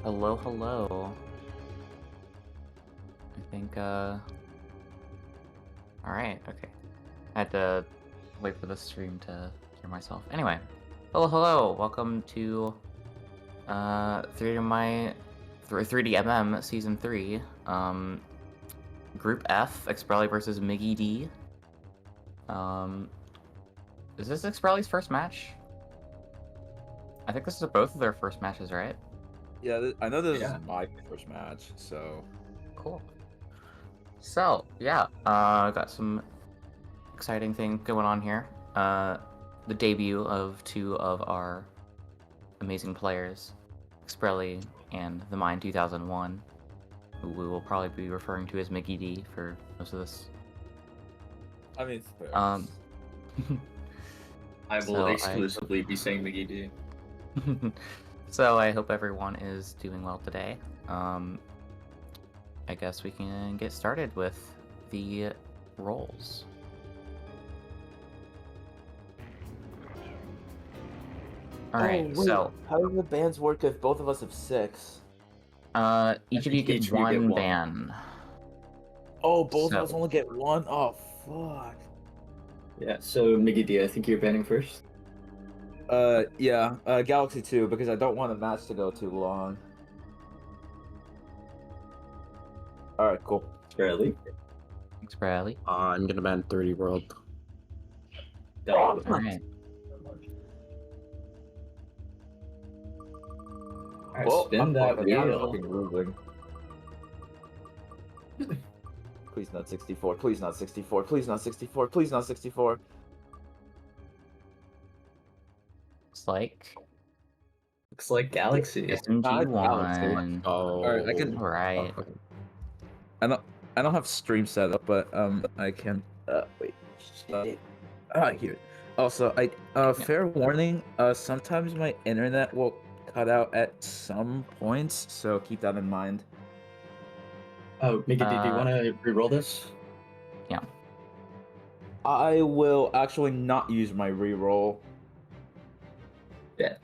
Hello, hello. I think, alright, okay. I had to wait for the stream to hear myself. Anyway, hello, hello. Welcome to, 3DMM Season 3, Group F, Expreli versus Miggy D. Is this Expreli's first match? I think this is both of their first matches, right? Yeah, I know this is my first match, so... Cool. So, yeah, got some exciting thing going on here. The debut of two of our amazing players, Expreli and TheMine 2001, who we will probably be referring to as Mickey D for most of this. I mean, it's fair. I will exclusively be saying Mickey D. So I hope everyone is doing well today. I guess we can get started with the roles. Alright, so... How do the bans work if both of us have 6? Each of you get one ban. Oh, both of us only get 1? Oh, fuck. Yeah, so Mickey D, I think you're banning first. Yeah, Galaxy 2, because I don't want a match to go too long. Alright, cool. Expreli. Expreli. I'm gonna ban 30 World. Alright. Well, spin that wheel. Please not 64, please not 64, please not 64, please not 64. Looks like Galaxy. SMG1. Oh, Alright, I can... Alright. I don't have stream set up, but I can wait. Here. Also, fair warning, sometimes my internet will cut out at some points, so keep that in mind. Oh, Mickey D, do you want to re-roll this? Yeah. I will actually not use my reroll. Yeah.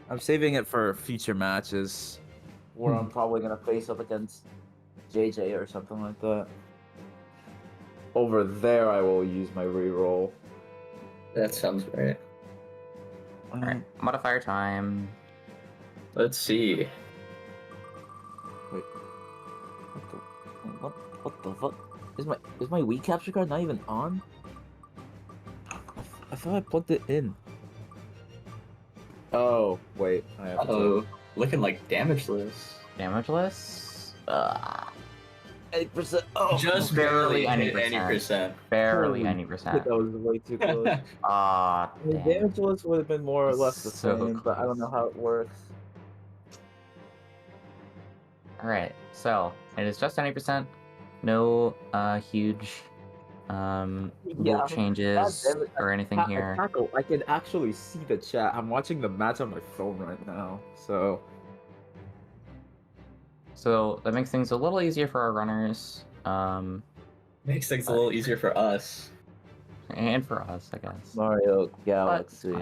I'm saving it for future matches, where I'm probably gonna face up against JJ or something like that. Over there, I will use my reroll. That sounds great. Alright, modifier time. Let's see. Wait. What the fuck? Is my Wii capture card not even on? I thought I plugged it in. Oh, wait. I have Uh-oh. Looking like damageless. Damageless? 8%. Oh, Just barely hit any percent. Barely any percent. That was way too close. Ah, The damage list would have been more or less the So same, but I don't know how it works. Alright, so it is just 90%. No huge rule changes or anything here. I can actually see the chat. I'm watching the match on my phone right now, so... So that makes things a little easier for our runners. Makes things a little easier for us. And for us, I guess. Mario Galaxy.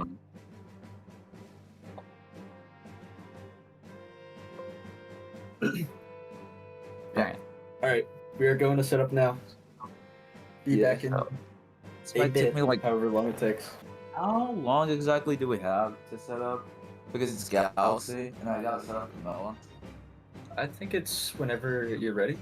Alright. Alright, we are going to set up now. Be back in This might take me like... however long it takes. How long exactly do we have to set up? Because it's Galaxy, and I gotta set up Camilla. I think it's whenever you're ready.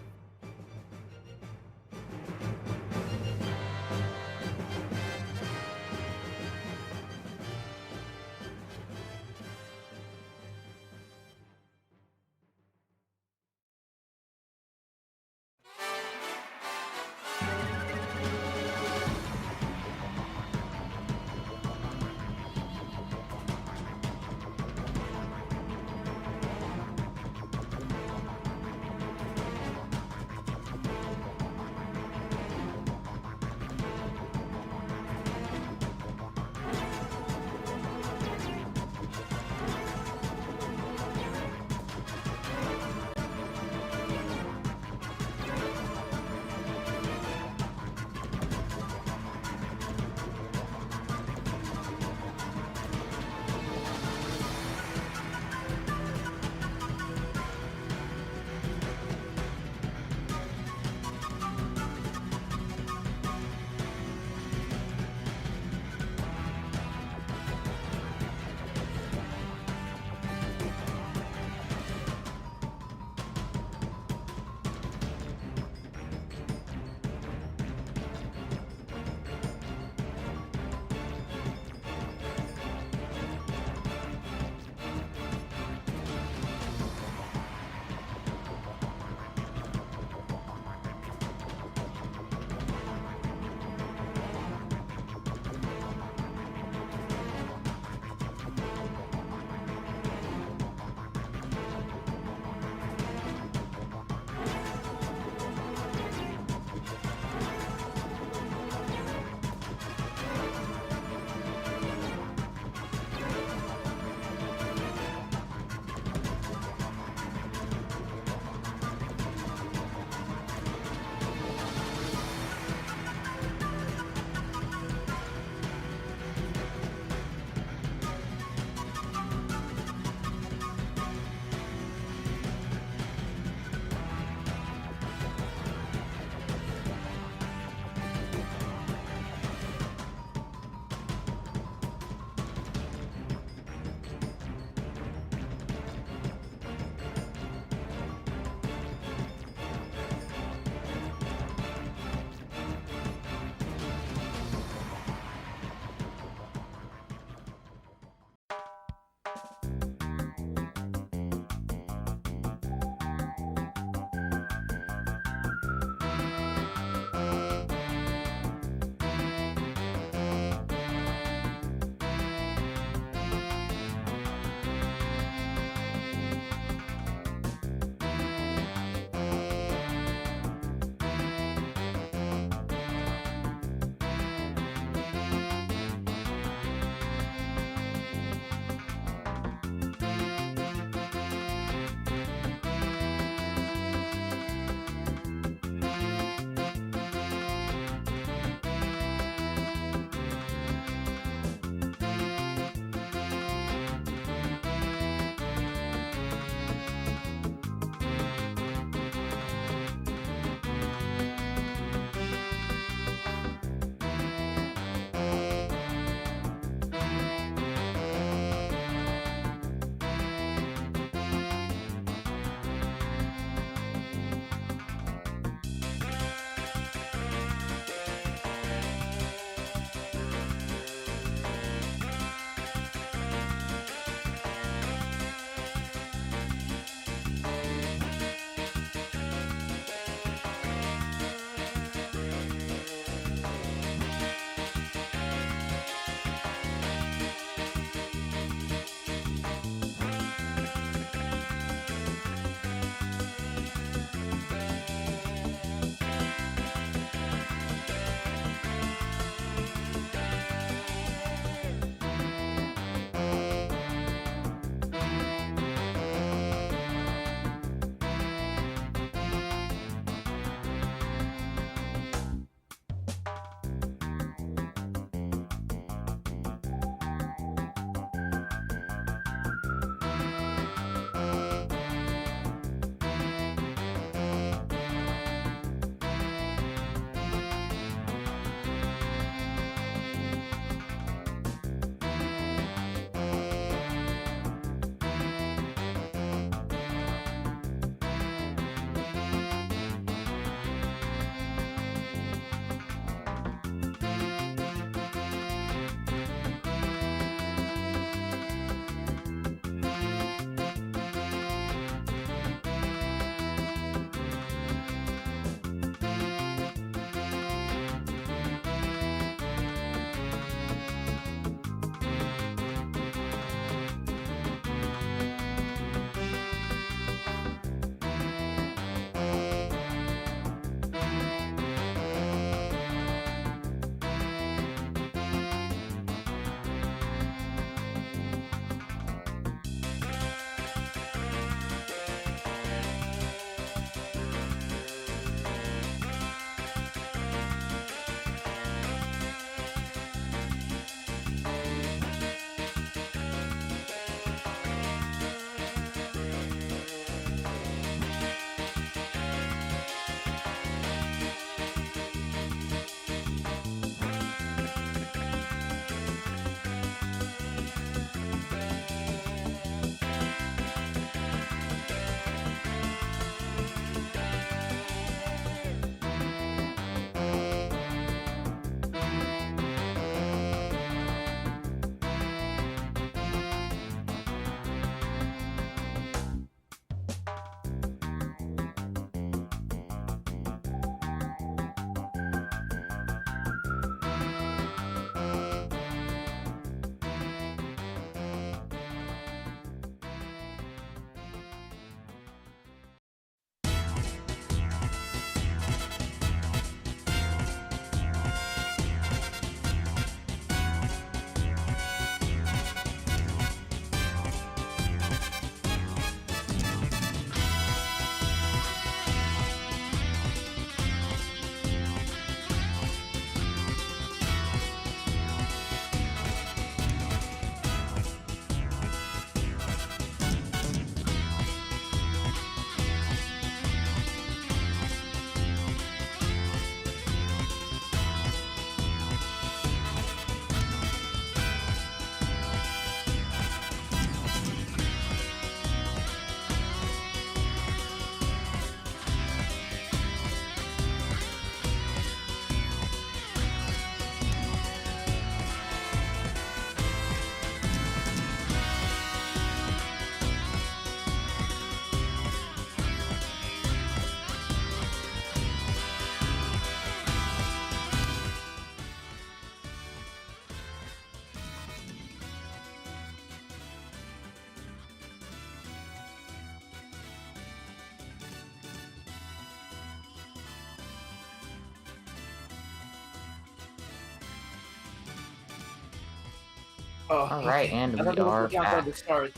Oh, All right, and I we thought there was are a countdown back. to start.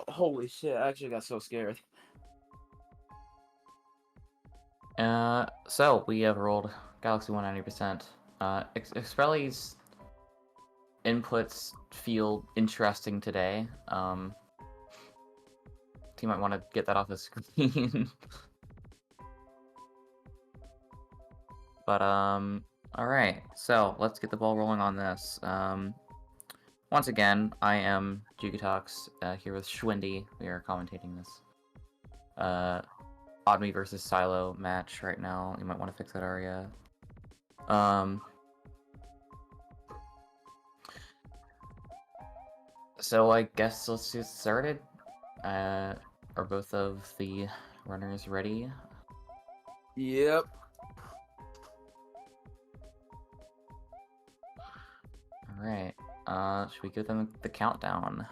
Holy shit! I actually got so scared. So we have rolled Galaxy 190%. Expreli's inputs feel interesting today. So you might want to get that off the screen. But all right. So let's get the ball rolling on this. Once again, I am Jugatox here with Schwindy. We are commentating this Oddme versus Silo match right now. You might want to fix that area. So I guess let's get started. Are both of the runners ready? Yep. Alright. Should we give them the countdown?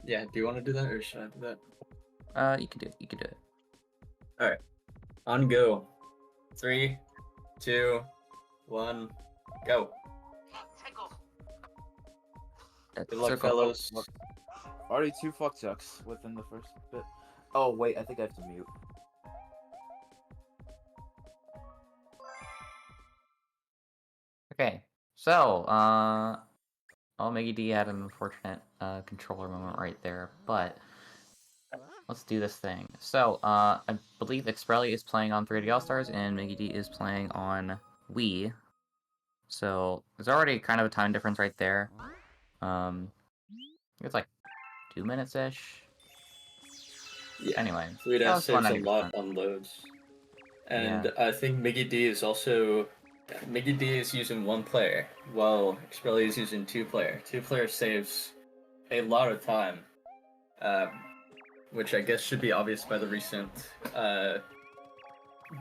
Yeah, do you want to do that or should I do that? You can do it. You can do it. Alright. On go. 3, 2, 1, go. Good luck, Circle. fellows. Already 2 fuck chucks within the first bit. Oh wait, I think I have to mute. Okay. So, well, Meggy D had an unfortunate controller moment right there, but let's do this thing. So, I believe Expreli is playing on 3D All-Stars, and Meggy D is playing on Wii. So, there's already kind of a time difference right there. It's like 2 minutes-ish. Yeah. Anyway, 3DS Galaxy saves a 190%. lot on loads. And Yeah. I think Miggy D is also... Miggy D is using 1 player, while Expreli is using 2 player. 2 player saves a lot of time. Which I guess should be obvious by the recent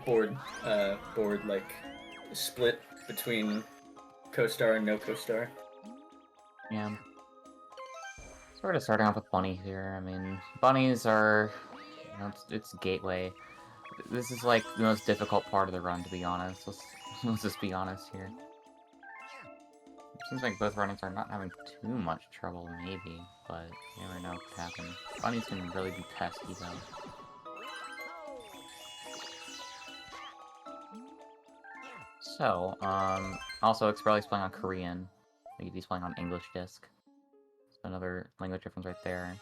board like split between co-star and no co-star. Yeah. Sort of starting off with bunnies here. I mean, bunnies are, it's gateway. This is like the most difficult part of the run, to be honest. Let's just be honest here. Seems like both runners are not having too much trouble, maybe, but you never know what could happen. Bunnies can really be pesky, though. So, also Expreli's playing on Korean. He's playing on English disc. So another language difference right there.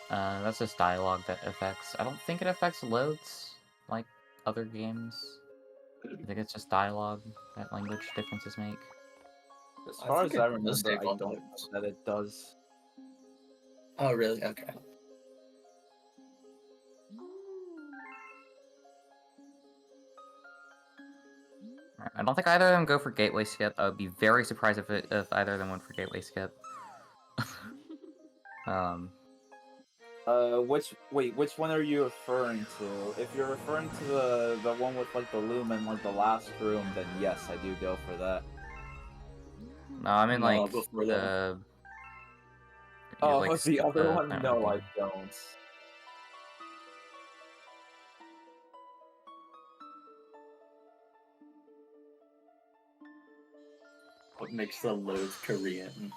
That's just dialogue that affects. I don't think it affects loads like other games. I think it's just dialogue that language differences make. As far as I remember, save I on don't loads. know that it does. Oh, really? Okay. I don't think either of them go for gateway skip. I would be very surprised if either of them went for gateway skip. Which one are you referring to? If you're referring to the one with like the loom and like the last room, then yes, I do go for that. No, I mean No, like before that. Oh, like, the other one? plant No, marking. I don't. What makes the loads Korean?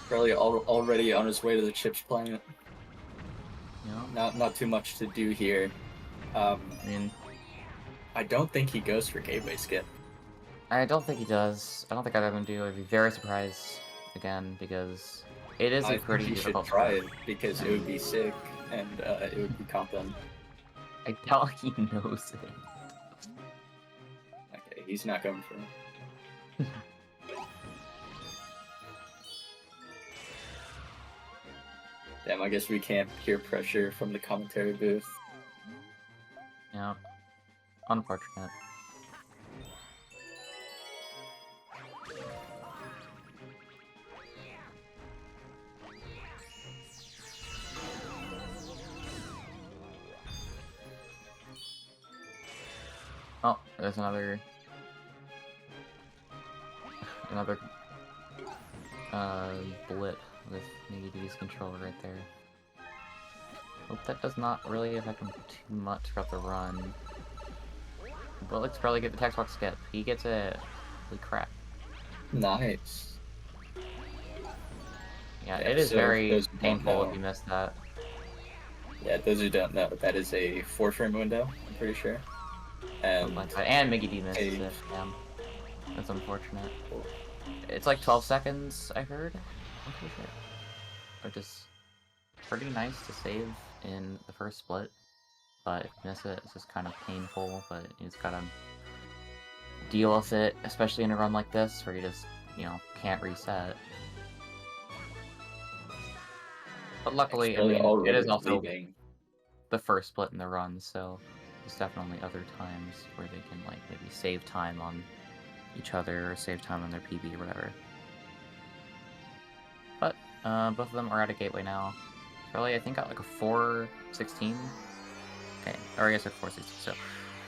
Probably already on his way to the chips planet. Yeah. Not too much to do here. I mean, I don't think he goes for gateway skip. I don't think he does. I don't think either of them do. I'd be very surprised again because it is a I pretty think he should difficult try sport. it because it would be sick and it would be competent. I doubt he knows it. Okay, he's not going for it. Damn, I guess we can't peer pressure from the commentary booth. Yeah. Unfortunate. Oh, there's another blip with Niggy's controller right there. Hope that does not really affect him too much throughout the run. But let's probably get the text box skip. He gets it. Holy crap. Nice. Yeah, Yeah, it is so very those who don't painful if know- you miss that. Yeah, those who don't know, that is a 4-frame window, I'm pretty sure. And And Mickey D misses Hey. it. Damn. That's unfortunate. It's like 12 seconds, I heard. I'm pretty sure. Which is pretty nice to save in the first split. But if you miss it, it's just kind of painful, but you just gotta deal with it, especially in a run like this, where you just, you know, can't reset. But luckily, I really mean, it is already also leaving. the first split in the run, so there's definitely other times where they can, like, maybe save time on each other, or save time on their PB, or whatever. But, both of them are at a gateway now. Really, I think got like a 416. Okay, or I guess at 416, so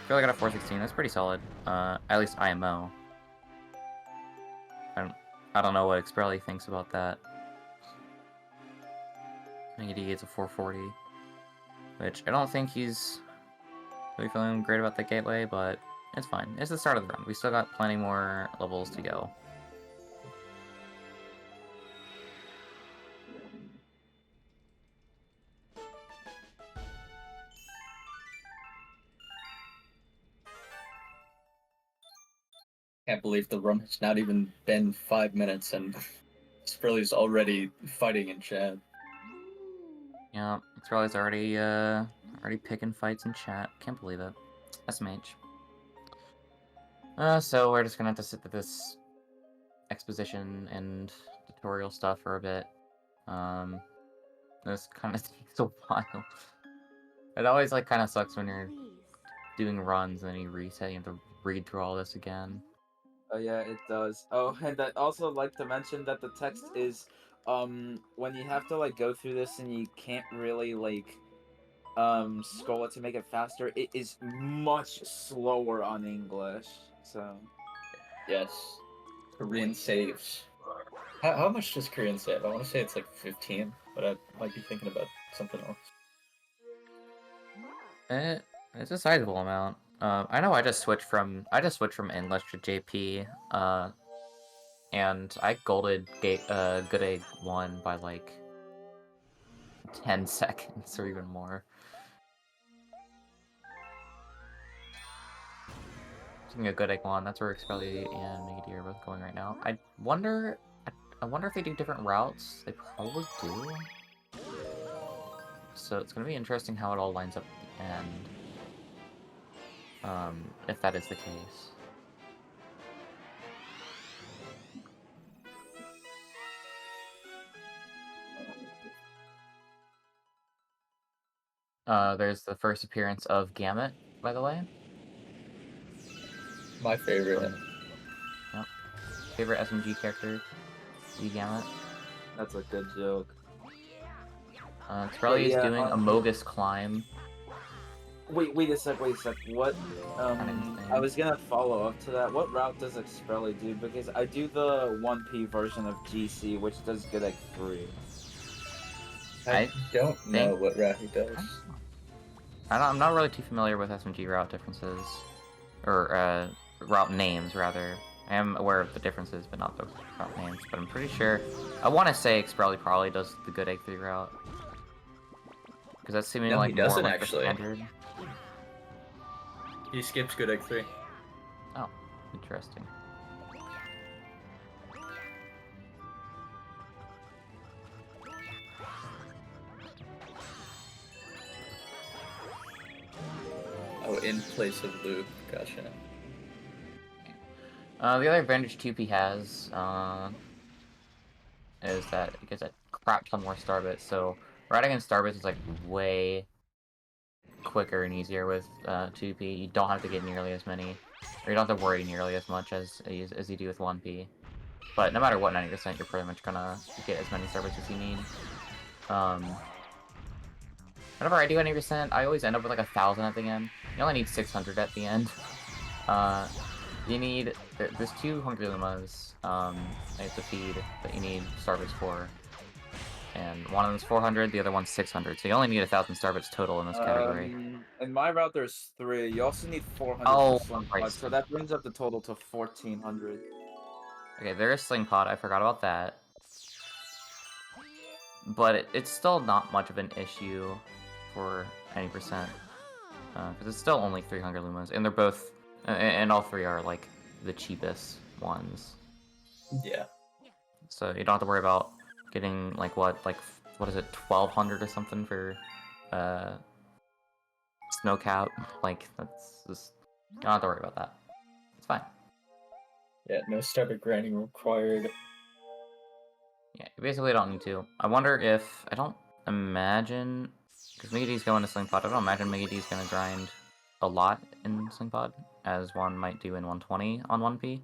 Expreli got a 416. That's pretty solid. At least IMO. I don't know what Expreli thinks about that. I think he gets a 440, which I don't think he's really feeling great about the gateway, but it's fine. It's the start of the run. We still got plenty more levels to go. Can't believe the run has not even been 5 minutes and Expreli's already fighting in chat. Yeah, Expreli's already picking fights in chat. Can't believe it. SMH. So we're just gonna have to sit with this exposition and tutorial stuff for a bit. This kind of takes a while. It always like kind of sucks when you're doing runs and then you reset. You have to read through all this again. Oh yeah, it does. Oh, and I'd also like to mention that the text is, when you have to like go through this and you can't really like, scroll it to make it faster, it is much slower on English. So. Yes. Korean saves. How much does Korean save? I want to say it's like 15, but I might be thinking about something else. It's a sizable amount. I know I just switched from English to JP. And I golded Good Egg 1 by like 10 seconds or even more. Speaking of Good Egg 1, that's where Expreli and Mickey are both going right now. I wonder if they do different routes. They probably do. So it's gonna be interesting how it all lines up at the end. If that is the case. There's the first appearance of Gamut, by the way. My favorite. Yep. Favorite SMG character, the Gamut. That's a good joke. Expreli is doing a Mogus climb. Wait a sec. What? Anything. I was gonna follow up to that. What route does Expreli do? Because I do the 1P version of GC, which does Good Egg 3. I don't know what route he does. I'm not really too familiar with SMG route differences, or route names rather. I am aware of the differences, but not the route names. But I'm pretty sure. I want to say Expreli probably does the Good Egg 3 route, because that's seeming No, like he more doesn't like the actually. standard. He skips Good Egg 3. Oh, interesting. Oh, in place of Luke. Gotcha. The other advantage 2P has is that it gets a crap ton more starbits. So riding in starbits is like way quicker and easier with 2P. You don't have to get nearly as many, or you don't have to worry nearly as much as you do with 1P. But no matter what 90%, you're pretty much gonna get as many starbits as you need. Whenever I do 90%, I always end up with like 1,000 at the end. You only need 600 at the end. You need... There's 2 Hungry Lumas I have to feed that you need starbits for. and one of them's 400, the other one's 600. So you only need 1,000 star bits total in this category. In my route, there's 3. You also need 400 Oh, for Sling right, Pod, so that brings up the total to 1,400. Okay, there is Sling Pod. I forgot about that. But it's still not much of an issue for any percent. Because it's still only 300 Lumas, and they're both, and all 3 are like the cheapest ones. Yeah. So you don't have to worry about getting like what is it, 1,200 or something for Snowcap. Like that's just, you don't have to worry about that. It's fine. Yeah, no starbit grinding required. Yeah, you basically don't need to. I wonder if, I don't imagine, because Mega D's going to Sling Pod, I don't imagine Mega D's going to grind a lot in Sling Pod, as one might do in 120 on 1P.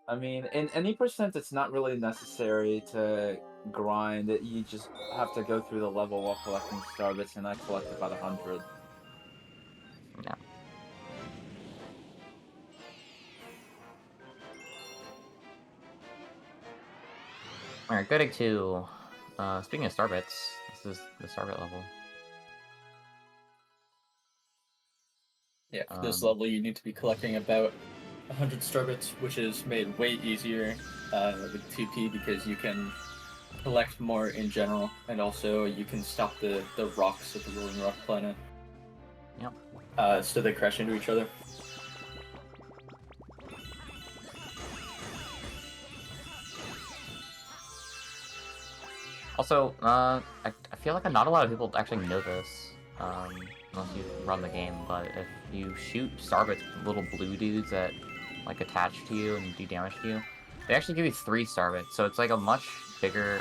I mean, in any percent, it's not really necessary to grind. You just have to go through the level while collecting starbits, and I collect about 100. Yeah. Alright, good egg 2. Speaking of starbits, this is the starbit level. Yeah, for this level you need to be collecting about 100 starbits, which is made way easier with 2P because you can collect more in general, and also you can stop the rocks at the Rolling Rock planet. Yep. So they crash into each other. Also, I feel like not a lot of people actually know this, unless you run the game, but if you shoot starbits, little blue dudes that like attach to you and do damage to you, they actually give you 3 starbits, so it's like a much bigger,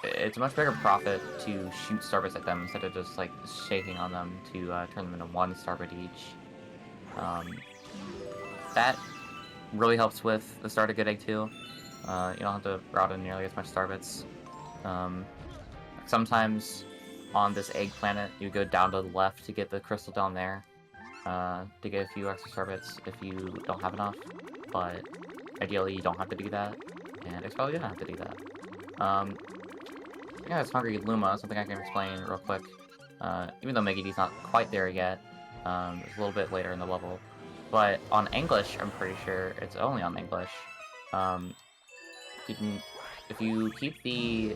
it's a much bigger profit to shoot starbits at them instead of just like shaking on them to turn them into 1 starbit each. That really helps with the start of Good Egg 2. You don't have to route in nearly as much starbits. Sometimes on this egg planet, you go down to the left to get the crystal down there, to get a few extra starbits if you don't have enough, but ideally you don't have to do that, and Expreli didn't have to do that. Yeah, it's Hungry Luma, something I can explain real quick. Even though Mega D's not quite there yet, it's a little bit later in the level. But on English, I'm pretty sure it's only on English. If you keep the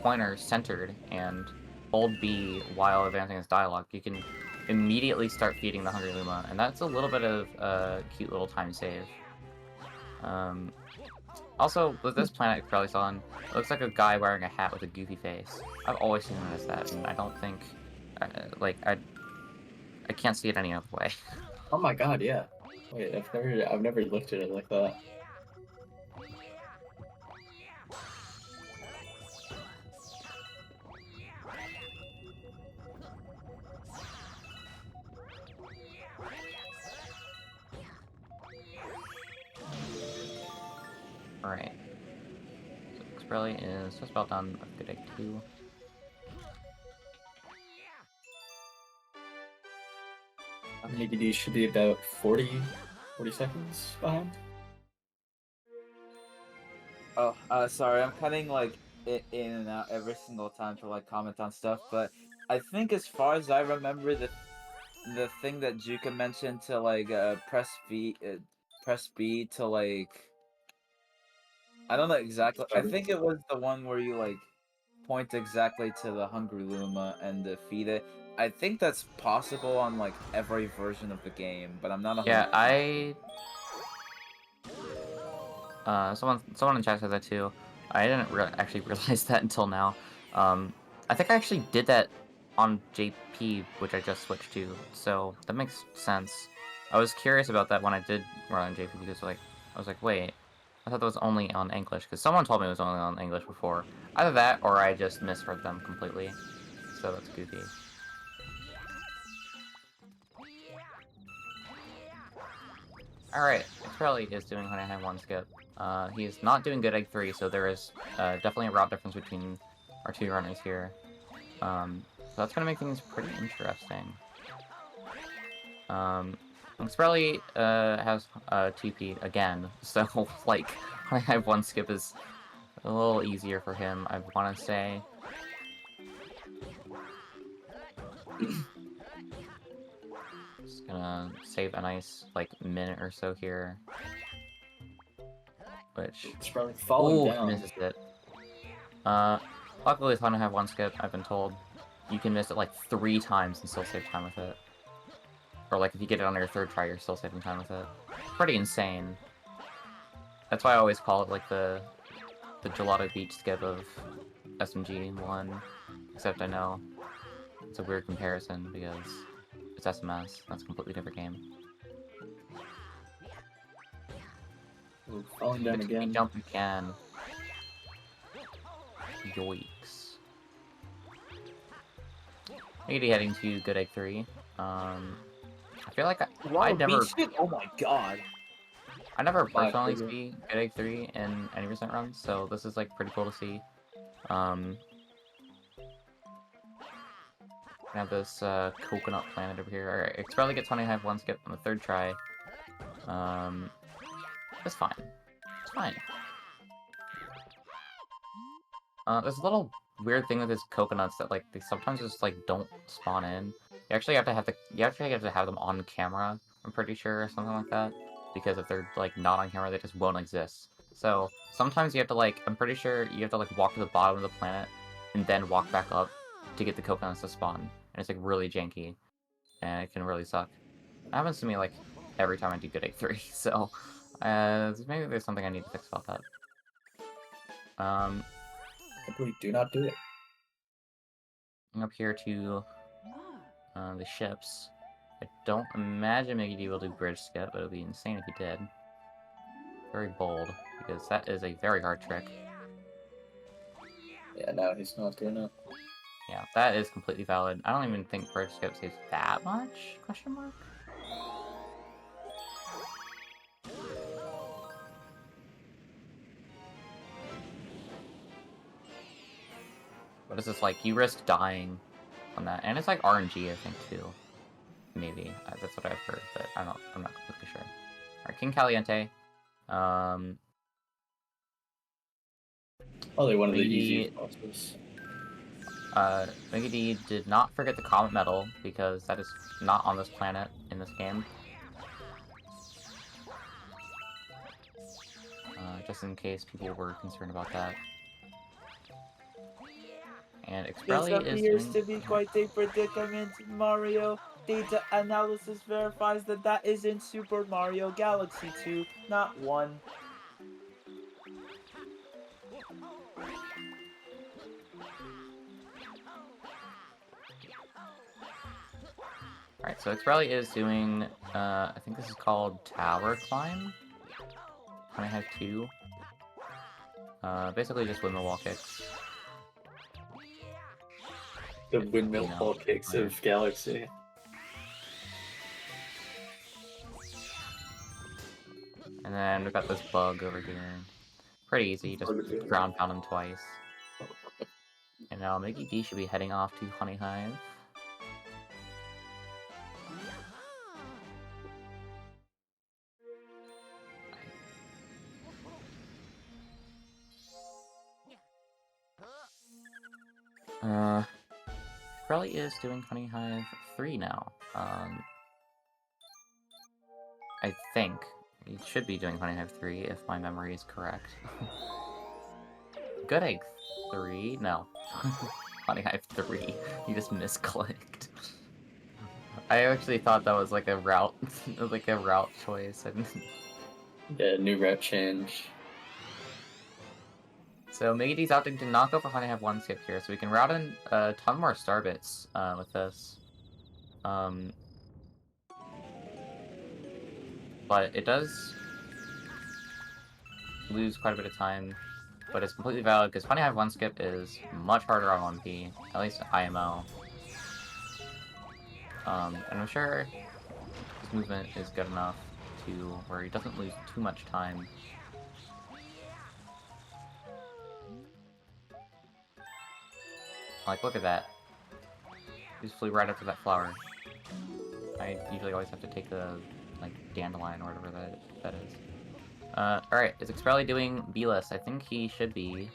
pointer centered and hold B while advancing this dialogue, you can immediately start feeding the Hungry Luma, and that's a little bit of a cute little time save. Also, with this planet Expreli's on, it looks like a guy wearing a hat with a goofy face. I've always seen it as that, and I don't think, I can't see it any other way. Oh my god, yeah. Wait, I've never looked at it like that. Alright. So Expreli is just about done with Good Egg 2. Mega D should be about 40 seconds behind. Oh, sorry, I'm cutting like in and out every single time to like comment on stuff, but I think as far as I remember, the thing that Juka mentioned to like press B to like, I don't know exactly. I think it was the one where you like point exactly to the Hungry Luma and defeat it. I think that's possible on like every version of the game, but I'm not 100%. Yeah, someone in chat said that too. I didn't actually realize that until now. I think I actually did that on JP, which I just switched to, so that makes sense. I was curious about that when I did run on JP because I was like, wait, I thought that was only on English, because someone told me it was only on English before. Either that, or I just misheard them completely. So that's goofy. Alright, Expreli is doing Honey High 1 skip. He's not doing Good Egg 3, so there is definitely a route difference between our 2 runners here. So that's going to make things pretty interesting. Expreli has 2P again, so like Honey High 1 skip is a little easier for him, I want to say. Just gonna save a nice, like, minute or so here. Which... It's probably falling Ooh, down. misses it. Luckily, if I don't have one skip, I've been told you can miss it like 3 times and still save time with it. Or like if you get it on your 3rd try, you're still saving time with it. Pretty insane. That's why I always call it like the Gelato Beach skip of SMG1. Except I know it's a weird comparison because it's SMS. That's a completely different game. Ooh, falling down It's again. jump again. Yoicks. Maybe heading to Good Egg 3. I feel like I never... Oh my god. I never My personally figure. see Good Egg 3 in any recent runs, so this is like pretty cool to see. We have this coconut planet over here. Alright, Expreli gets 1 skip on the 3rd try. It's fine. It's fine. There's a little weird thing with his coconuts that like they sometimes just like don't spawn in. You actually have to have them on camera, I'm pretty sure, or something like that. Because if they're like not on camera, they just won't exist. So sometimes you have to like, I'm pretty sure you have to like walk to the bottom of the planet and then walk back up to get the coconuts to spawn. And it's like really janky. And it can really suck. It happens to me like every time I do Good Egg 3, so maybe there's something I need to fix about that. Simply do not do it. Up here to the ships. I don't imagine Mickey D will do bridge skip, but it would be insane if he did. Very bold, because that is a very hard trick. Yeah, no, he's not doing it. Yeah, that is completely valid. I don't even think bridge skip saves that much? Question mark? But it's just like, you risk dying on that. And it's like RNG, I think, too. Maybe. That's what I've heard, but I'm not completely sure. Alright, King Caliente. Probably one of the Maybe- easiest bosses. Mickey D did not forget the Comet Medal, because that is not on this planet in this game. Just in case people were concerned about that. And This Expreli is appears doing... to be quite a predicament, Mario. Data analysis verifies that that is in Super Mario Galaxy 2, not 1. Alright, so Expreli is doing, I think this is called Tower Climb? I have 2. Basically just windmill wall kicks. The windmill know, ball kicks of Galaxy. And then we've got this bug over here. Pretty easy, just ground pound him twice. And now Mickey D should be heading off to Honey Hive. Probably is doing Honey Hive 3 now. I think. He should be doing Honey Hive 3 if my memory is correct. Good Egg 3? No. Honey Hive 3. You just misclicked. I actually thought that was like a route, like a route choice. Yeah, new route change. So Mickey D's opting to not go for Honey Hive 1 skip here, so we can route in a ton more star bits with this. But it does lose quite a bit of time, but it's completely valid because Honey Hive 1 skip is much harder on 1P, at least IMO. And I'm sure his movement is good enough to where he doesn't lose too much time. Like, look at that. He just flew right up to that flower. I usually always have to take the, like, dandelion or whatever that is. Alright, is Expreli doing B-list? I think he should be.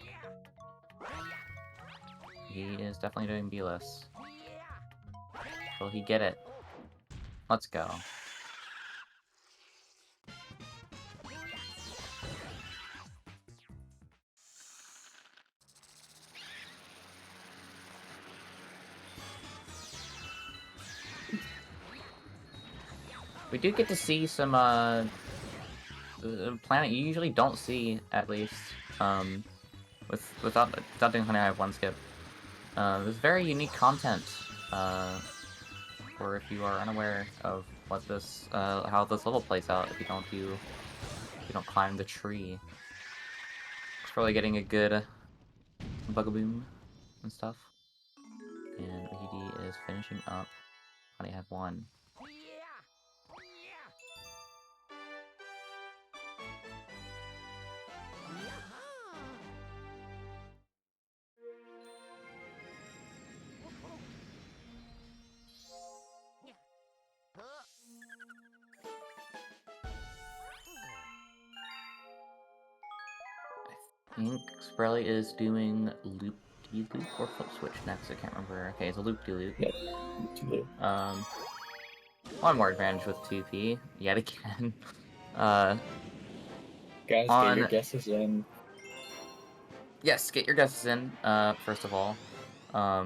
He is definitely doing B-list. Will he get it? Let's go. We do get to see some, planet you usually don't see, at least, without doing Honey I Have One Skip. There's very unique content, or if you are unaware of what this, how this level plays out, if you don't climb the tree. It's probably getting a good Bugaboom and stuff. And Ricky is finishing up. Honey I Have One. I think Expreli is doing loop-de-loop or flip switch next. I can't remember. Okay, it's a loop-de-loop. Yeah. One more advantage with 2P yet again. Guys, get your guesses in. Yes, get your guesses in. First of all, I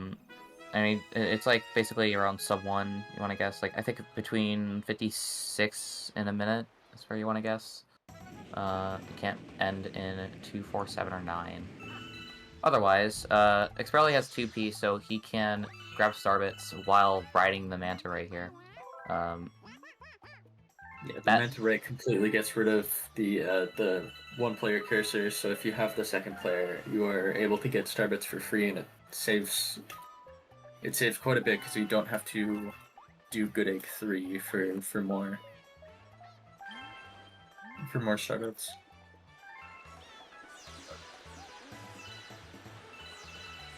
mean, it's like basically around sub 1. You want to guess? Like I think between 56 and a minute is where you want to guess. It can't end in 2, 4, 7, or 9. Otherwise, Expreli has 2P, so he can grab Starbits while riding the Manta Ray here. Yeah, the Manta Ray completely gets rid of the one-player cursor, so if you have the second player, you are able to get Starbits for free, and it saves quite a bit because you don't have to do Good Egg 3 for more Starbits.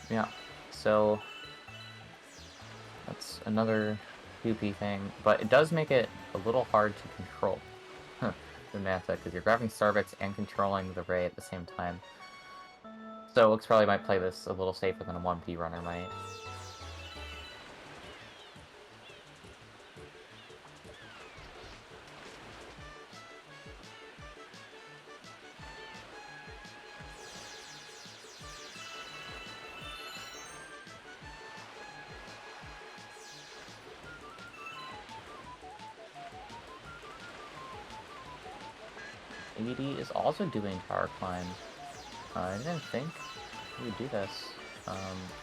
Yeah, so that's another 2P thing, but it does make it a little hard to control the Manta, because you're grabbing Starbits and controlling the Ray at the same time. So Expreli might play this a little safer than a 1P runner might. ABD is also doing Tower Climb. I didn't think he would do this. I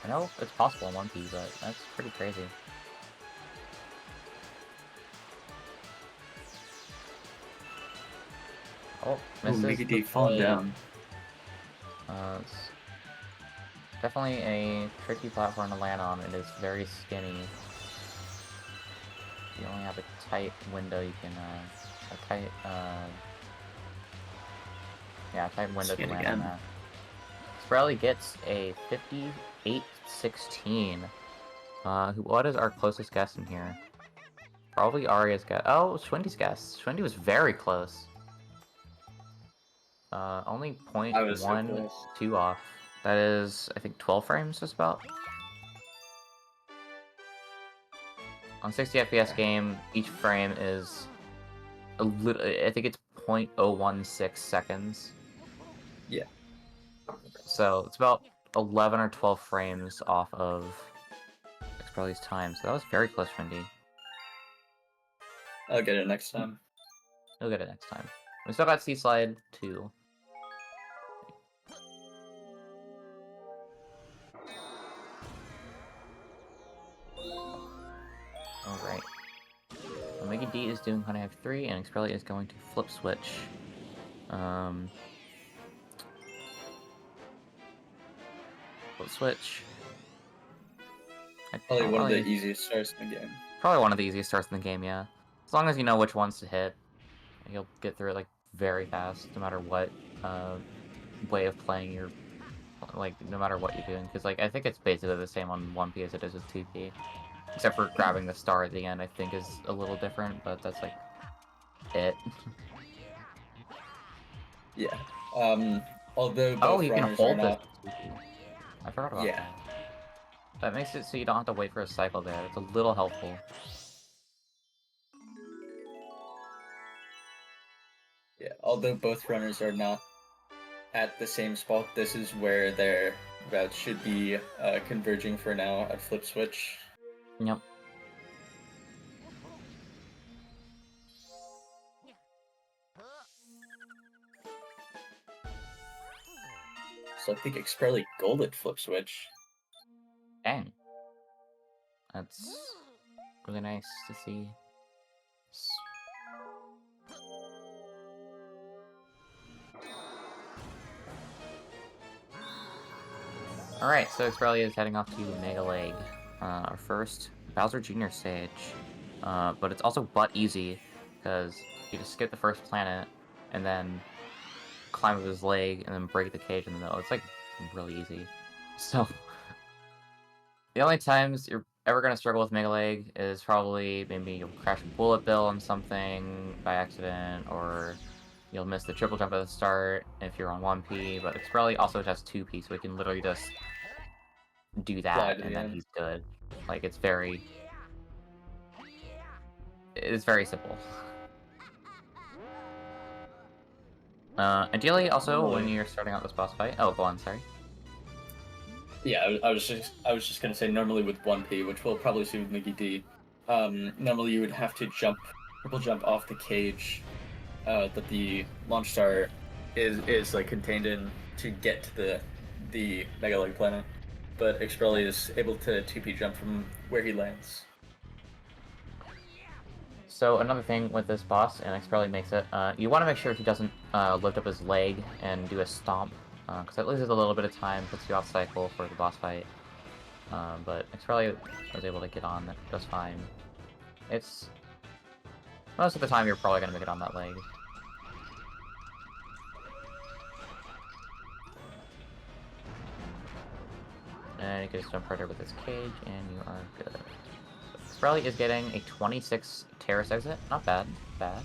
know it's possible in 1P, but that's pretty crazy. Oh, misses. ABD falling down. It's definitely a tricky platform to land on. It is very skinny. You only have a tight window you can, tight window to land on that. Expreli gets a 58-16. What is our closest guess in here? Probably Arya's guess. Oh, Schwindy's guess. Schwindy was very close. Only 0.12 off. That is, I think, 12 frames just about. On 60 FPS game, each frame is a little, I think it's 0.016 seconds. Yeah. So it's about 11 or 12 frames off of Expreli's time. So that was very close, Wendy. I'll get it next time. You'll get it next time. We still got C-Slide 2. Alright. Omega D is doing Honey I Have 3, and Expreli is going to flip switch. Flip switch. Probably one of the easiest starts in the game. Probably one of the easiest starts in the game, yeah. As long as you know which ones to hit, you'll get through it like very fast, no matter what way of playing you're, like, no matter what you're doing. Because, like, I think it's basically the same on 1P as it is with 2P. Except for grabbing the star at the end, I think is a little different, but that's, like, it. Yeah. Although Oh, both you can runners are hold this. not. I forgot about Yeah. that. That makes it so you don't have to wait for a cycle there. It's a little helpful. Yeah. Although both runners are not at the same spot, this is where their routes should be converging for now at flip switch. Yep. So I think Expreli gold at flip switch. Dang. That's really nice to see. Alright, so Expreli is heading off to Mega Leg, our first Bowser Jr. stage. But it's also butt easy, because you just skip the first planet, and then climb up his leg, and then break the cage in the middle. It's like really easy. So, the only times you're ever going to struggle with Mega Leg is probably maybe you'll crash a bullet bill on something by accident, or you'll miss the triple jump at the start if you're on 1P, but Expreli also has 2P, so we can literally just do Fly that, to and the then end. he's good. Like, it's very simple. Ideally, also, when Normally. you're starting out this boss fight... Oh, go on, sorry. Yeah, I was just gonna say normally with 1P, which we'll probably see with Mickey D. Normally you would have to triple jump off the cage that the launch star is like contained in to get to the Mega Leg planet. But Expreli is able to 2P jump from where he lands. So, another thing with this boss, and Expreli makes it, you want to make sure he doesn't lift up his leg and do a stomp, because that loses a little bit of time, puts you off cycle for the boss fight. But Expreli was able to get on just fine. It's... Most of the time, you're probably going to make it on that leg. And you can just jump right over this cage, and you are good. Expreli is getting a 26 terrace exit. Not bad. Bad.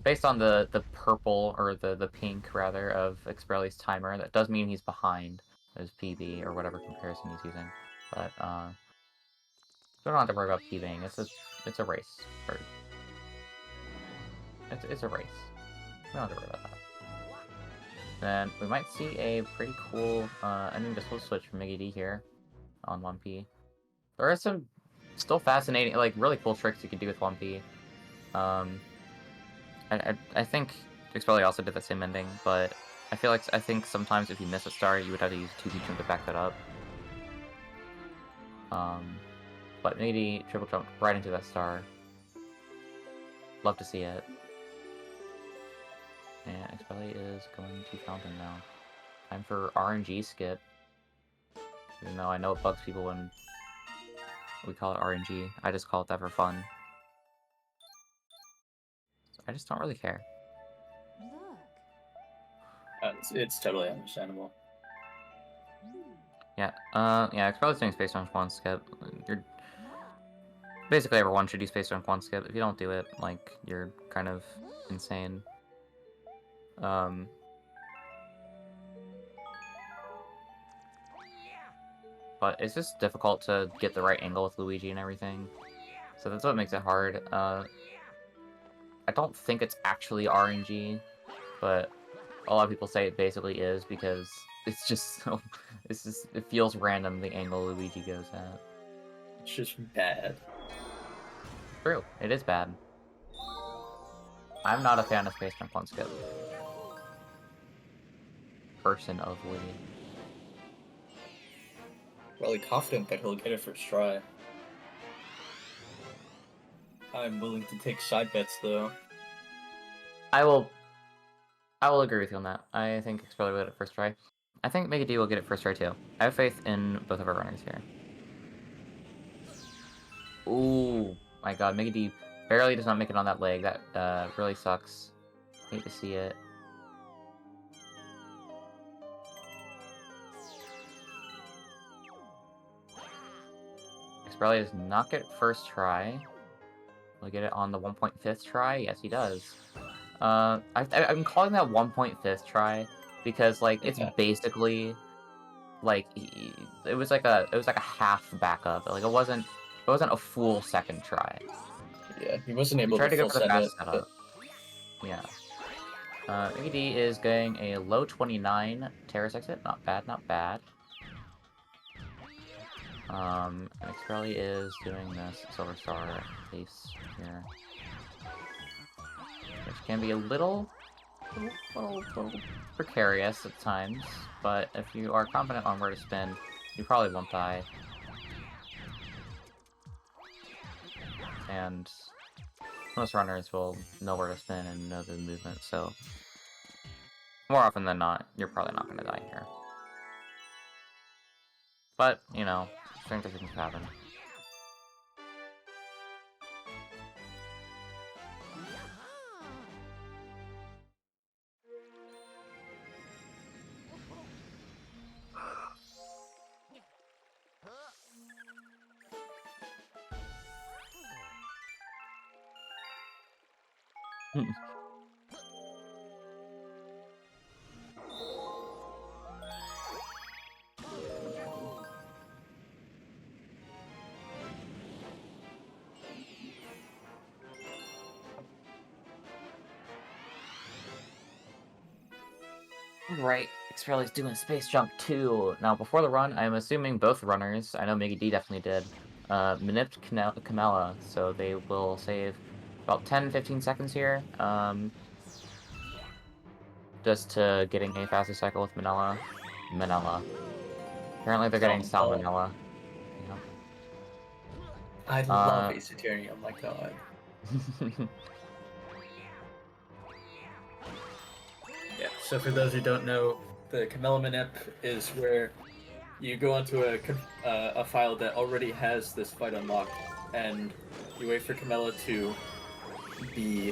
Based on the purple, or the pink, rather, of Expreli's timer, that does mean he's behind his PB, or whatever comparison he's using. But, we don't have to worry about PBing. It's a race. Or, it's a race. We don't have to worry about that. Then we might see a pretty cool ending to flip switch from Miggy D here on 1P. There are some still fascinating, like, really cool tricks you can do with 1P. I think Expreli also did the same ending, but I think sometimes if you miss a star, you would have to use 2P jump to back that up. But maybe triple jump right into that star. Love to see it. And Expreli is going to Fountain now. Time for RNG skip. Even though I know it bugs people when we call it RNG. I just call it that for fun. I just don't really care. It's totally understandable. Yeah, Expreli's doing Space Jump 1 skip. You're... Basically, everyone should do Space Jump 1 skip. If you don't do it, like, you're kind of insane. But it's just difficult to get the right angle with Luigi and everything. So that's what makes it hard. I don't think it's actually RNG, but a lot of people say it basically is, because it's just so... it feels random, the angle Luigi goes at. It's just bad. True, it is bad. I'm not a fan of Space Jump 1 skip. Personally. Really confident that he'll get it first try. I'm willing to take side bets though. I will agree with you on that. I think Expreli will get it first try. I think Mega D will get it first try too. I have faith in both of our runners here. Ooh, my god, Mega D barely does not make it on that leg. That really sucks. Hate to see it. Expreli does not get first try, Will he get it on the 1.5th try? Yes, he does. I'm calling that 1.5th try because like it's Yeah. basically like it was like a half backup. Like it wasn't a full second try. Yeah, he wasn't He able tried to to go full for the send fast it, but setup. Yeah. Mickey D is getting a low 29 terrace exit. Not bad, not bad. And Expreli is doing this Silver Star ace here. Which can be a little precarious at times, but if you are confident on where to spin, you probably won't die. And most runners will know where to spin and know the movement, so more often than not, you're probably not going to die here. But, you know, stranger things happen. Right, Expreli's doing Space Jump 2. Now, before the run, I'm assuming both runners, I know Miggy D definitely did, manipped Kamala, so they will save about 10-15 seconds here, just to getting a faster cycle with Manila. Apparently they're getting Salmonella. Yep. I love Ace Attorney, oh my god. Yeah, so for those who don't know, the Camella Manip is where you go onto a file that already has this fight unlocked, and you wait for Camella to be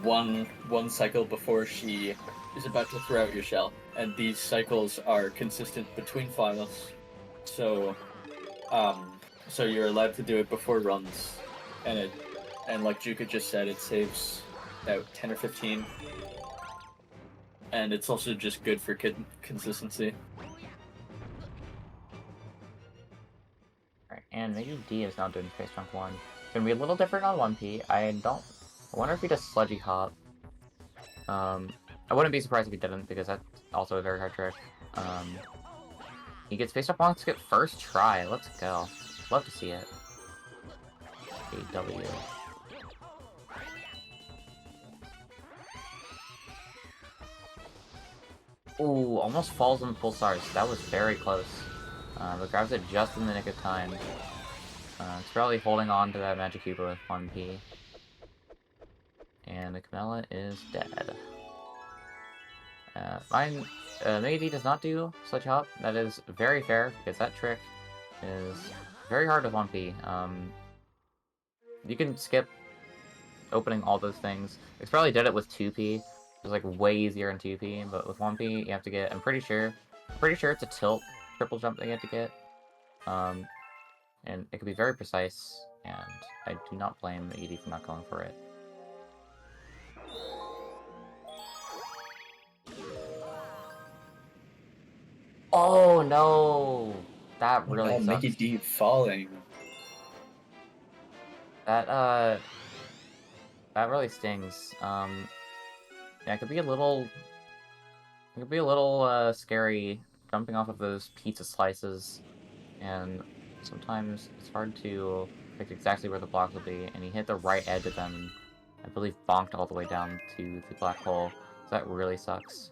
one cycle before she is about to throw out your shell, and these cycles are consistent between files, so so you're allowed to do it before runs, and like Juka just said, it saves about 10 or 15. And it's also just good for consistency. Right, and maybe D is now doing Space Jump 1. It's gonna be a little different on 1P. I wonder if he does Sludgy Hop. I wouldn't be surprised if he didn't, because that's also a very hard trick. He gets Space Jump 1 to get first try. Let's go. Love to see it. AW. Ooh, almost falls on full stars. That was very close. But grabs it just in the nick of time. It's probably holding on to that Magic Cuba with 1P. And the Camella is dead. Miggy does not do Sledge Hop. That is very fair, because that trick is very hard with 1P. You can skip opening all those things. Expreli did it with 2P. It was like way easier in 2P, but with 1P you have to get, I'm pretty sure it's a tilt triple jump that you have to get. And it can be very precise, and I do not blame Edie for not going for it. Oh no! That really sucks. Mickey D falling. That really stings. Yeah, it could be a little scary jumping off of those pizza slices, and sometimes it's hard to predict exactly where the blocks will be, and he hit the right edge of them, I believe bonked all the way down to the black hole, so that really sucks.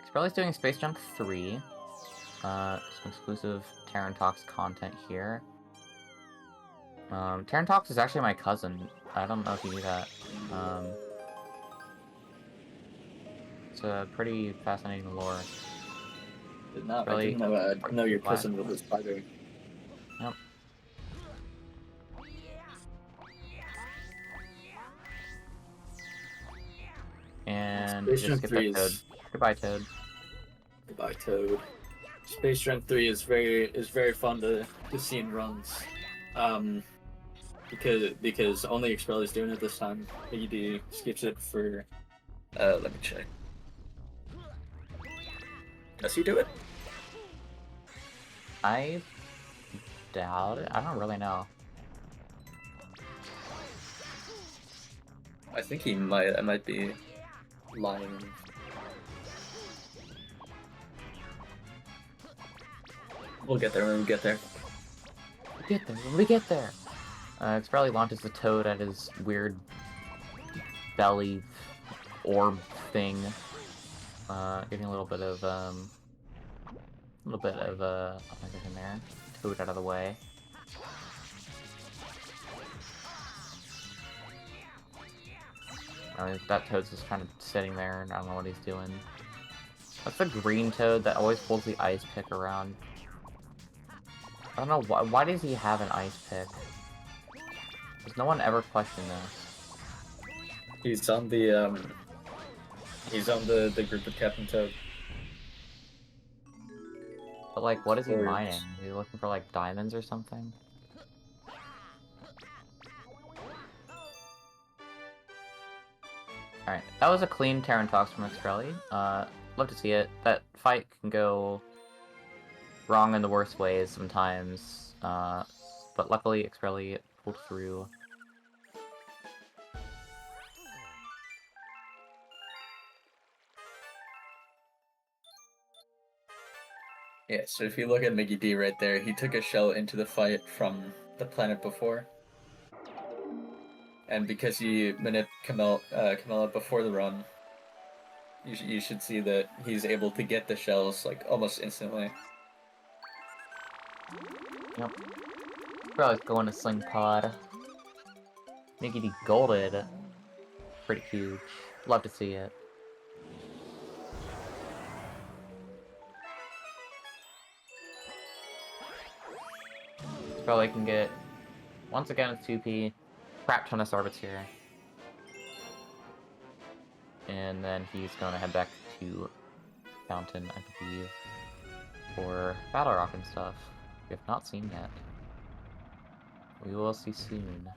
Expreli's doing Space Jump 3. Some exclusive Terran Talks content here. Terran Talks is actually my cousin. I don't know if you knew that. It's a pretty fascinating lore. Did not. Really, I didn't know your cousin was a spider. Yep. And Space just Jump skip 3 that Toad. is... Goodbye, Toad. Goodbye, Toad. Space Jam 3 is very fun to see in runs. Because only Expreli is doing it this time. ED skips it for let me check. Does he do it? I doubt it. I don't really know. I think he might. I might be lying. We'll get there when we get there. Get there when we get there. Expreli launches the toad at his weird belly orb thing, getting a little bit of in there. Toad out of the way. That toad's just kind of sitting there, and I don't know what he's doing. That's the green toad that always pulls the ice pick around. I don't know why does he have an ice pick? Does no one ever question this? He's on the group with Captain Toad. But like, what is he Or- mining? Is he looking for like diamonds or something? Alright, that was a clean Terran Talks from Expreli. Love to see it. That fight can go wrong in the worst ways sometimes, but luckily Expreli pulled through. Yeah, so if you look at Mickey D right there, he took a shell into the fight from the planet before. And because he minute Camilla before the run, you should see that he's able to get the shells like almost instantly. Yep. Expreli's going to Sling Pod. Mickey D golded. Pretty huge. Love to see it. Expreli can get, once again, it's 2P. Crap ton of Starbits here. And then he's going to head back to Fountain, I believe, for Battle Rock and stuff. We have not seen yet. We will see soon.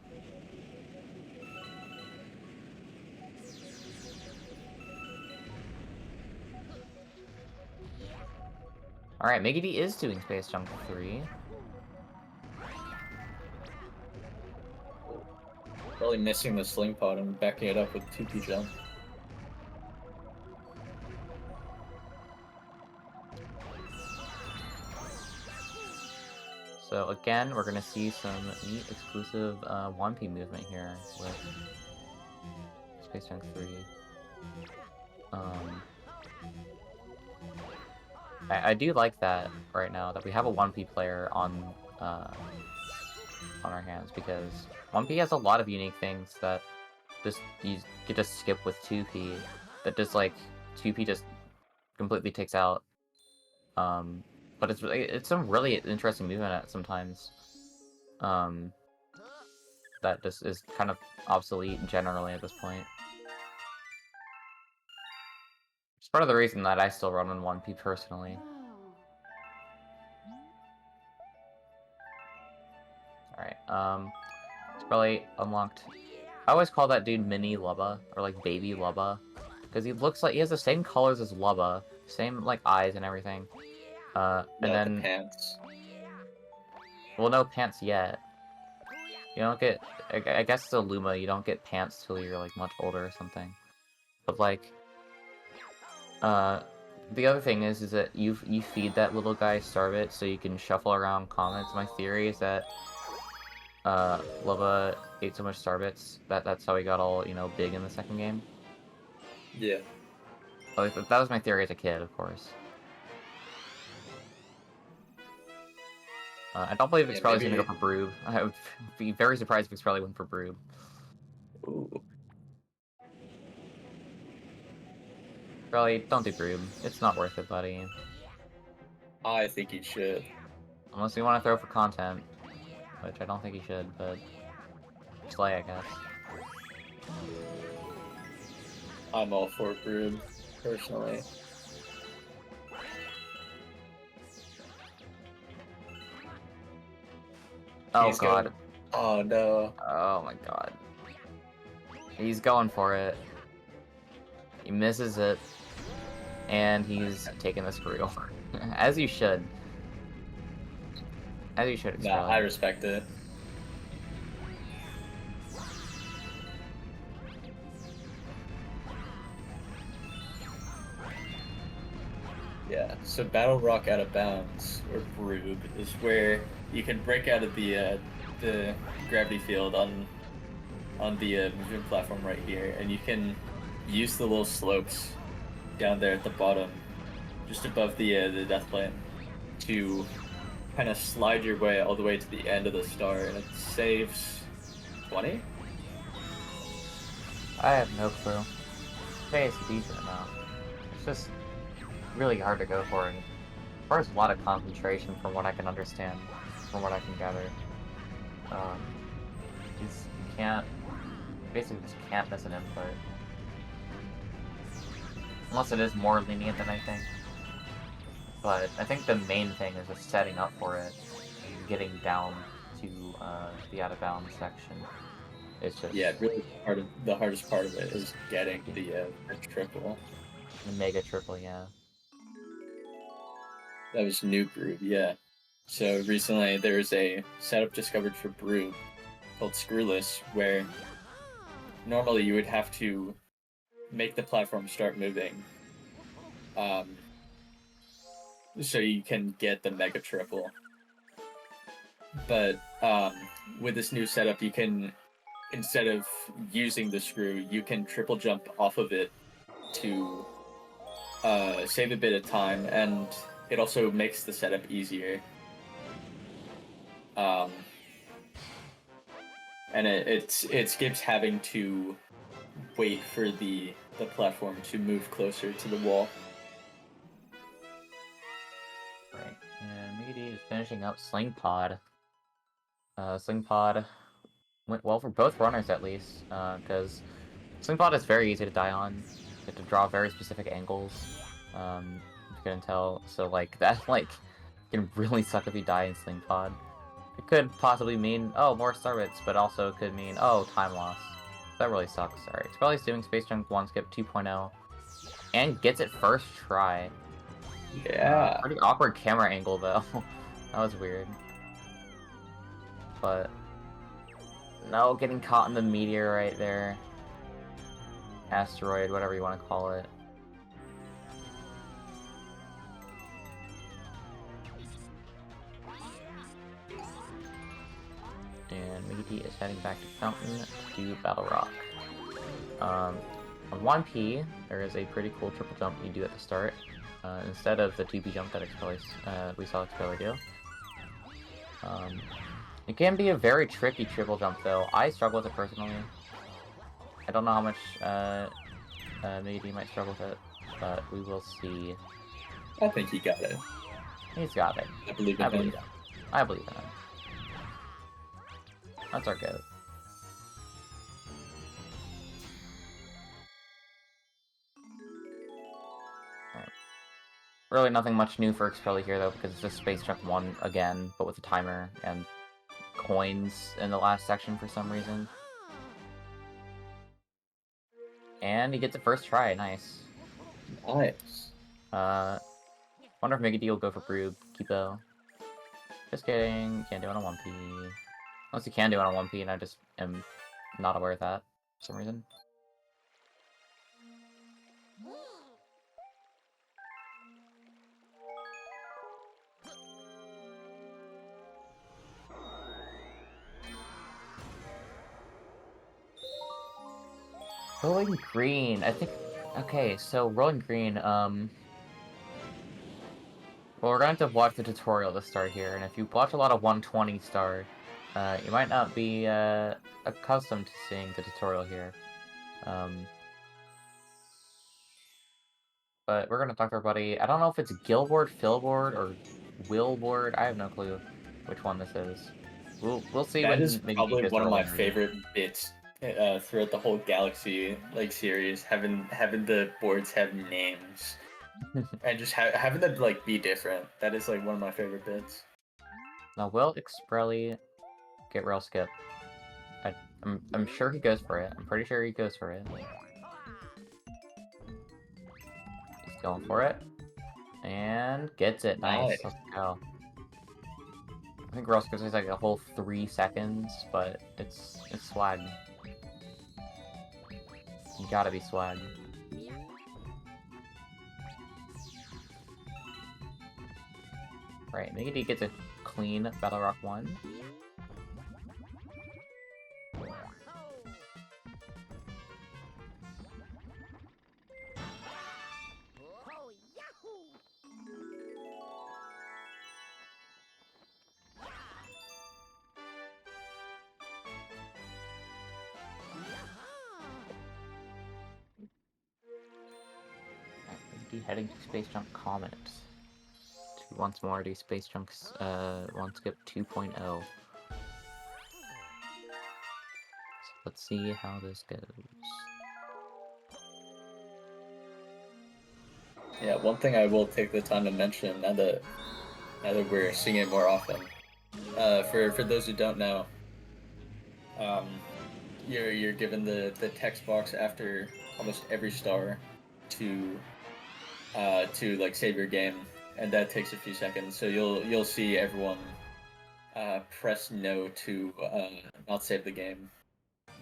Alright, Miggy D is doing Space Jump 3. Probably missing the sling pod and backing it up with 2P jump. So again, we're gonna see some neat exclusive 1P movement here with Space Junk 3. I do like that right now, that we have a 1P player on our hands, because 1P has a lot of unique things that just you could just skip with 2P, that just like 2P just completely takes out. But it's some really interesting movement at sometimes. That just is kind of obsolete generally at this point. It's part of the reason that I still run on 1P personally. Alright, it's probably unlocked. I always call that dude Mini Lubba, or like Baby Lubba, because he looks like he has the same colors as Lubba, same like eyes and everything. And then the pants. well, no pants yet. You don't get. I guess it's a Luma. You don't get pants till you're like much older or something. But like, the other thing is that you feed that little guy Starbit so you can shuffle around comments. My theory is that Lubba ate so much Starbits that's how he got all, you know, big in the second game. Yeah. Like, that was my theory as a kid, of course. I don't believe Expreli's gonna go for Broob. I would be very surprised if Expreli went for Broob. Ooh. Expreli, don't do Broob. It's not worth it, buddy. I think he should. Unless you want to throw for content, which I don't think he should, but Slay, I guess. I'm all for Brood, personally. Oh He's going- god. Oh no. Oh my god. He's going for it. He misses it. And he's taking the screw. As you should. As you should, Nah, I Expreli. respect it. Yeah, so Battle Rock out of bounds, or Brood, is where you can break out of the gravity field on the moving platform right here, and you can use the little slopes down there at the bottom, just above the death plane, to kind of slide your way all the way to the end of the star, and it saves 20? I have no clue. Say it's a decent amount. It's just really hard to go for, and it requires a lot of concentration from what I can understand, from what I can gather. You can't, basically just can't miss an input. Unless it is more lenient than I think. But I think the main thing is just setting up for it and getting down to the out of bounds section. It's just Yeah, really the hardest part of it is getting the triple. the mega triple, yeah. That was new Brood, yeah. So recently there was a setup discovered for Brood called Screwless, where normally you would have to make the platform start moving, so you can get the mega triple. But with this new setup, you can, instead of using the screw, you can triple jump off of it to save a bit of time, and it also makes the setup easier. And it skips having to wait for the platform to move closer to the wall. Right. And Mickey is finishing up Sling Pod. Sling Pod went well for both runners at least, because Sling Pod is very easy to die on. You have to draw very specific angles. If you couldn't tell, so like that can really suck if you die in Sling Pod. It could possibly mean, oh, more star bits, but also it could mean, oh, time loss. That really sucks. Alright, Expreli's doing Space Junk 1 Skip 2.0, and gets it first try. Yeah. Pretty awkward camera angle, though. That was weird. But, no, getting caught in the meteor right there. Asteroid, whatever you want to call it. And Mickey is heading back to Fountain to do Battle Rock. On 1P, there is a pretty cool triple jump you do at the start, instead of the 2P jump that we saw Expreli do. It can be a very tricky triple jump, though. I struggle with it personally. I don't know how much Mickey might struggle with it, but we will see. I think he got it. He's got it. I believe in I him. believe him. I believe in him. That's our goat. Alright. Really nothing much new for Expreli here, though, because it's just Space Junk 1 again, but with a timer and coins in the last section for some reason. And he gets it first try, nice. Nice. Wonder if Mega will go for Brood, Kipo. Just kidding, can't do it on 1P. Unless you can do it on 1P, and I just am not aware of that for some reason. Rolling Green, I think... Okay, so Rolling Green, well, we're going to have to watch the tutorial to start here, and if you watch a lot of 120 star, you might not be accustomed to seeing the tutorial here. But we're gonna talk to our buddy. I don't know if it's Gilboard, Philboard, or Willboard. I have no clue which one this is. We'll see That when is Miggy probably goes one to of my Rolling Green. favorite bits throughout the whole Galaxy series. Having the boards have names and just having them be different. That is one of my favorite bits. Now, Will Expreli get rail skip. I'm sure he goes for it. I'm pretty sure he goes for it. He's going for it. And gets it. Nice. Let's go. I think rail skip takes like a whole 3 seconds, but it's swag. You gotta be swag. Right, Mega D gets a clean Battle Rock 1. Heading to Space Junk Comet. Once more to Space Junk's one skip 2.0. So let's see how this goes. Yeah, one thing I will take the time to mention now that we're seeing it more often. For those who don't know, you're given the text box after almost every star to like save your game, and that takes a few seconds. So you'll see everyone press no to not save the game.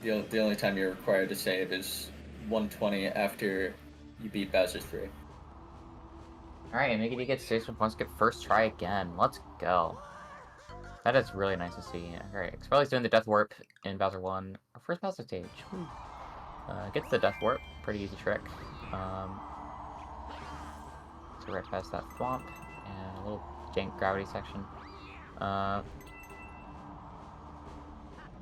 The only time you're required to save is 120 after you beat Bowser 3. Alright, Mega D gets Space Junk 1 skip first try again. Let's go. That is really nice to see. Alright, Expreli's doing the Death Warp in Bowser 1. Our first Bowser stage. Gets the Death Warp. Pretty easy trick. So right past that swamp and a little jank gravity section.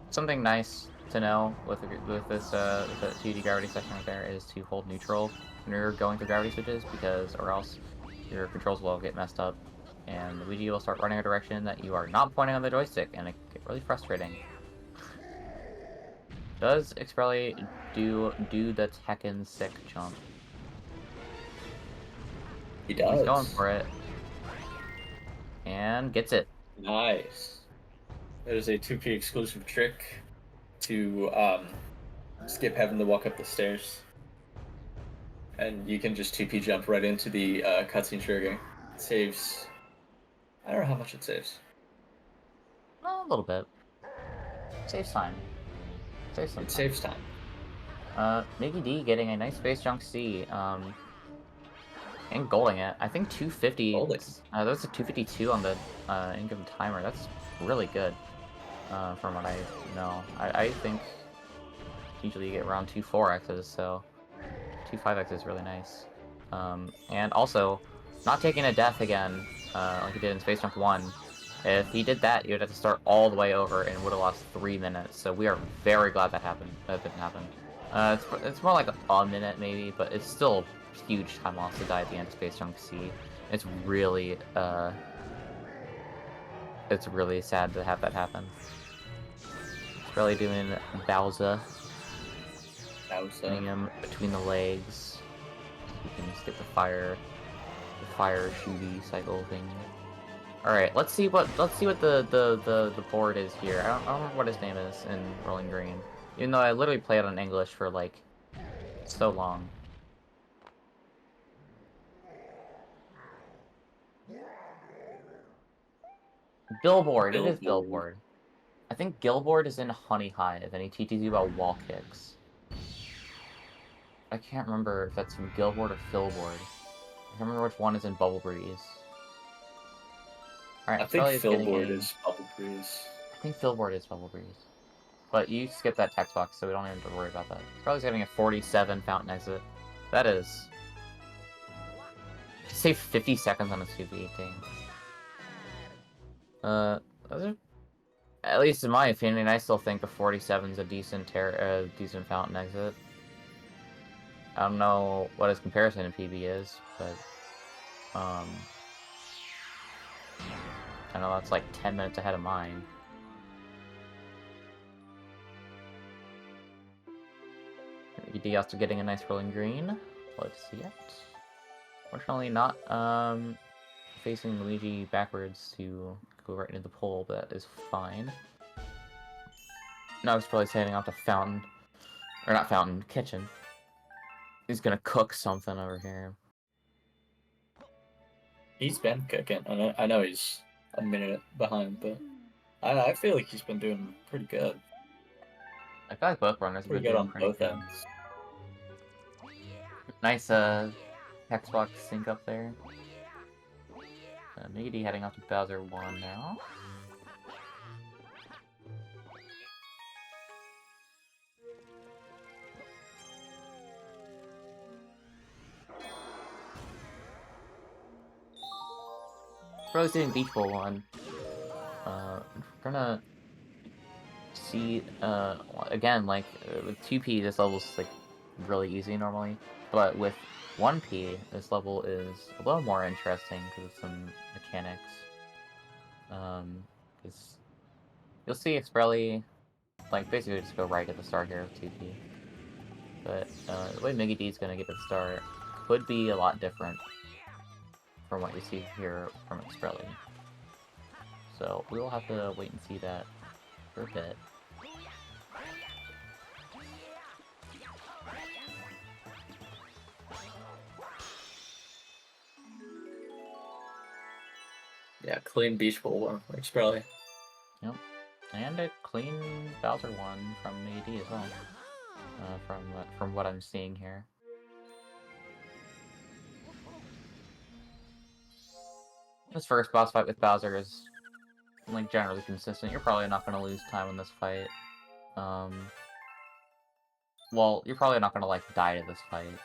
Something nice to know with this with the 2D gravity section right there is to hold neutral when you're going through gravity switches, because or else your controls will get messed up and Luigi will start running a direction that you are not pointing on the joystick, and it can get really frustrating. Does Expreli do the Tekken sick jump? He does. He's going for it. And gets it. Nice. There's a 2P exclusive trick to skip having to walk up the stairs. And you can just 2P jump right into the cutscene trigger. It saves... I don't know how much it saves. A little bit. Saves time. Saves some It time. saves time. Mickey D getting a nice Space Junk C. And golding it. I think 250. Golding. That's a 252 on the in-game timer. That's really good. From what I know. I think usually you get around 2 4Xs, so 2 5X is really nice. And also, not taking a death again, like he did in Space Junk 1. If he did that, you'd have to start all the way over and would have lost 3 minutes. So we are very glad that happened. That didn't happen. It's more like a minute maybe, but it's still huge time loss to die at the end of Space Junk C. It's really sad to have that happen. It's really doing Bowser. Hitting him between the legs. You can just get the fire shooty cycle thing. Alright, let's see what the board is here. I don't remember what his name is in Rolling Green. Even though I literally played on English for like so long. Billboard. It is Billboard. I think Gilboard is in Honey Hive, and he teaches you about wall kicks. I can't remember if that's from Gilboard or Philboard. I can't remember which one is in Bubble Breeze. Alright, I think Philboard is Bubble Breeze. I think Philboard is Bubble Breeze. But you skip that text box, so we don't even have to worry about that. Probably getting a 47 fountain exit. That is... Save 50 seconds on a 2v thing. Those are... At least in my opinion, I still think a 47 is a decent fountain exit. I don't know what his comparison in PB is, but... I know that's like 10 minutes ahead of mine. D also getting a nice rolling green. Let's see it. Fortunately not facing Luigi backwards to go right into the pole, but that is fine. Now Expreli's heading out to Fountain. Or not Fountain, Kitchen. He's gonna cook something over here. He's been cooking. I know he's a minute behind, but I feel like he's been doing pretty good. I feel like both runners have Pretty been good doing on pretty both good. ends. Nice Xbox sync up there. Miggy D heading off to Bowser 1 now. Probably doing Beach Bowl 1. We're gonna see, again, like, with 2P, this level's, like, really easy normally. But with 1P, this level is a little more interesting because of some mechanics. Because you'll see Expreli, like, basically just go right at the start here with 2P. But the way Miggy D's gonna get the start could be a lot different from what you see here from Expreli. So we'll have to wait and see that for a bit. Yeah, clean Beach Bowl one, Expreli. Yep. And a clean Bowser one from AD as well. From what I'm seeing here. This first boss fight with Bowser is, like, generally consistent. You're probably not going to lose time in this fight. Well, you're probably not going to, like, die to this fight,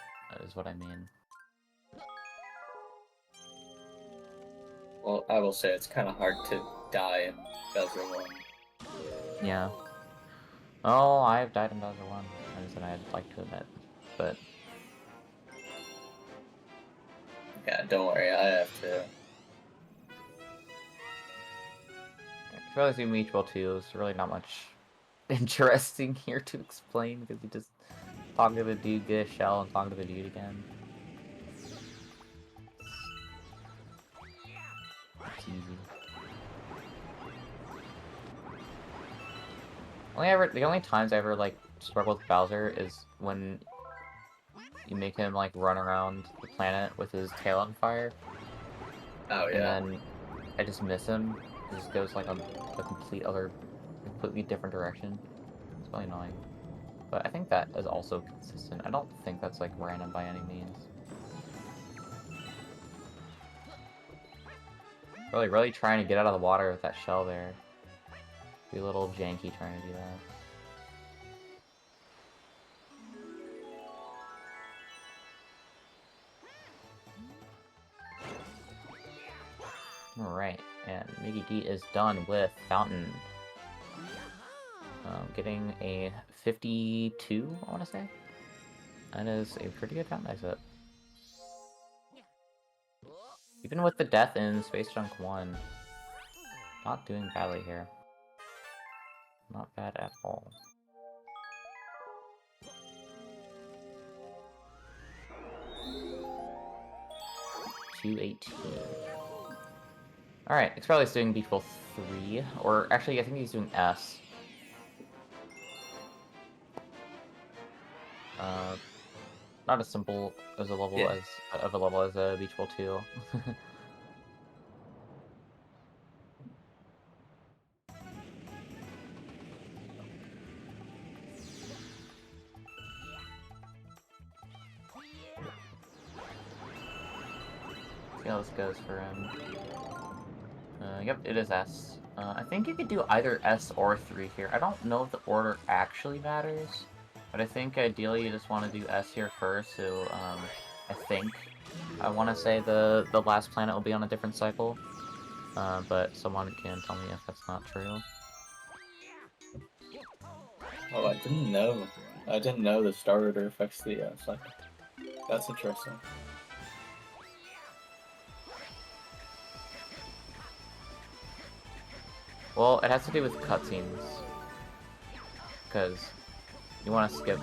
is what I mean. Well, I will say it's kind of hard to die in Bowser 1. Yeah. Oh, I've died in Bowser 1, as I'd like to admit. But Yeah, don't worry, I have to. if I was doing Beach Bowl 2, there's really not much interesting here to explain, because you just talk to the dude, get a shell, and talk to the dude again. It's easy. The only times I ever, like, struggle with Bowser is when you make him, like, run around the planet with his tail on fire. Oh, yeah. And then I just miss him. He just goes, like, a completely different direction. It's really annoying. But I think that is also consistent. I don't think that's, like, random by any means. Really trying to get out of the water with that shell there. Be a little janky trying to do that. Alright, and Miggy D is done with Fountain. Getting a 52, I want to say. That is a pretty good Fountain exit. Even with the death in Space Junk 1, not doing badly here. Not bad at all. $218. Alright, Expreli's doing Beach Bowl 3, or actually I think he's doing S. Not as simple as a level as Beach Bowl 2. See how this goes for him. Yep, it is S. I think you could do either S or 3 here. I don't know if the order actually matters, but I think ideally you just want to do S here first, so, I want to say the last planet will be on a different cycle, but someone can tell me if that's not true. Oh, I didn't know. I didn't know the star order affects the cycle. That's interesting. Well, it has to do with cutscenes, because you want to skip.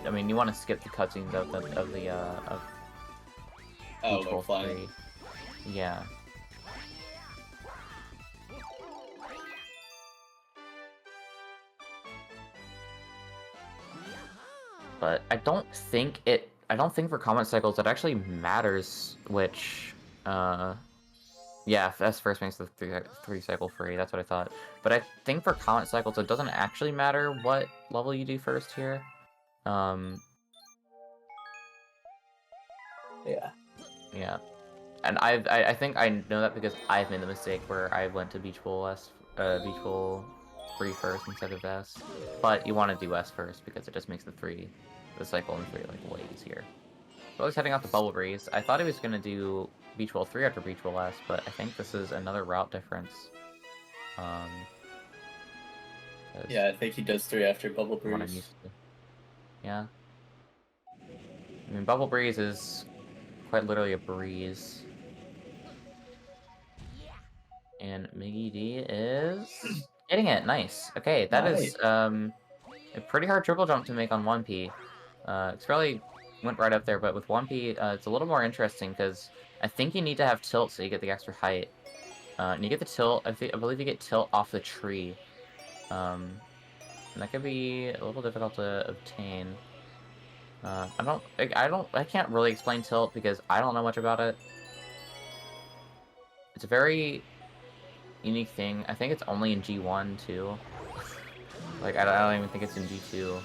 I mean, you want to skip the cutscenes of Oh, Beach Bowl like flying. 3. Yeah. But I don't think for comment cycles it actually matters which yeah, S first makes the three cycle free, that's what I thought. But I think for comment cycles it doesn't actually matter what level you do first here. Yeah. Yeah. And I think I know that because I've made the mistake where I went to Beach Bowl free first instead of S. But you want to do S first because it just makes the cycle in 3 like way easier. So I was heading out to Bubble Breeze. I thought he was gonna do Beach Bowl 3 after Beach Bowl S, but I think this is another route difference. Yeah, I think he does 3 after Bubble What I'm Breeze. used to. Yeah. I mean, Bubble Breeze is quite literally a breeze. And Miggy D is getting it. Nice. Okay, that is a pretty hard triple jump to make on 1P. Expreli went right up there, but with 1P, it's a little more interesting because I think you need to have tilt so you get the extra height. And you get the tilt. I believe you get tilt off the tree. And that could be a little difficult to obtain. I can't really explain tilt because I don't know much about it. It's a very unique thing. I think it's only in G1 too. Like I don't even think it's in G2.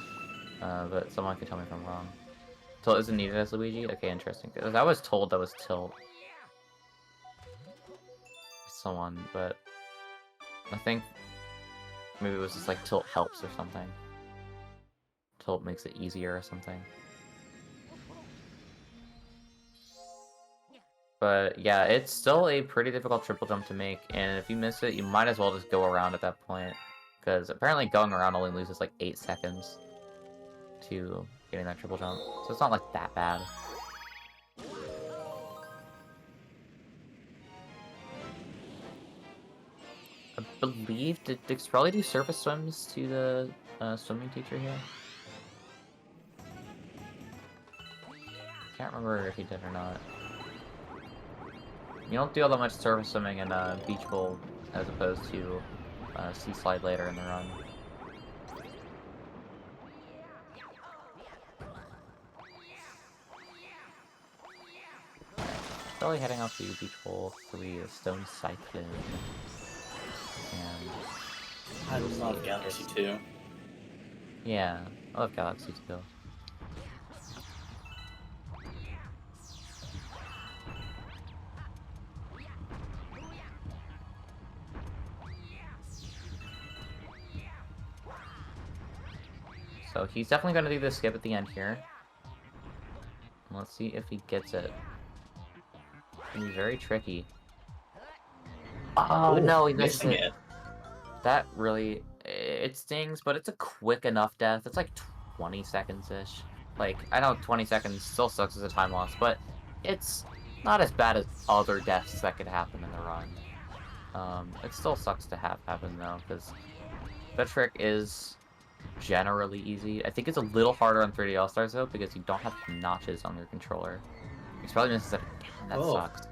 But someone could tell me if I'm wrong. Tilt isn't needed as Luigi? Okay, interesting. Because I was told that was tilt. Someone, but I think maybe it was just like tilt helps or something. Tilt makes it easier or something. But yeah, it's still a pretty difficult triple jump to make, and if you miss it, you might as well just go around at that point. Because apparently going around only loses like 8 seconds to getting that triple jump. So it's not like that bad. I believe, did Expreli do surface swims to the swimming teacher here? Can't remember if he did or not. You don't do all that much surface swimming in Beach Bowl as opposed to Sea Slide later in the run. Probably heading out to Beach Bowl 3 is Stone Cyclone. And I love Galaxy 2. yeah, I love Galaxy 2. So he's definitely going to do the skip at the end here. Let's see if he gets it. He's very tricky. Oh, no, he misses missing it. it. That really... It stings, but it's a quick enough death. It's like 20 seconds-ish. Like, I know 20 seconds still sucks as a time loss, but it's not as bad as other deaths that could happen in the run. It still sucks to have happen, though, because that trick is generally easy. I think it's a little harder on 3D All-Stars, though, because you don't have notches on your controller. He's probably misses it again. That sucks.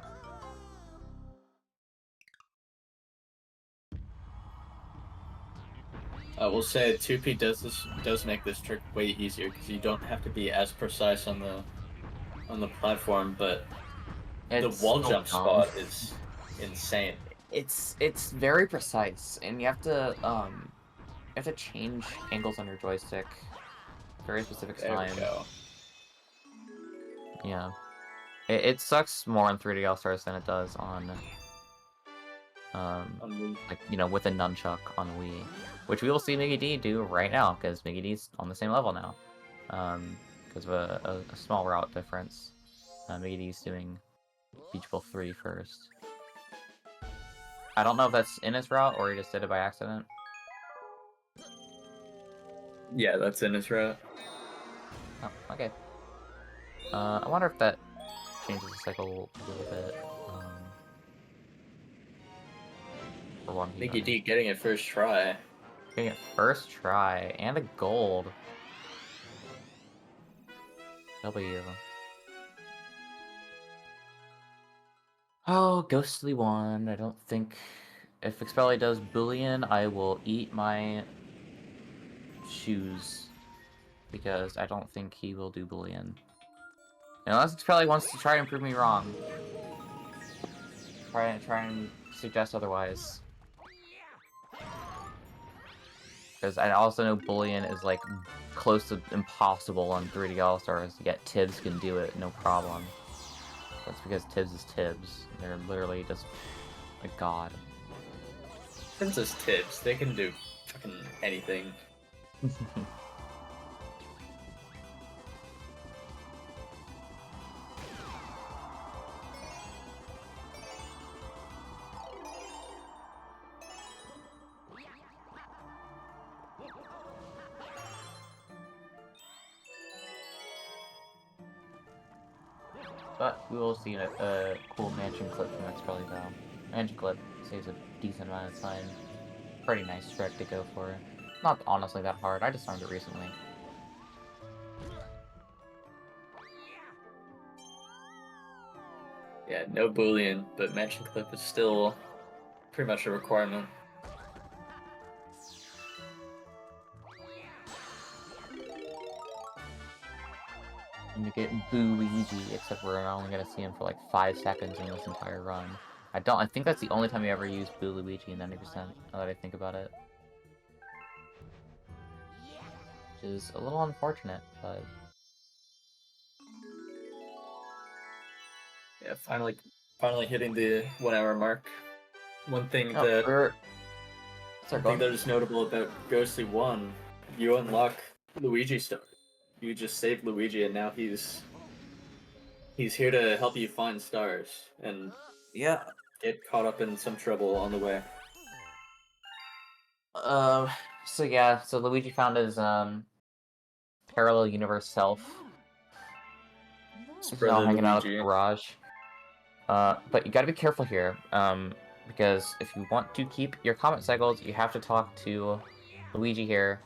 I will say 2P does make this trick way easier because you don't have to be as precise on the platform, but the wall jump spot is insane. It's very precise, and you have to change angles on your joystick. Very specific time. There we go. Yeah. It sucks more on 3D All-Stars than it does on like, you know, with a nunchuck on Wii. Which we will see Miggy D do right now, because Miggy D's on the same level now. Because of a small route difference. Miggy D's doing Beach Bowl 3 first. I don't know if that's in his route, or he just did it by accident. Yeah, that's in his route. Oh, okay. I wonder if that changes the cycle a little bit. For 1P. Miggy D getting it first try. Getting it first try, and a gold. W. Oh, Ghostly one. I don't think... If Expreli does Boolean, I will eat my shoes. because I don't think he will do Boolean. Unless Expreli wants to try and prove me wrong. Try and suggest otherwise. Because I also know Boolean is like close to impossible on 3D All-Stars, yet Tibbs can do it no problem. That's because Tibbs is Tibbs. They're literally just a god. Princess Tibbs, they can do fucking anything. But we will see a cool mansion clip from Expreli though. Mansion clip saves a decent amount of time. Pretty nice trick to go for. Not honestly that hard, I just learned it recently. Yeah, no Boolean, but mansion clip is still pretty much a requirement. And you get Boo-Luigi, except we're only gonna see him for like 5 seconds in this entire run. I think that's the only time we ever use Boo-Luigi in 90%, now that I think about it. Which is a little unfortunate, but... Yeah, finally hitting the 1 hour mark. One thing Oh, that Sorry, that is notable about Ghostly 1, you unlock Luigi stuff. You just saved Luigi and now he's here to help you find stars and Yeah. get caught up in some trouble on the way. So yeah, so Luigi found his, parallel universe self. He's now Brother hanging out at the Luigi. garage. But you gotta be careful here, because if you want to keep your comment cycles, you have to talk to Luigi here.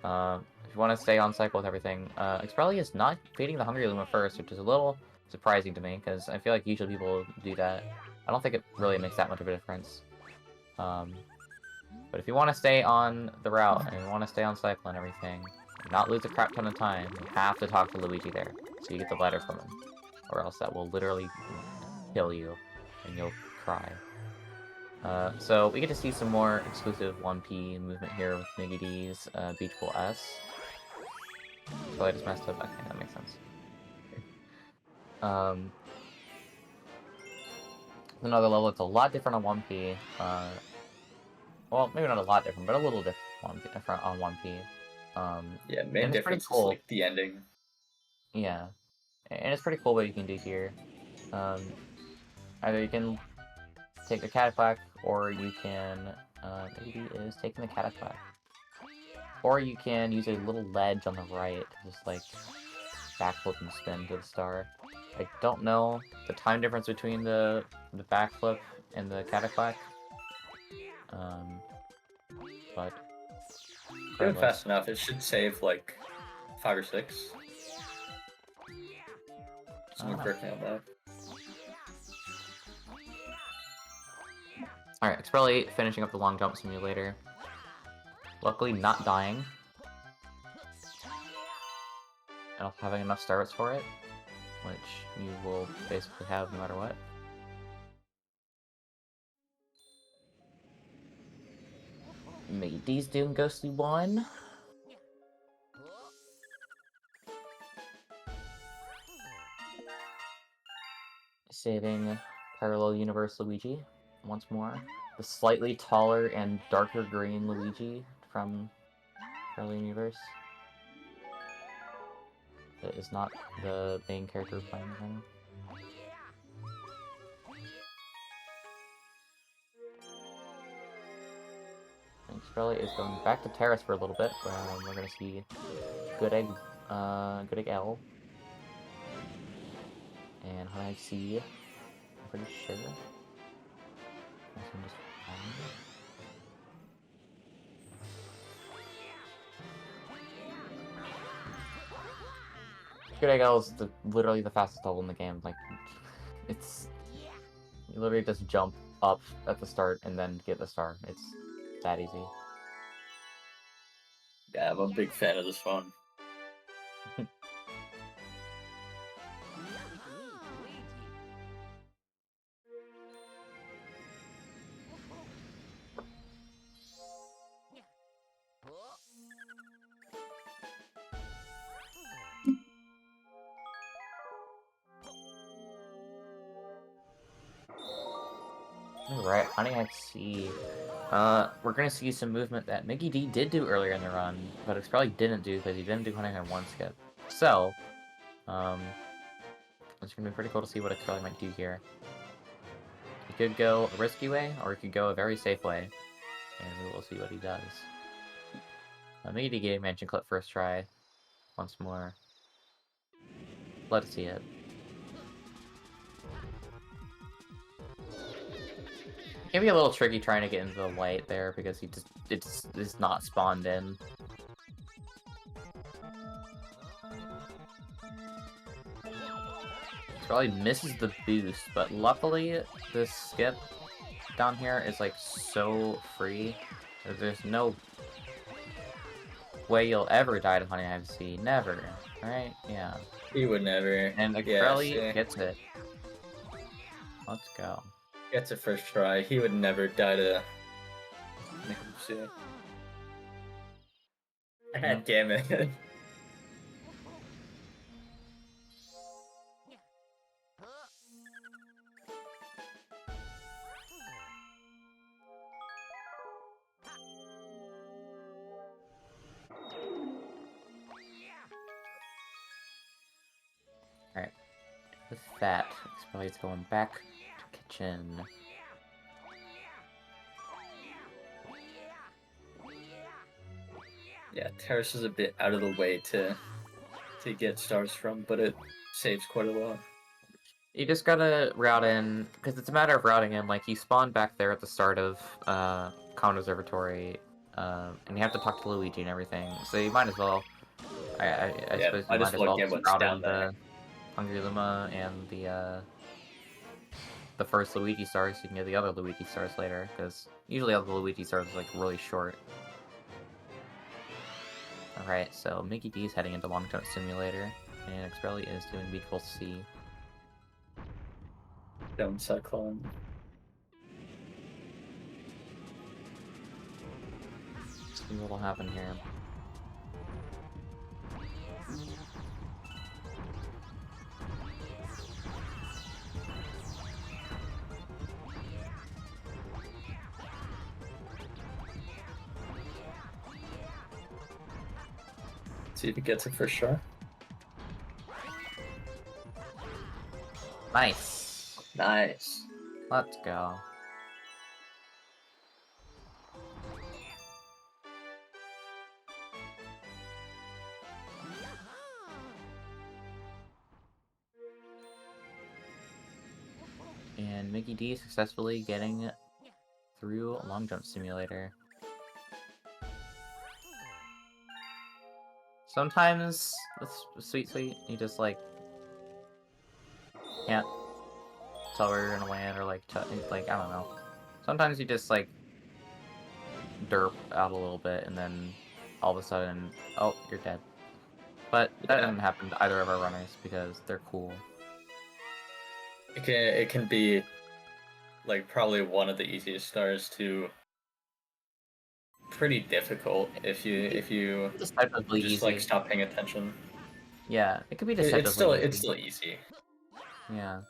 If you want to stay on cycle with everything. Expreli is not feeding the Hungry Luma first, which is a little surprising to me, because I feel like usually people do that. I don't think it really makes that much of a difference. But if you want to stay on the route, and you want to stay on cycle and everything, and not lose a crap ton of time, you have to talk to Luigi there, so you get the letter from him. Or else that will literally kill you, and you'll cry. So we get to see some more exclusive 1P movement here with Miggy D's Beach Ball S. So I just messed up. Okay, that makes sense. Another level that's a lot different on 1P. Well, maybe not a lot different, but a little different on 1P. Yeah, main and it's pretty difference is cool. like the ending. Yeah, and it's pretty cool what you can do here. Either you can take a cataplack, or you can, maybe is taking the cataplack. Or you can use a little ledge on the right to just, like, backflip and spin to the star. I don't know the time difference between the backflip and the cataplack. But... Do it fast enough, it should save like 5 or 6. Someone correct me on that. Alright, Expreli finishing up the long jump simulator. Luckily not dying. And having enough stars for it, which you will basically have no matter what. Miggy D's doing Ghostly 1. Saving Parallel Universe Luigi once more. The slightly taller and darker green Luigi from Parallel Universe. That is not the main character playing him. Expreli is going back to Terrace for a little bit. We're gonna see Good Egg L. And High C, I'm pretty sure. Good Egg L is literally the fastest level in the game. Like, it's... You literally just jump up at the start and then get the star. It's that easy. Yeah, I'm a big fan of this one. Alright, Honey I See. We're gonna see some movement that Mickey D did do earlier in the run, but Expreli didn't do because he didn't do Honey 1 skip. So, it's gonna be pretty cool to see what Expreli might do here. He could go a risky way, or he could go a very safe way, and we will see what he does. Mickey D gave Mansion Clip first try, once more. Let's see it. It can be a little tricky trying to get into the light there because it's not spawned in. Probably misses the boost, but luckily this skip down here is like so free that there's no way you'll ever die to Honey I See. Never, right? Yeah. He would never. And Expreli gets it. Let's go. Gets it first try. He would never die to Nick. God damn it. Alright. With that, Expreli's going back to kitchen. Yeah, Terrace is a bit out of the way to get stars from, but it saves quite a lot. You just gotta route in, because it's a matter of routing in. Like, you spawn back there at the start of Common Observatory, and you have to talk to Luigi and everything, so you might as well, I suppose you might as well just route in the Hungry Luma and the first Luigi stars, so you can get the other Luigi stars later, because usually all the Luigi stars are, like, really short. Alright, so Mickey D is heading into Long Jump Simulator, and Expreli is doing Beautiful C. Down Cyclone. See what'll happen here. See if he gets it for sure. Nice! Nice. Let's go. And Mickey D successfully getting through Long Jump Simulator. Sometimes, with Sweet Sweet, you just, like, can't tell where you're gonna land, or, like, I don't know. Sometimes you just, like, derp out a little bit, and then all of a sudden, oh, you're dead. But that didn't happen to either of our runners, because they're cool. It can be, like, probably one of the easiest stars to pretty difficult if you Deceptively just easy. like stop paying attention. Yeah, it could be deceptively It's still easy. Yeah.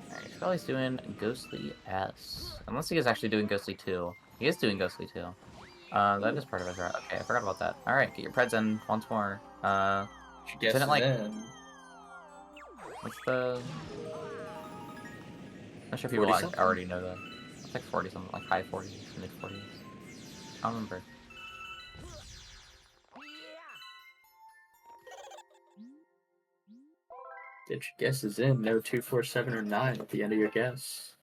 Alright, Charlie's doing Ghostly S. Unless he is actually doing Ghostly 2. He is doing Ghostly 2. That is part of his route. Okay, I forgot about that. Alright, get your Preds in once more. She gets didn't, like, in. What's the... I'm sure people already know that. It's like 40 something, like high 40s, mid 40s. I don't remember. Get your guesses in. No 2, 4, 7, or 9 at the end of your guess.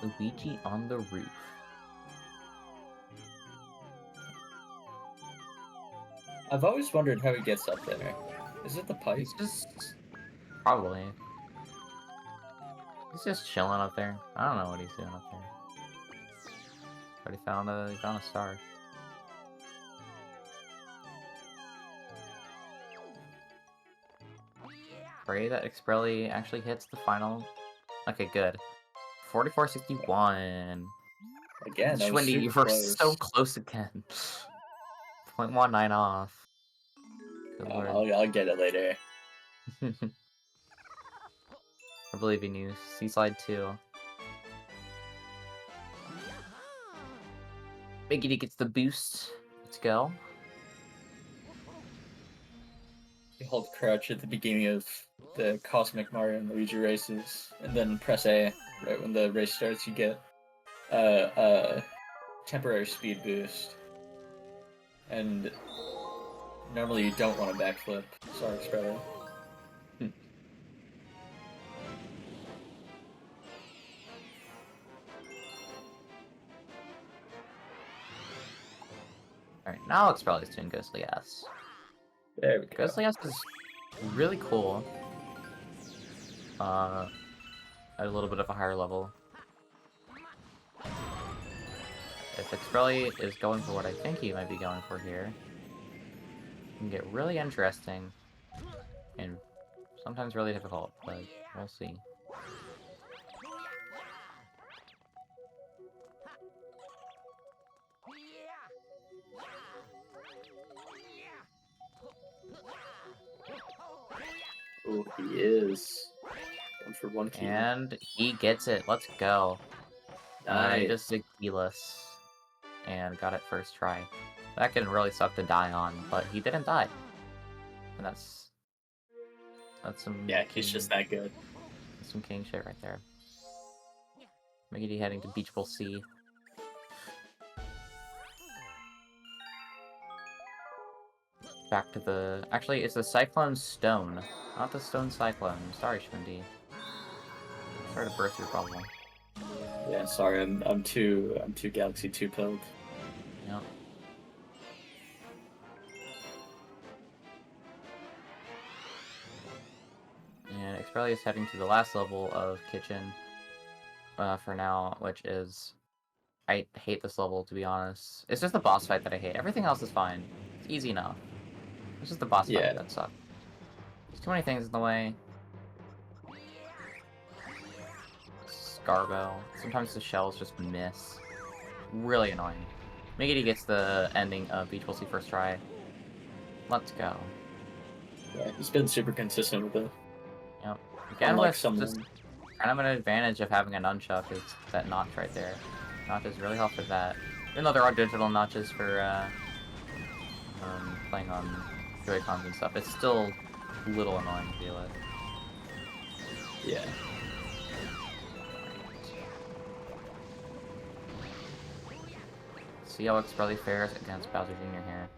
Luigi on the roof. I've always wondered how he gets up there. Is it the pipe? He's just probably. He's just chilling up there. I don't know what he's doing up there. But he found a star. Pray that Expreli actually hits the final. Okay, good. 44-61. Again, that was Schwindy, you super were so close. close again. 0.19 off. Good lord. I'll get it later. I believe in you. Seaside 2. Biggity gets the boost. Let's go. You hold crouch at the beginning of the Cosmic Mario and Luigi races, and then press A right when the race starts. You get a temporary speed boost, and normally you don't want to backflip. Sorry, Expreli. Alright, now Expreli's doing Ghostly S. There we go. Ghostly S is really cool. At a little bit of a higher level. If Expreli is going for what I think he might be going for here, it can get really interesting. And sometimes really difficult, but we'll see. Oh, he is. 1 for 1 key. And he gets it. Let's go. He Nice. just did keyless and got it first try. That can really suck to die on, but he didn't die. And that's some Yeah, he's just that good. some king shit right there. Miggity heading to Beach Bowl C. Back to the... Actually, it's the Cyclone Stone, not the Stone Cyclone. Sorry, Schwindy. Sorry to burst your bubble. Yeah, sorry, I'm too Galaxy 2 pilled. Yep. And Expreli is heading to the last level of Kitchen for now, which is... I hate this level, to be honest. It's just the boss fight that I hate. Everything else is fine. It's easy enough. It's just the boss Yeah. fight that sucks. There's too many things in the way. Scarbo. Sometimes the shells just miss. Really annoying. Miggity gets the ending of Beach Bowl C first try. Let's go. Yeah, he's been super consistent with it. Yep. Again, Unlike with someone. just kind of an advantage of having a nunchuck is that notch right there. Notches really help with that. Even though there are digital notches for playing on Joy-Cons and stuff, it's still a little annoying to deal with. Yeah. See how Expreli fares against Bowser Jr. here.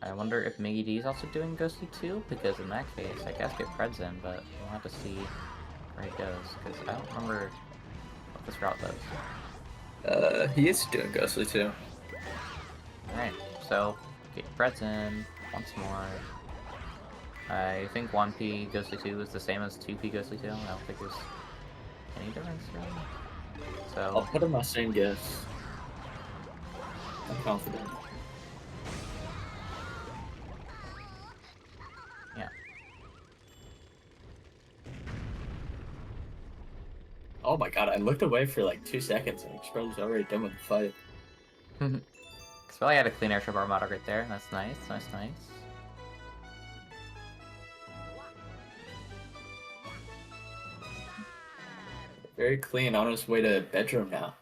I wonder if Miggy D is also doing Ghostly 2, because in that case, I guess get Preds in, but we'll have to see where he goes, because I don't remember what this route does. He is doing Ghostly too. Alright, so get Preds in once more. I think 1P Ghostly 2 is the same as 2P Ghostly 2. I don't think there's any difference, really. I'll So, put in my same guess. I'm confident. yeah. Oh my god, I looked away for like 2 seconds and Expreli's already done with the fight. Expreli had a clean airship armada right there. That's nice, nice, nice. Very clean, on his way to bedroom now.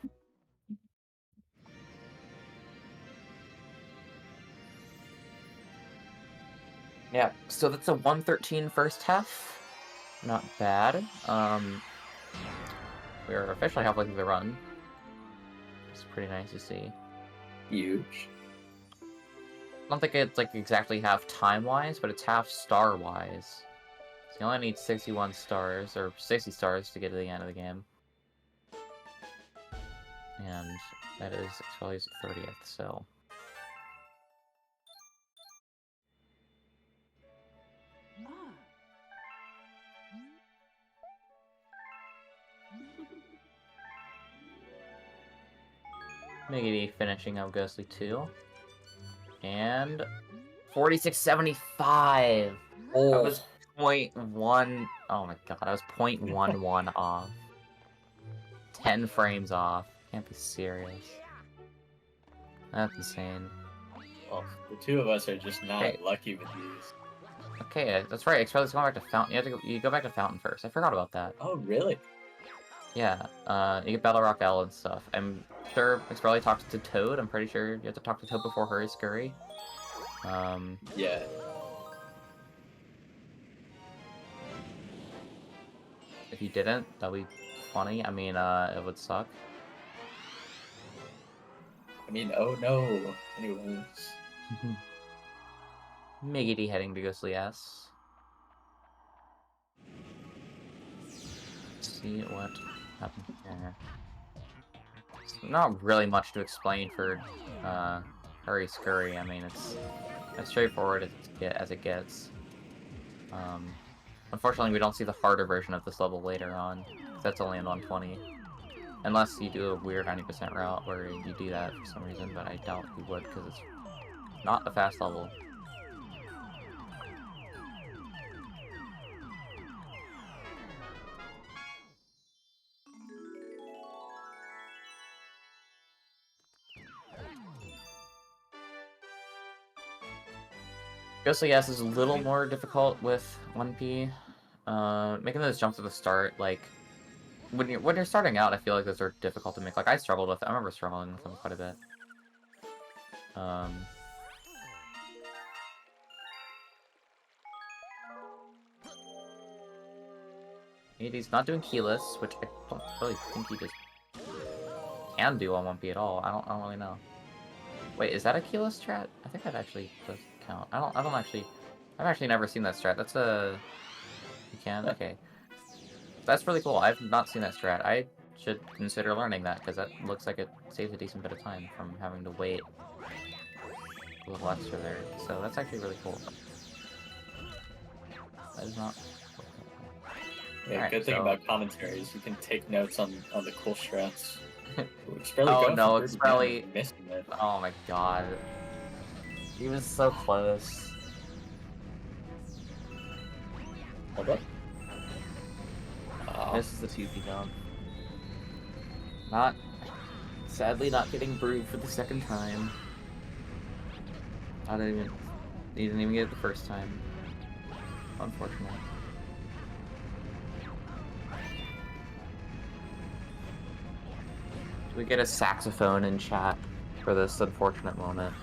Yeah, so that's a 113 first half. Not bad. We're officially halfway through the run. It's pretty nice to see. Huge. I don't think it's like exactly half time-wise, but it's half star-wise. So you only need 61 stars, or 60 stars to get to the end of the game. And that is Expreli's 30th, so... Miggity finishing up Ghostly 2. And... 4675! Oh, I was 0.1... Oh my god, I was 0.11 off. 10 frames off. Can't be serious. That's insane. well, the two of us are just not Okay. lucky with these. Okay, that's right. Expreli's going back to Fountain. You go back to Fountain first. I forgot about that. Oh, really? Yeah, you get Battle Rock L and stuff. I'm sure Expreli talks to Toad. I'm pretty sure you have to talk to Toad before Hurry Scurry. Yeah. If you didn't, that'd be funny. I mean, it would suck. I mean, oh no. Anyways. Miggity heading to Ghostly S. See what happens here. It's not really much to explain for Hurry Scurry. I mean, it's as straightforward as it gets. Unfortunately, we don't see the harder version of this level later on. That's only in 120. Unless you do a weird 90% route where you do that for some reason, but I doubt you would because it's not a fast level. Ghostly S is a little more difficult with 1P. Making those jumps at the start, like, when you're starting out, I feel like those are difficult to make. Like, I struggled with I remember struggling with them quite a bit. He's not doing keyless, which I don't really think he just can do on 1P at all. I don't really know. Wait, is that a keyless strat? I think that actually does count. I've actually never seen that strat. That's a... You can? Okay. That's really cool. I've not seen that strat. I should consider learning that, because that looks like it saves a decent bit of time from having to wait a little extra there. So that's actually really cool. That is not... Yeah, Alright, good thing so- about commentary is you can take notes on the cool strats. Expreli Oh going no, for 30 Expreli... damage, missing it. Oh my god. He was so close. Hold up. Oh, This is the 2P jump. Sadly not getting brewed for the second time. He didn't even get it the first time. Unfortunate. Do we get a saxophone in chat for this unfortunate moment?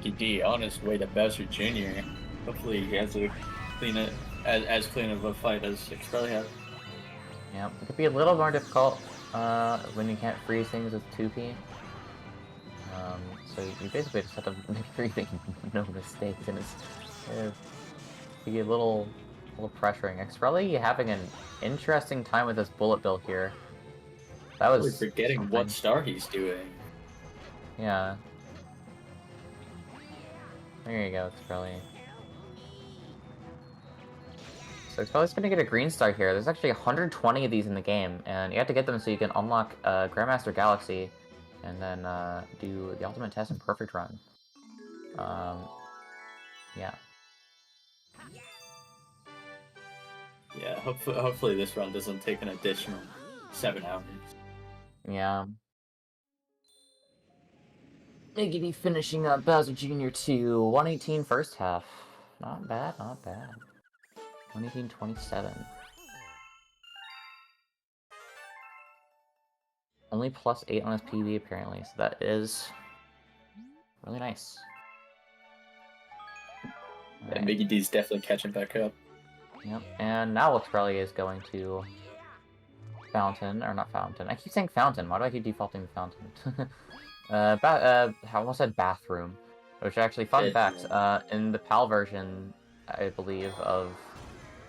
Nicky D on his way to Bowser Jr. Hopefully he has a as clean of a fight as Expreli had. Yeah, it could be a little more difficult when you can't freeze things with 2P. So you basically just have to make sure you make no mistakes, and it's be a little pressuring. Expreli having an interesting time with this bullet bill here. That Really was forgetting something. what star he's doing. Yeah. There you go, Expreli. So Expreli's gonna get a green star here. There's actually 120 of these in the game, and you have to get them so you can unlock Grandmaster Galaxy, and then do the ultimate test and perfect run. Yeah. Yeah, hopefully this run doesn't take an additional 7 hours. Yeah. Miggity finishing up Bowser Jr. 2, 118 first half. Not bad, not bad. 118.27. only +8 on his PB apparently, so that is really nice. And Alright. Mickey D's definitely catching back up. Yep, and now Expreli is going to Fountain, or not Fountain. I keep saying Fountain. Why do I keep defaulting to Fountain? I almost said Bathroom. Which actually, fun fact, in the PAL version, I believe, of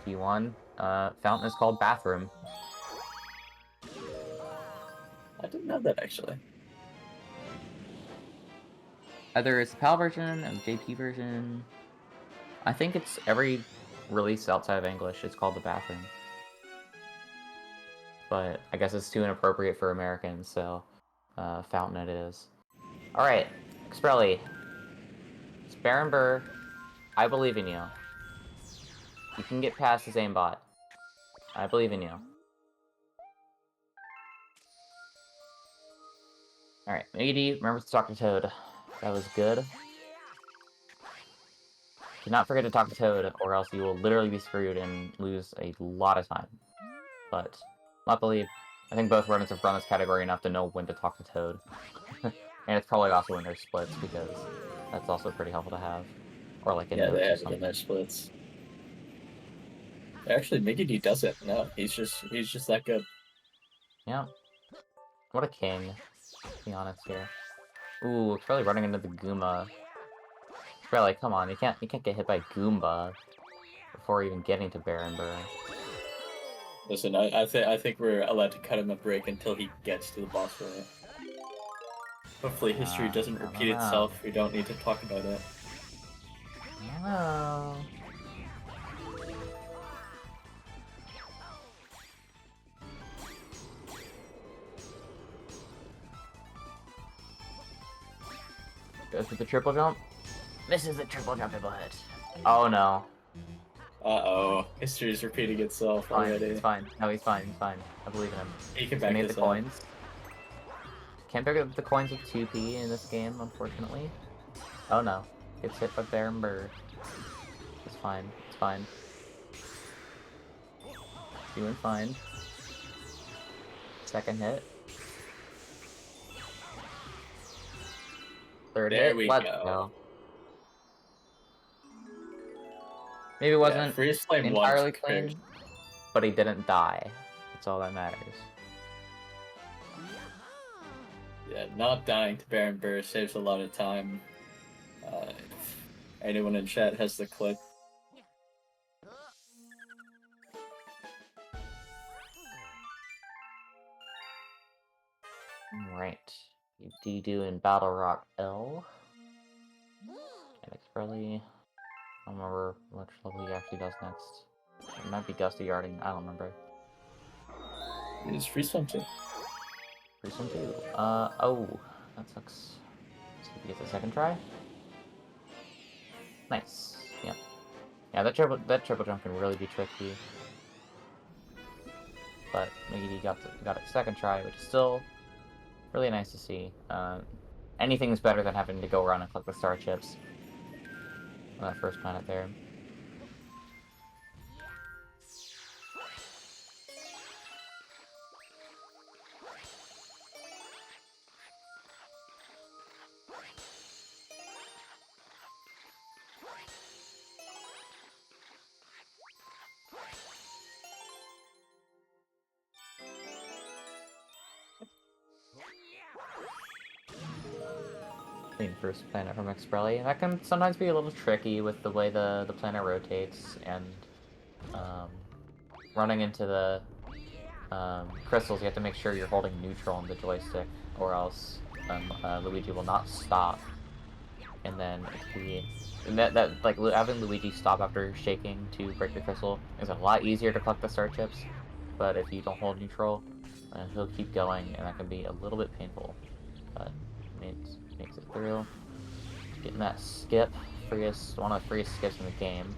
P1, Fountain is called Bathroom. I didn't know that actually. Either it's the PAL version or the JP version. I think it's every release outside of English, it's called the Bathroom. But I guess it's too inappropriate for Americans, so Fountain it is. Alright, Expreli. It's Baron Burr. I believe in you. You can get past his aimbot. I believe in you. Alright, Miggity, remember to talk to Toad. That was good. Do not forget to talk to Toad, or else you will literally be screwed and lose a lot of time. But, luckily, I think both runners have run this category enough to know when to talk to Toad. And it's probably also when there's splits, because that's also pretty helpful to have. Or like in Yeah, notes they or have it in something. their splits. Actually, Mickey D does it. No, he's just that good. Yeah. What a king, to be honest here. Ooh, it's probably running into the Goomba. It's probably, come on, you can't get hit by Goomba before even getting to Baron Burr. Listen, I think we're allowed to cut him a break until he gets to the boss fight. Hopefully history doesn't I don't repeat know. itself. We don't need to talk about it. I don't know. Goes with the triple jump. This is the triple jump hit. Oh no. Uh-oh. History is repeating itself Fine, already. it's fine. No, he's fine, he's fine. I believe in him. He can He's back gonna get this the up. coins. Can't pick up the coins with 2P in this game, unfortunately. Oh no. Gets hit by Baron Burr. It's fine. It's fine. Doing fine. Second hit. Third There hit. we Let's go. go. Maybe it wasn't Freeze Flame entirely 1's compared. clean, but he didn't die. That's all that matters. Yeah, not dying to Baron Burr saves a lot of time. If anyone in chat has the clip. Right. You do in Battle Rock L. And Expreli. I don't remember which level he actually does next. It might be Gusty Yarding, I don't remember. It's Freeze Flame 2. First one too. Oh, that sucks. See if he gets a second try. Nice. Yep. Yeah, that triple jump can really be tricky. But Miggity got it second try, which is still really nice to see. Anything is better than having to go around and collect the star chips on that first planet there. Clean first planet from Expreli. That can sometimes be a little tricky with the way the planet rotates and running into the crystals. You have to make sure you're holding neutral on the joystick, or else Luigi will not stop. And then like having Luigi stop after shaking to break the crystal is a lot easier to collect the star chips. But if you don't hold neutral, he'll keep going, and that can be a little bit painful. But makes it through. Getting that skip, one of the freest skips in the game.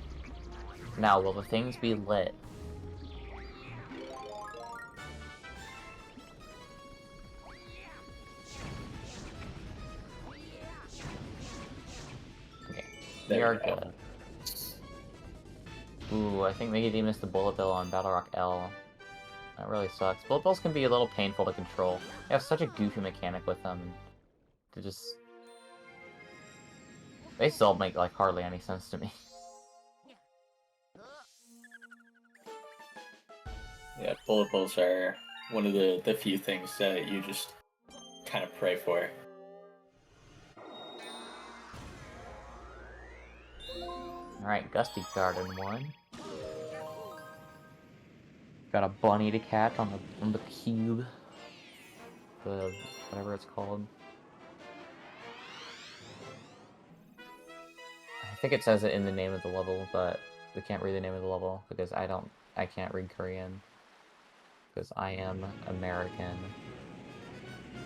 Now, will the things be lit? Okay, they are good. Ooh, I think maybe they missed the bullet bill on Battle Rock L. That really sucks. Bullet bills can be a little painful to control. They have such a goofy mechanic with them. To just... They still make, like, hardly any sense to me. Yeah, bullet bills are one of the few things that you just kind of pray for. Alright, Gusty Garden 1. Got a bunny to catch on the cube. The... whatever it's called. I think it says it in the name of the level, but we can't read the name of the level because I can't read Korean. Because I am American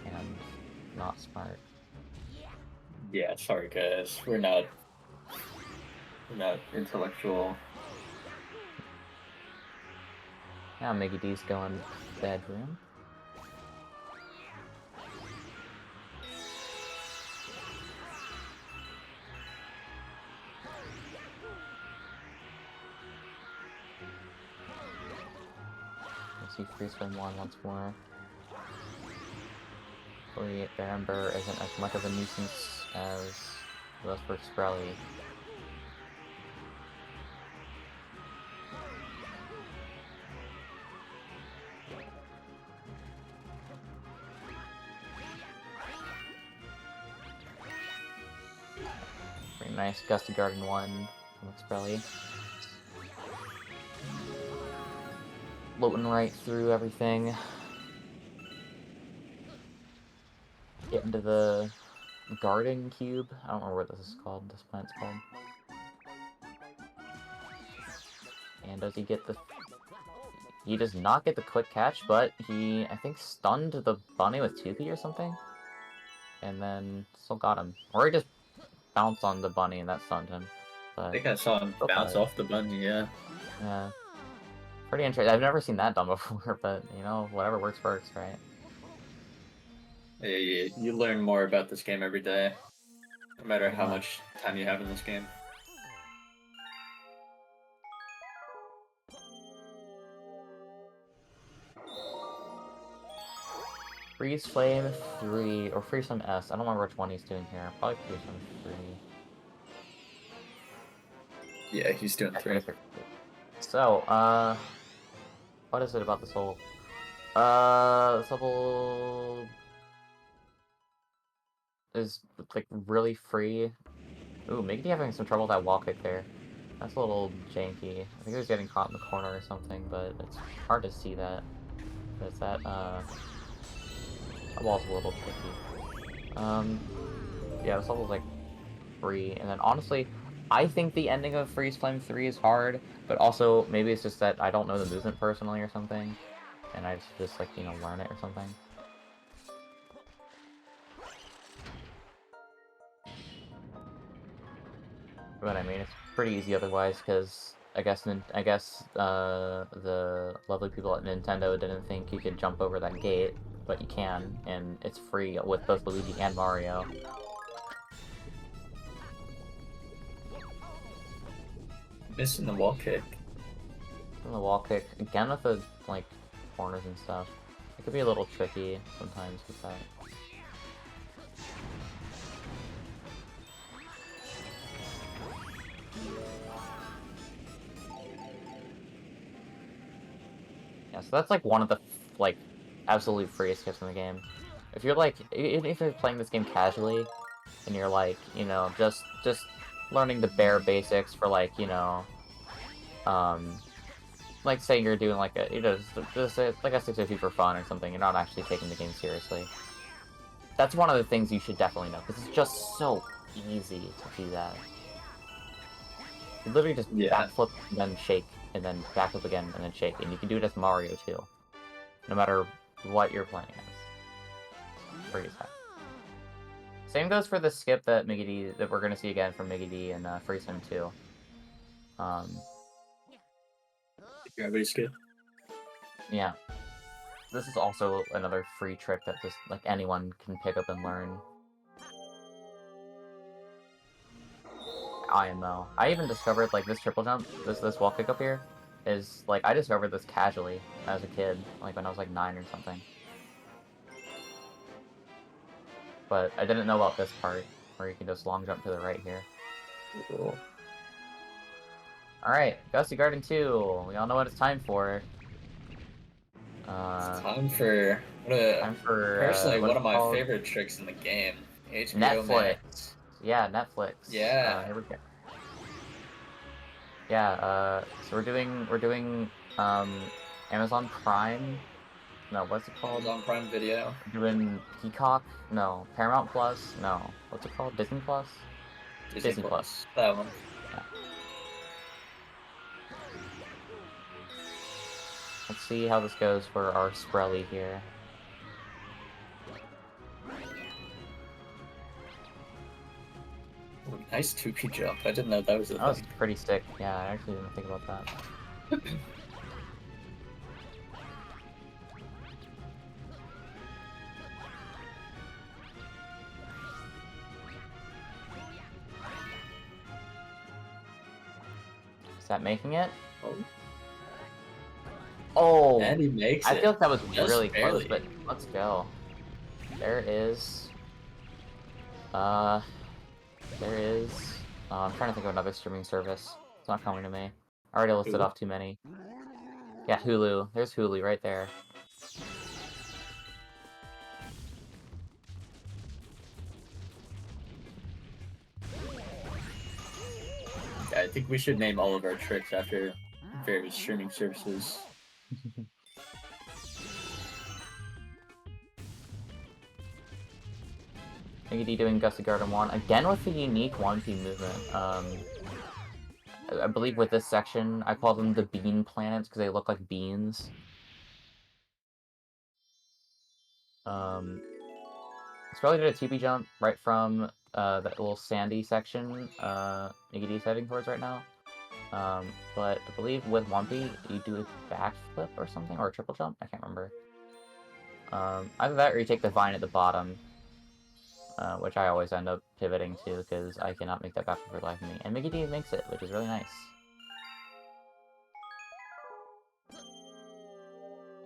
and not smart. Yeah, sorry guys, we're not intellectual. Now Mickey D's going to the bedroom. Let's see Freeze from 1 once more. Hopefully Barenburr isn't as much of a nuisance as it was for Expreli. Pretty nice Gusty Garden 1 from Expreli. Floating right through everything. Get into the garden cube. I don't remember what this is called. This plant's called. And does he get the... He does not get the quick catch, but he, I think, stunned the bunny with 2P or something? And then still got him. Or he just bounced on the bunny and that stunned him. But I think I saw him bounce off the bunny, yeah. Yeah. Pretty interesting. I've never seen that done before, but, you know, whatever works, right? You learn more about this game every day, no matter how Yeah. much time you have in this game. Freeze Flame 3, or Freeze Flame S. I don't remember which one he's doing here. Probably Freeze Flame 3. Yeah, he's doing 3. So, what is it about this whole... this level... is, like, really free. Ooh, Miggity having some trouble with that wall kick there. That's a little janky. I think he was getting caught in the corner or something, but it's hard to see that. Because that wall's a little tricky. Yeah, this level's, like, free. And then, honestly, I think the ending of Freeze Flame 3 is hard, but also, maybe it's just that I don't know the movement personally or something. And I should just, like, you know, learn it or something. But I mean, it's pretty easy otherwise, because I guess the lovely people at Nintendo didn't think you could jump over that gate, but you can, and it's free with both Luigi and Mario. Missing the wall kick. And the wall kick, again with the, like, corners and stuff. It could be a little tricky sometimes with that. Yeah, so that's, like, one of the, like, absolutely freest skips in the game. If you're, like, even if you're playing this game casually, and you're, like, you know, just learning the bare basics for, like, you know, like, say you're doing, like, a, you know, just like a 650 for fun or something, you're not actually taking the game seriously. That's one of the things you should definitely know, because it's just so easy to do that. You literally just backflip and then shake, and then backflip again and then shake, and you can do it as Mario too. No matter what you're playing as. Pretty sad. Same goes for the skip that Miggity that we're gonna see again from Miggity and Freeze Him too. Gravity skip. Yeah. This is also another free trick that just, like, anyone can pick up and learn. IMO. I even discovered, like, this triple jump, this wall kick up here. is like I discovered this casually as a kid, like when I was like 9 or something. But I didn't know about this part, where you can just long jump to the right here. Cool. Alright, Gusty Garden 2. We all know what it's time for. It's time for personally what one is of it my called? favorite tricks in the game. HBO Netflix. Max. Yeah, Netflix. Yeah. Here we go. Yeah, so we're doing Amazon Prime. No, what's it called? Amazon Prime Video. We're doing Peacock? No. Paramount Plus? No. What's it called? Disney Plus? Disney Plus. That one. Yeah. Let's see how this goes for our Expreli here. Ooh, nice 2P jump. I didn't know that was a That was thing. pretty sick. Yeah, I actually didn't think about that. Is that making it? Oh. Oh! And he makes I it. feel like that was Just really barely. close, but let's go. There is... There is... I'm trying to think of another streaming service. It's not coming to me. I already listed Hulu? off too many. Yeah, Hulu. There's Hulu right there. Yeah, I think we should name all of our tricks after various streaming services. Miggity doing Gusty Garden 1. Again with the unique 1P movement. I believe with this section, I call them the bean planets because they look like beans. It's probably did a TP jump right from that little sandy section Miggity is heading towards right now. But I believe with 1P, you do a backflip or something, or a triple jump? I can't remember. Either that or you take the vine at the bottom. Which I always end up pivoting to because I cannot make that backflip for the life of me. And Mickey D makes it, which is really nice.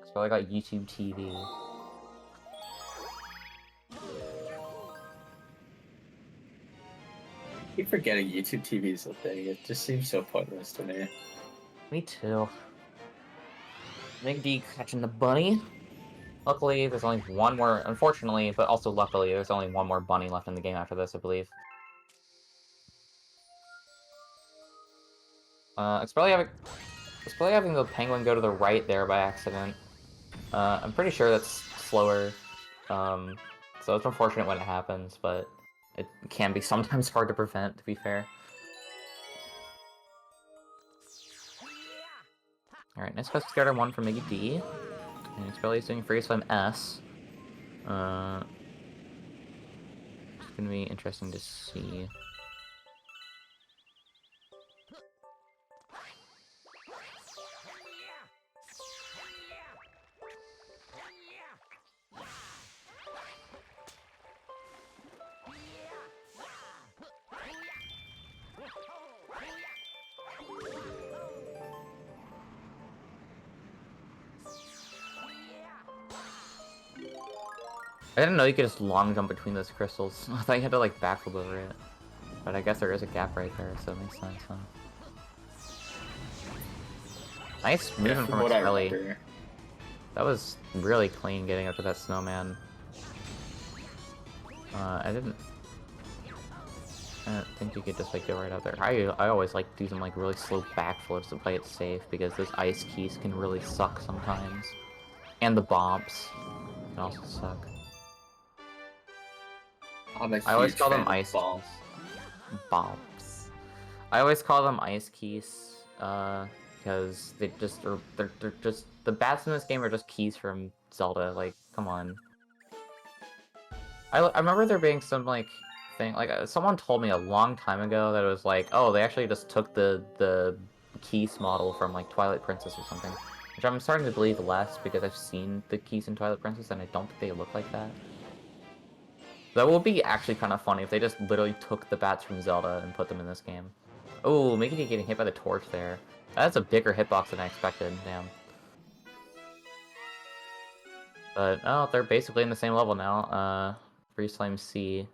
It's probably got YouTube TV. I keep forgetting YouTube TV is a thing. It just seems so pointless to me. Me too. Mickey D catching the bunny. Luckily, there's only one more, unfortunately, but also luckily, there's only one more bunny left in the game after this, I believe. It's probably having the penguin go to the right there by accident. I'm pretty sure that's slower. So it's unfortunate when it happens, but it can be sometimes hard to prevent, to be fair. Alright, nice Gusty Garden 1 from Miggy D. And Expreli doing Free Swim S. It's gonna be interesting to see. I didn't know you could just long jump between those crystals. I thought you had to like backflip over it. But I guess there is a gap right there, so it makes sense, huh? Nice movement from Expreli. That was really clean getting up to that snowman. I didn't think you could just like go right out there. I always like do some like really slow backflips to play it safe because those ice keys can really suck sometimes. And the bombs can also suck. I always call them ice keys. Bombs. I always call them ice keys, because they just are, they're just, the bats in this game are just keys from Zelda, like, come on. I remember there being some, like, thing, like, someone told me a long time ago that it was like, oh, they actually just took the keys model from, like, Twilight Princess or something. Which I'm starting to believe less, because I've seen the keys in Twilight Princess, and I don't think they look like that. That would be actually kind of funny if they just literally took the bats from Zelda and put them in this game. Oh, Mickey getting hit by the torch there. That's a bigger hitbox than I expected, damn. But, oh, they're basically in the same level now. Freeze Flame C.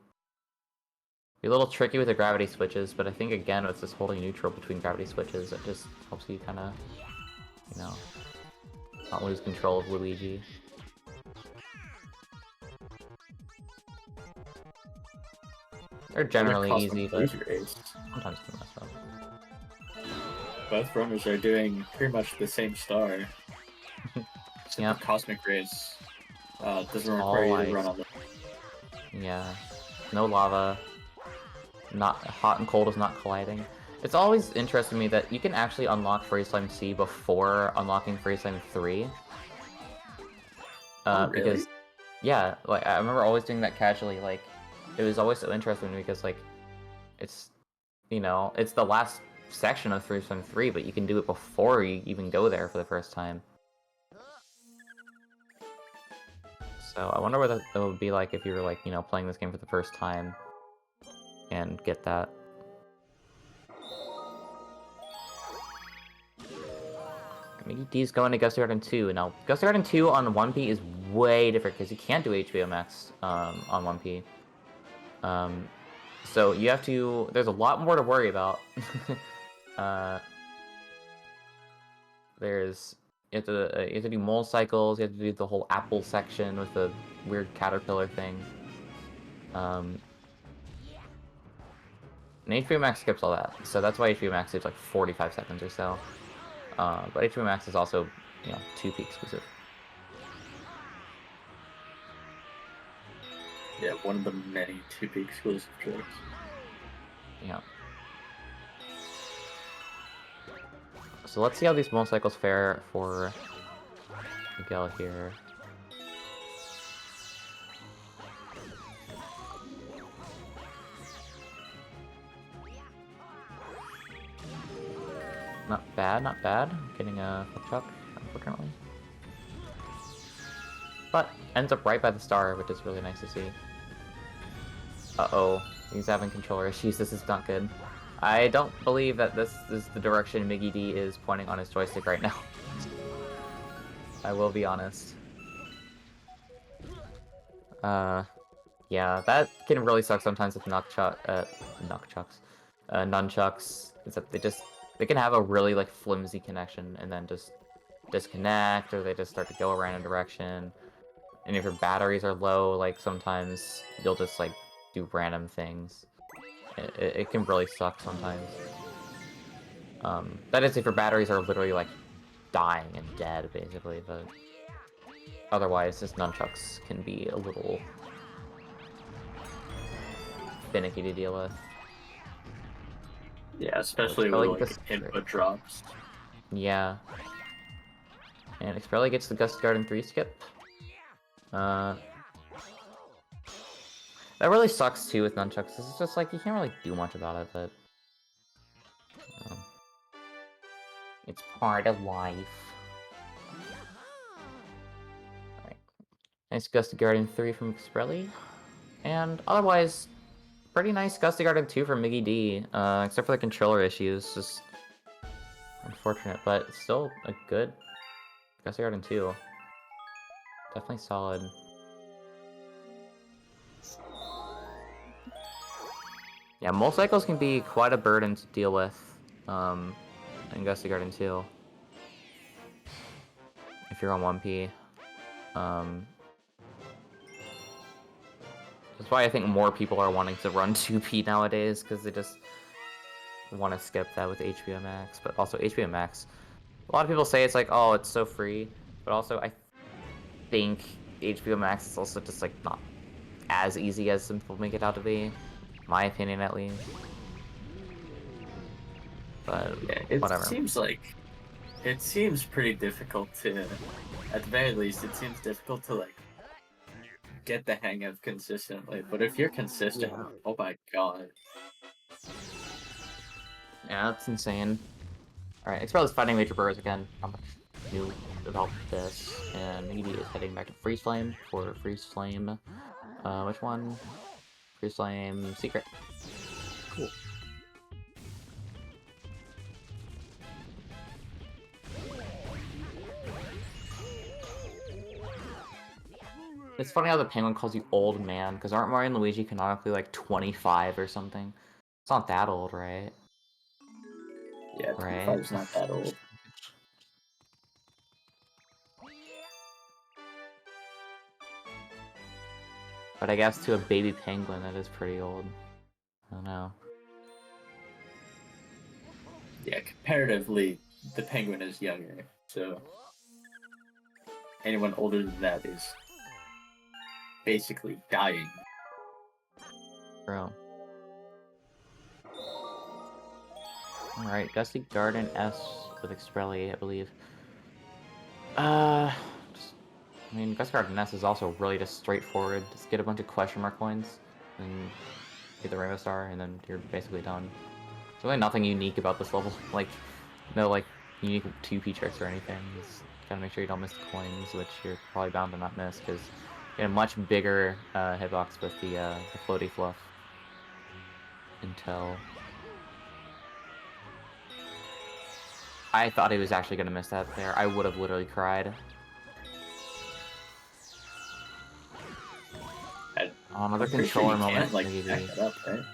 Be a little tricky with the gravity switches, but I think, again, it's just holding neutral between gravity switches. It just helps you kind of, you know, not lose control of Luigi. They're generally easy, but sometimes can mess up. Both runners are doing pretty much the same star. Except Yep. the Cosmic Rays doesn't All require you ice. to run on the... Yeah. No lava. Not hot and cold is not colliding. It's always interested me that you can actually unlock Freeze Slime C before unlocking Freeze Slime 3. Oh, really? Because, yeah, like I remember always doing that casually. Like, it was always so interesting to me because, like, it's, you know, it's the last section of Freeze Slime 3, but you can do it before you even go there for the first time. So I wonder what it would be like if you were, like, you know, playing this game for the first time and get that. Mickey D's going to Gusty Garden 2. Now, Gusty Garden 2 on 1P is way different because you can't do HBO Max on 1P. So you have to... There's a lot more to worry about. There's... You have to do mole cycles, you have to do the whole apple section with the weird caterpillar thing. And HBO Max skips all that, so that's why HBO Max is like 45 seconds or so. But HBO Max is also, you know, 2P exclusive. Yeah, one of the many 2P exclusive tricks. Yeah. So let's see how these motorcycles fare for Miguel here. Not bad, not bad. Getting a flip chuck, unfortunately. But ends up right by the star, which is really nice to see. Uh-oh, he's having controller issues. This is not good. I don't believe that this is the direction Miggy D is pointing on his joystick right now. I will be honest. Yeah, that can really suck sometimes with nunchucks. Is that they can have a really, like, flimsy connection and then just disconnect, or they just start to go a random direction. And if your batteries are low, like, sometimes you'll just, like, do random things. It can really suck sometimes. That is if your batteries are literally, like, dying and dead, basically, but otherwise, just nunchucks can be a little finicky to deal with. Yeah, especially Expreli with, like, input drops. Yeah. And Expreli gets the Gust Garden 3 skip. That really sucks, too, with nunchucks. It's just, like, you can't really do much about it, but... it's part of life. Alright. Nice Gusty Garden 3 from Expreli. And otherwise, pretty nice Gusty Garden 2 from Miggy D, except for the controller issues. Just unfortunate, but it's still a good Gusty Garden 2. Definitely solid. Yeah, motorcycles can be quite a burden to deal with in Gusty Garden 2. If you're on 1P. That's why I think more people are wanting to run 2P nowadays, because they just want to skip that with HBO Max. But also HBO Max, a lot of people say it's like, oh, it's so free, but also I think HBO Max is also just like not as easy as some people make it out to be. My opinion, at least. But yeah, it whatever. It seems pretty difficult to, at the very least, it seems difficult to, like, get the hang of consistently. But if you're consistent, oh my god. Yeah, that's insane. Alright, Expreli's fighting Major Burrows again. Not much new about this. And Miggy is heading back to Freeze Flame for Freeze Flame. Which one? Freeze Flame Secret. Cool. It's funny how the penguin calls you old man, because aren't Mario and Luigi canonically like 25 or something? It's not that old, right? Yeah, Right? 25 is not that old. But I guess to a baby penguin, that is pretty old. I don't know. Yeah, comparatively, the penguin is younger, so anyone older than that is basically dying. Bro. Alright, Gusty Garden S with Expreli, I believe. I mean, Gusty Garden S is also really just straightforward. Just get a bunch of question mark coins, and get the Rainbow Star, and then you're basically done. There's really nothing unique about this level. Like, no, like, unique 2P tricks or anything. You just gotta make sure you don't miss the coins, which you're probably bound to not miss, because you get a much bigger hitbox with the floaty fluff. Until... I thought he was actually gonna miss that there. I would have literally cried. Another controller moment. Like, back that up, right?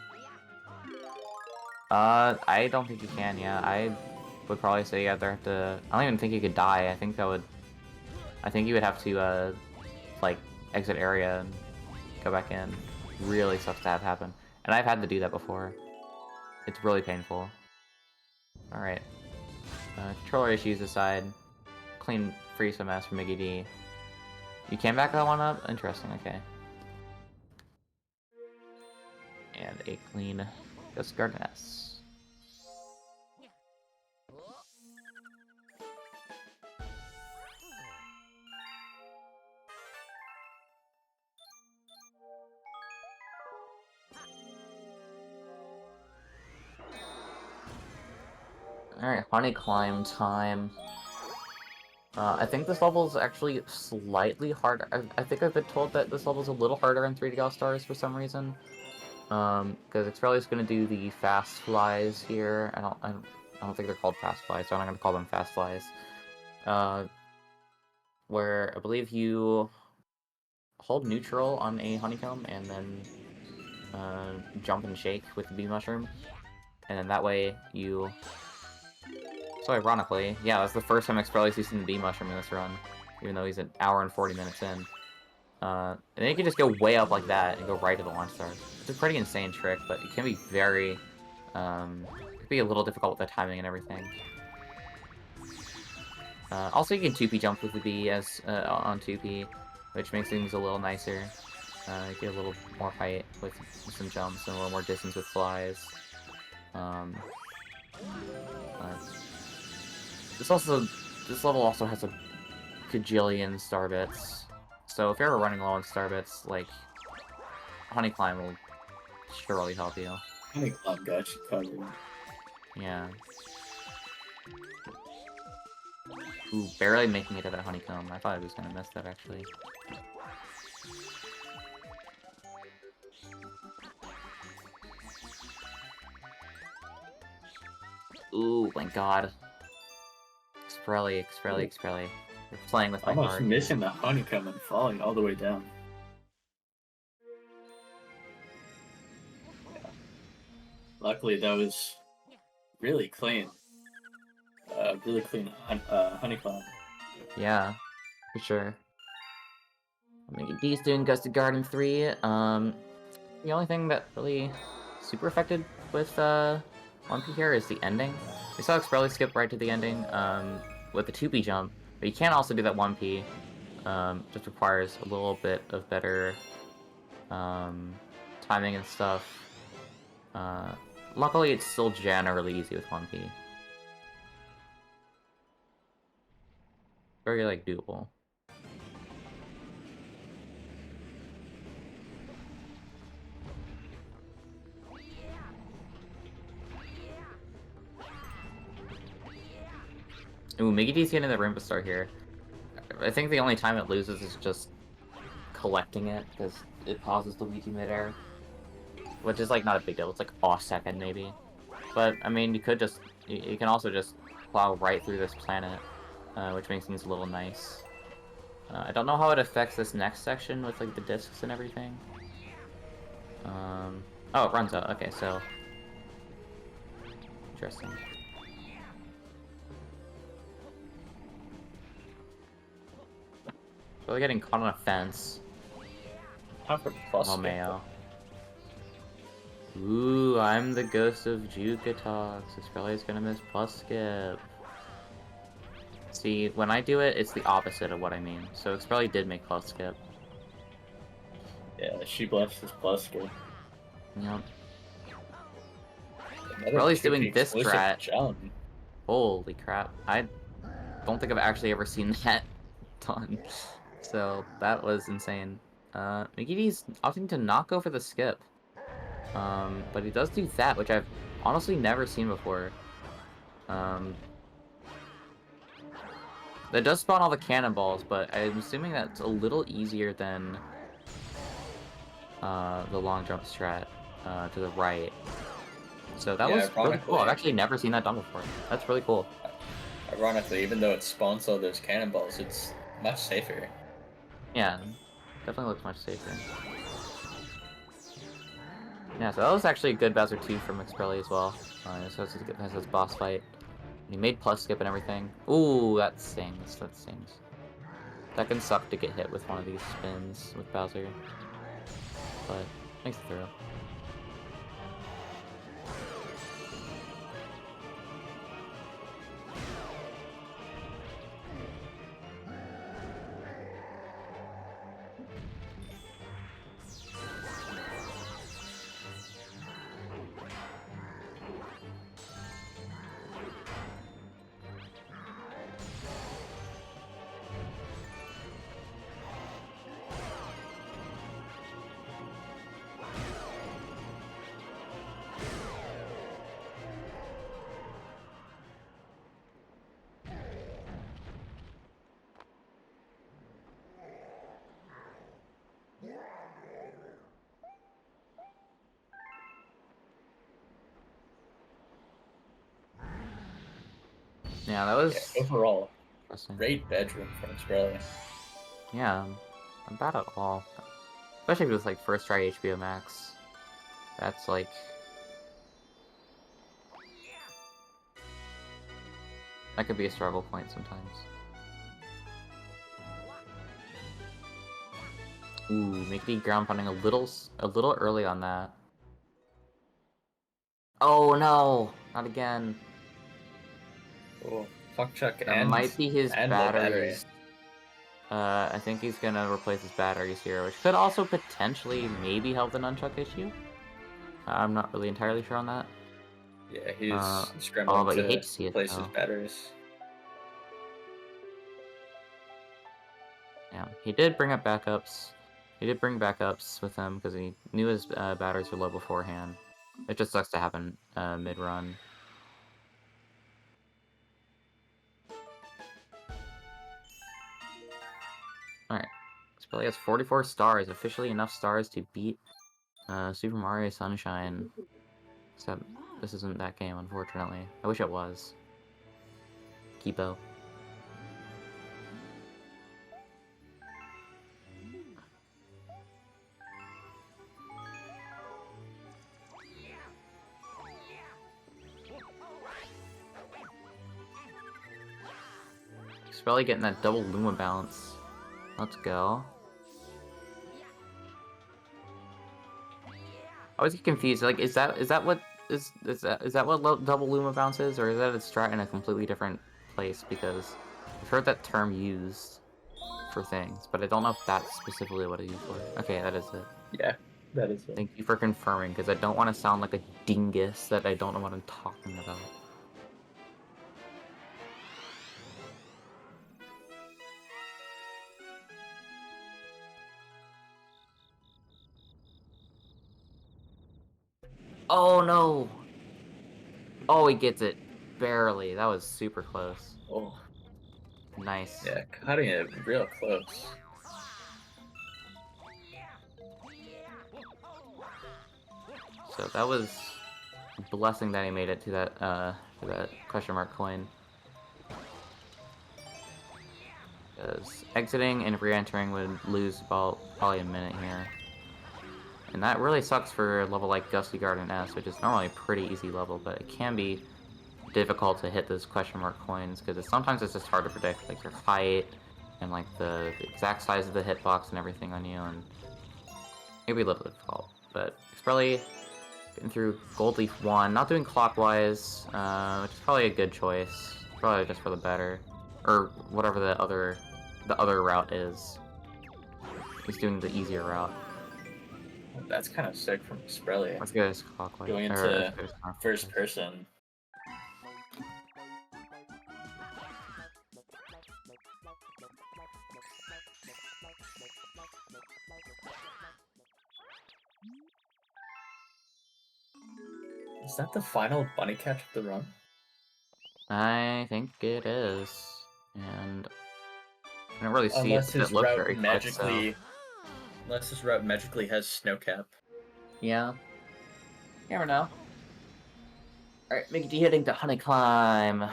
I don't think you can, yeah. I would probably say you either have to... I don't even think you could die. I think that would... I think you would have to, like, exit area and go back in. Really sucks to have happen. And I've had to do that before. It's really painful. Alright. Controller issues aside, clean free some mess from Miggy D. You can back that one up? Interesting, okay. And a clean Ghost Garden S. Alright, honey climb time. I think this level is actually slightly harder. I think I've been told that this level is a little harder in 3D All-Stars for some reason. Because Expreli is going to do the fast flies here. I don't think they're called fast flies, so I'm not going to call them fast flies. Where I believe you hold neutral on a honeycomb and then jump and shake with the bee mushroom. And then that way you... So ironically, yeah, that's the first time Expreli's using the bee mushroom in this run, even though he's an hour and 40 minutes in. And then you can just go way up like that and go right to the launch star. It's a pretty insane trick, but it can be very, it could be a little difficult with the timing and everything. Also, you can 2P jump with the bee as on 2P, which makes things a little nicer. You get a little more height with some jumps and a little more distance with flies. This level also has a gajillion star bits. So if you're ever running low on star bits, like, Honey Climb will surely help you. Honey Climb got you covered. Yeah. Ooh, barely making it to that honeycomb. I thought I was gonna miss that, actually. Ooh, my god. Expreli. You're playing with my Almost heart. missing the honeycomb and falling all the way down. Yeah. Luckily, that was really clean. Really clean honeycomb. Yeah, for sure. Miggy D's doing Gusted Garden 3. The only thing that really super affected with 1P here is the ending. We saw Expreli skip right to the ending with the 2P jump, but you can also do that 1P. Just requires a little bit of better timing and stuff. Luckily, it's still generally easy with 1P. Very, like, doable. Ooh, Miggy D's getting the Rainbow Star here. I think the only time it loses is just collecting it, because it pauses Luigi midair. Which is, like, not a big deal. It's, like, off second, maybe. But, I mean, you could just... You can also just plow right through this planet, which makes things a little nice. I don't know how it affects this next section with like the discs and everything. Oh, it runs out. Okay, so interesting. So we're getting caught on a fence. Time for plus Oh, skip. Mayo. Ooh, I'm the ghost of Jukatox. Expreli's gonna miss plus skip. See, when I do it, it's the opposite of what I mean. So Expreli did make plus skip. Yeah, she blessed his plus skip. Yep. Another Expreli's 2P doing this exclusive strat. Jump. Holy crap. I don't think I've actually ever seen that done. So that was insane. Mikity's opting to not go for the skip. But he does do that, which I've honestly never seen before. That does spawn all the cannonballs, but I'm assuming that's a little easier than the long jump strat to the right. So that was really cool. I've actually never seen that done before. That's really cool. Ironically, even though it spawns all those cannonballs, it's much safer. Yeah, definitely looks much safer. Yeah, so that was actually a good Bowser 2 from Expreli as well. So has his boss fight. And he made plus skip and everything. Ooh, that stings. That stings. That can suck to get hit with one of these spins with Bowser. But makes it through. Yeah, that was Overall, interesting. great bedroom from Expreli. Yeah, not bad at all. Especially with like first try HBO Max. That's like that could be a struggle point sometimes. Ooh, Mickey ground pounding a little early on that. Oh no, not again. Oh, Fuck Chuck That and might be his low battery. batteries. I think he's gonna replace his batteries here, which could also potentially maybe help the nunchuck issue. I'm not really entirely sure on that. Yeah, he's Oh, scrambling but you to hate to see it replace his though. batteries. Yeah, he did bring up backups. He did bring backups with him because he knew his batteries were low beforehand. It just sucks to happen mid-run. Alright. Expreli has 44 stars, officially enough stars to beat Super Mario Sunshine. Except this isn't that game, unfortunately. I wish it was. Kipo. Expreli getting that double Luma bounce. Let's go. I always get confused. Like, is that what is that what double Luma bounce is, or is that a strat in a completely different place? Because I've heard that term used for things, but I don't know if that's specifically what it's used for. Okay, that is it. Yeah, that is it. Thank you for confirming, because I don't want to sound like a dingus that I don't know what I'm talking about. Oh no! Oh, he gets it. Barely. That was super close. Oh, Nice. yeah, cutting it real close. So that was a blessing that he made it to that question mark coin. Because exiting and re-entering would lose about probably a minute here. And that really sucks for a level like Gusty Garden S, which is normally a pretty easy level, but it can be difficult to hit those question mark coins, because sometimes it's just hard to predict, like your height, and like the exact size of the hitbox and everything on you, and maybe a little difficult. But Expreli getting through Gold Leaf 1, not doing clockwise, which is probably a good choice. Probably just for the better. Or whatever the other route is. He's doing the easier route. That's kind of sick from Expreli. Let's go as clockwise. Going or into let's go as counterclockwise. first person. Is that the final bunny catch of the run? I think it is. And I don't really see Unless it, his look route very quick, magically, so... unless his route magically has snowcap. Yeah. Never know. Alright, Mickey D heading to Honey Climb.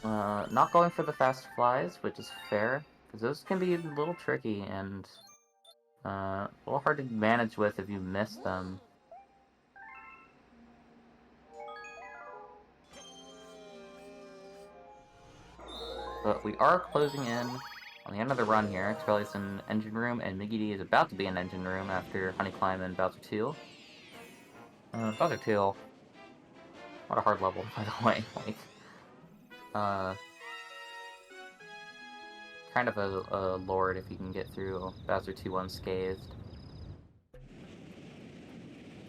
Not going for the fast flies, which is fair, because those can be a little tricky and a little hard to manage with if you miss them. But we are closing in on the end of the run here. Expreli's in Engine Room, and Miggy D is about to be in Engine Room after Honey Climb and Bowser 2. Bowser 2, what a hard level, by the way. Like, kind of a lord if you can get through Bowser 2 unscathed.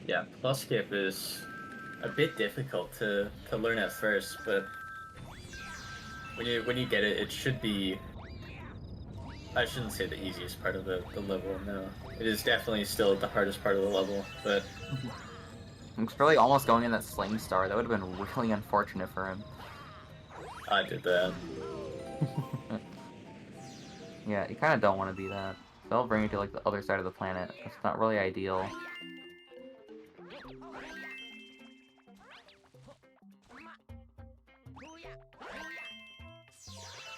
Yeah, plus skip is a bit difficult to learn at first, but when you get it, it should be. I shouldn't say the easiest part of the level. No, it is definitely still the hardest part of the level, but. It's really almost going in that Sling Star. That would have been really unfortunate for him. I did that. Yeah, you kind of don't want to be that. They'll bring you to like the other side of the planet. It's not really ideal.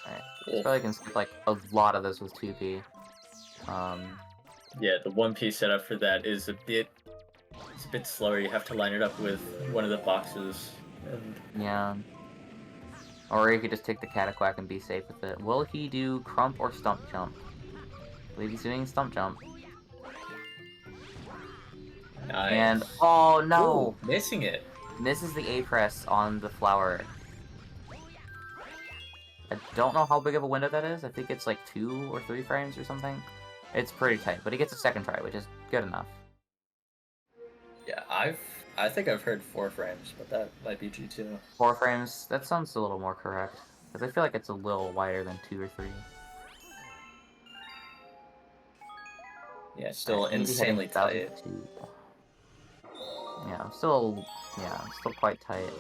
Alright, this probably can skip like a lot of this with 2P. Yeah, the 1P setup for that is a bit slower. You have to line it up with one of the boxes. And Yeah. Or you could just take the Cataquack and be safe with it. Will he do Crump or Stump Jump? I believe he's doing Stump Jump. nice. And, oh no! Ooh, missing it. Misses the A-press on the flower. I don't know how big of a window that is. I think it's like 2 or 3 frames or something. It's pretty tight, but he gets a second try, which is good enough. Yeah, I think I've heard 4 frames, but that might be G2. 4 frames, that sounds a little more correct. Because I feel like it's a little wider than 2 or 3. Yeah, still Alright, maybe insanely heading tight. 1002. Yeah, still quite tight.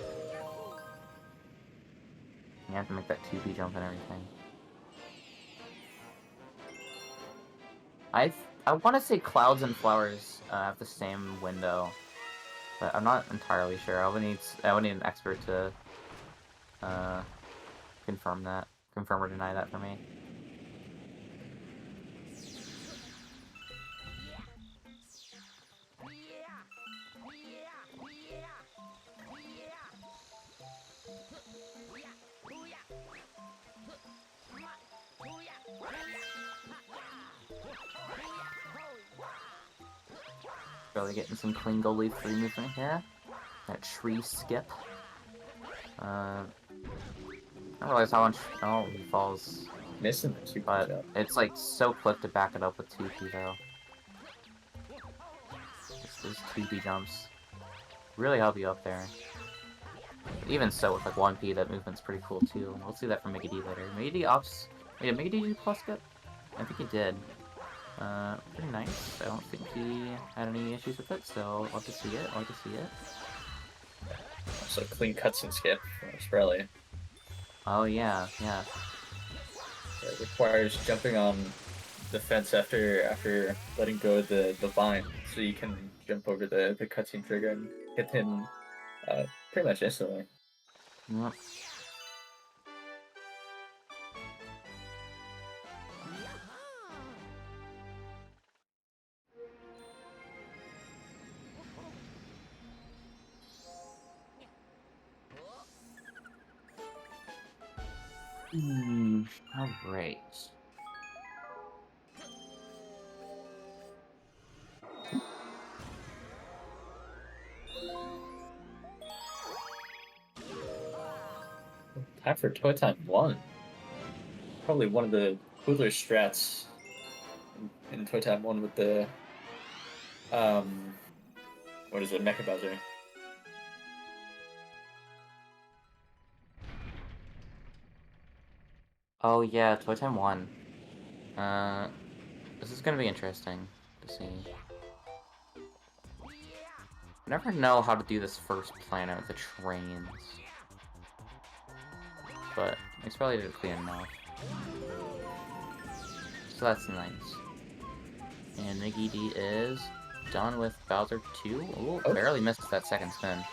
You have to make that 2P jump and everything. I want to say Clouds and Flowers have the same window, but I'm not entirely sure. I would need an expert to confirm or deny that for me. Really getting some clean Gold Leaf 3 movement here. That tree skip. I don't realize how much. Oh, he falls. Missing the 2P But jump. it's like so quick to back it up with 2P though. Those 2P jumps really help you up there. But even so, with like 1P, that movement's pretty cool too. We'll see that from Mickey D later. Mickey D ops. Yeah, Mickey D do plus skip? I think he did. Pretty nice. I don't think he had any issues with it, so I'll just see it. I'll just see it. So clean cuts and skip from Expreli. Oh yeah, yeah. It requires jumping on the fence after letting go of the vine, so you can jump over the cutscene trigger and hit him pretty much instantly. Yep. All right. Time for Toy Time 1. Probably one of the cooler strats in Toy Time 1 with the what is it, Mecha Bowser. Oh yeah, Toy Time 1. This is gonna be interesting to see. I never know how to do this first planet with the trains. But Expreli did clean enough. So that's nice. And Miggy D is done with Bowser 2. Ooh, Oh. barely missed that second spin.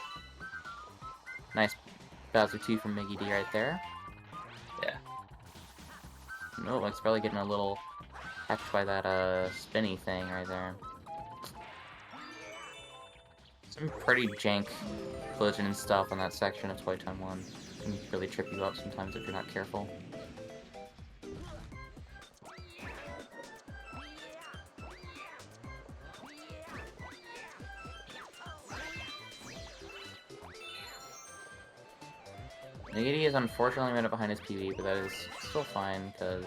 Nice Bowser 2 from Miggy D right there. Yeah. No, Expreli getting a little hacked by that spinny thing right there. Some pretty jank collision and stuff on that section of Toy Time 1. Can really trip you up sometimes if you're not careful. Nagiti is unfortunately a minute behind his PB, but that is still fine, because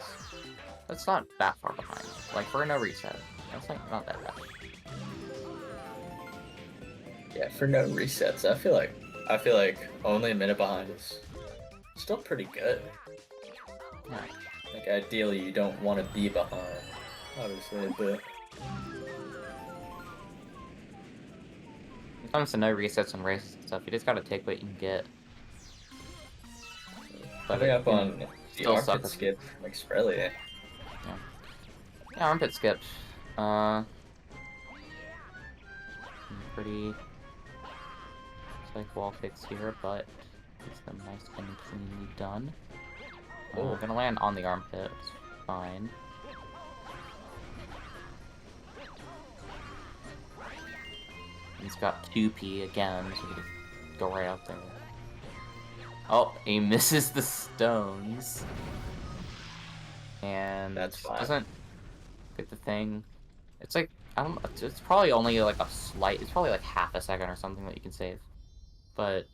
that's not that far behind. Like, for a no reset, that's like not that bad. Yeah, for no resets, I feel like only a minute behind is still pretty good. Yeah. Like ideally you don't want to be behind, obviously, but When it comes to no resets and races and stuff, you just gotta take what you can get. But coming it up can on the still suck armpit if- skip from Expreli. Yeah, armpit skipped. Pretty like wall kicks here, but it's them nice and cleanly done. Oh. Gonna land on the armpit, it's fine. He's got 2P again, so we can go right out there. Oh, he misses the stones. And That's fine. doesn't get the thing. It's like, I don't know, it's probably only like a slight, it's probably like half a second or something that you can save. But,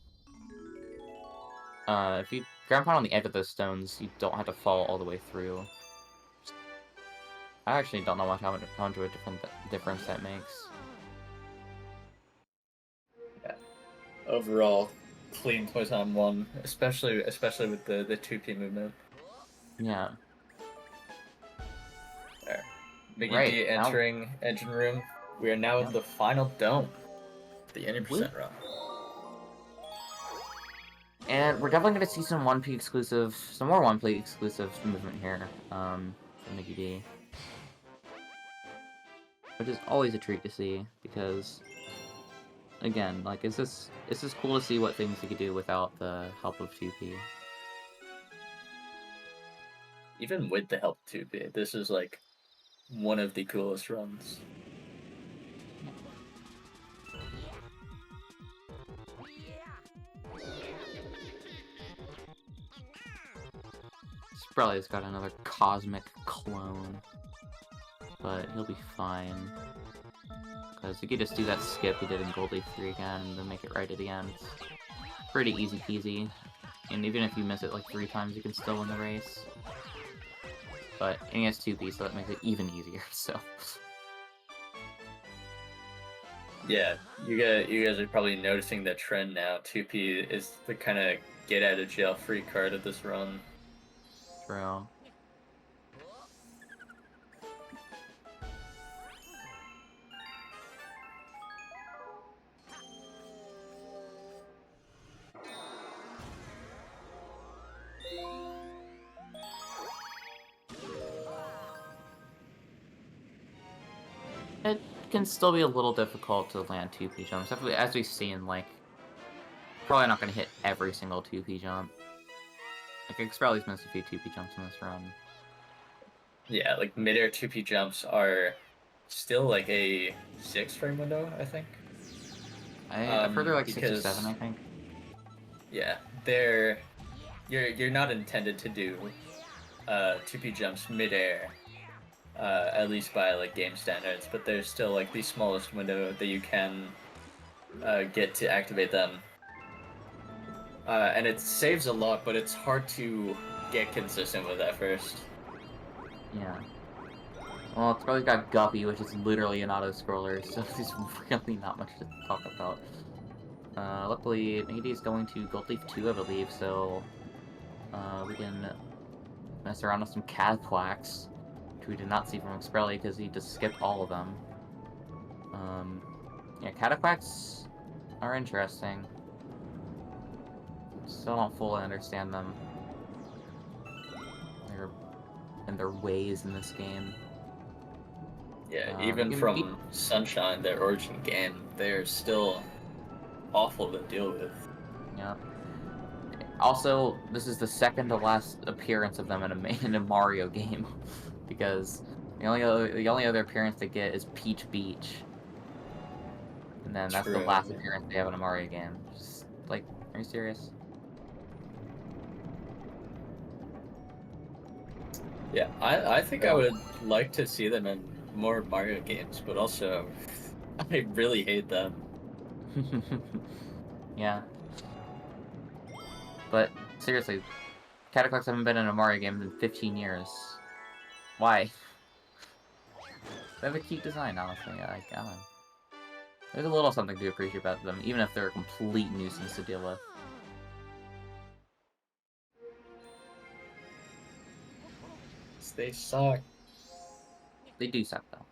if you ground pound on the edge of those stones, you don't have to fall all the way through. I actually don't know how much of a difference that makes. Yeah. Overall, clean Toy Time 1, especially with the 2P movement. Yeah. There. Mickey Right, D now- entering engine room. We are now Yep. in the final dome. The 80% run. And we're definitely going to see some 1P exclusive, some more 1P exclusive movement here, from Mickey D. Which is always a treat to see, because, again, like, it's just cool to see what things you could do without the help of 2P. Even with the help of 2P, this is like one of the coolest runs. Expreli's got another cosmic clone, but he'll be fine. Because you could just do that skip he did in Goldie 3 again, and then make it right at the end. It's pretty easy peasy. And even if you miss it like 3 times, you can still win the race. But and he has 2P, so that makes it even easier, so... Yeah, you guys are probably noticing the trend now. 2P is the kind of get out of jail free card of this run. True. It can still be a little difficult to land 2P jumps, as we've seen, like, probably not going to hit every single 2P jump. Like, Expreli's missed a few 2P jumps in this run. Yeah, like mid-air 2P jumps are still like a 6 frame window, I think. I've heard they're like 6 or because- 7, I think. Yeah, you're not intended to do 2P jumps midair, at least by like game standards, but there's still like the smallest window that you can get to activate them. And it saves a lot, but it's hard to get consistent with at first. Yeah. Well, it's probably got Guppy, which is literally an auto-scroller, so there's really not much to talk about. Luckily, Maggie is going to Gold Leaf 2, I believe, so we can mess around with some Catquacks, which we did not see from Expreli because he just skipped all of them. Yeah, Catquacks are interesting. Still don't fully understand them. Their ways in this game. Yeah, even from Sunshine, their origin game, they're still awful to deal with. Yeah. Also, this is the second to last appearance of them in a Mario game, because the only other appearance they get is Peach Beach, and then that's the last appearance they have in a Mario game. Just, like, are you serious? Yeah, I think I would like to see them in more Mario games, but also I really hate them. Yeah. But seriously, Cataclysm haven't been in a Mario game in 15 years. Why? They have a cute design, honestly. I don't know. There's a little something to appreciate about them, even if they're a complete nuisance to deal with. They suck. They do suck, though.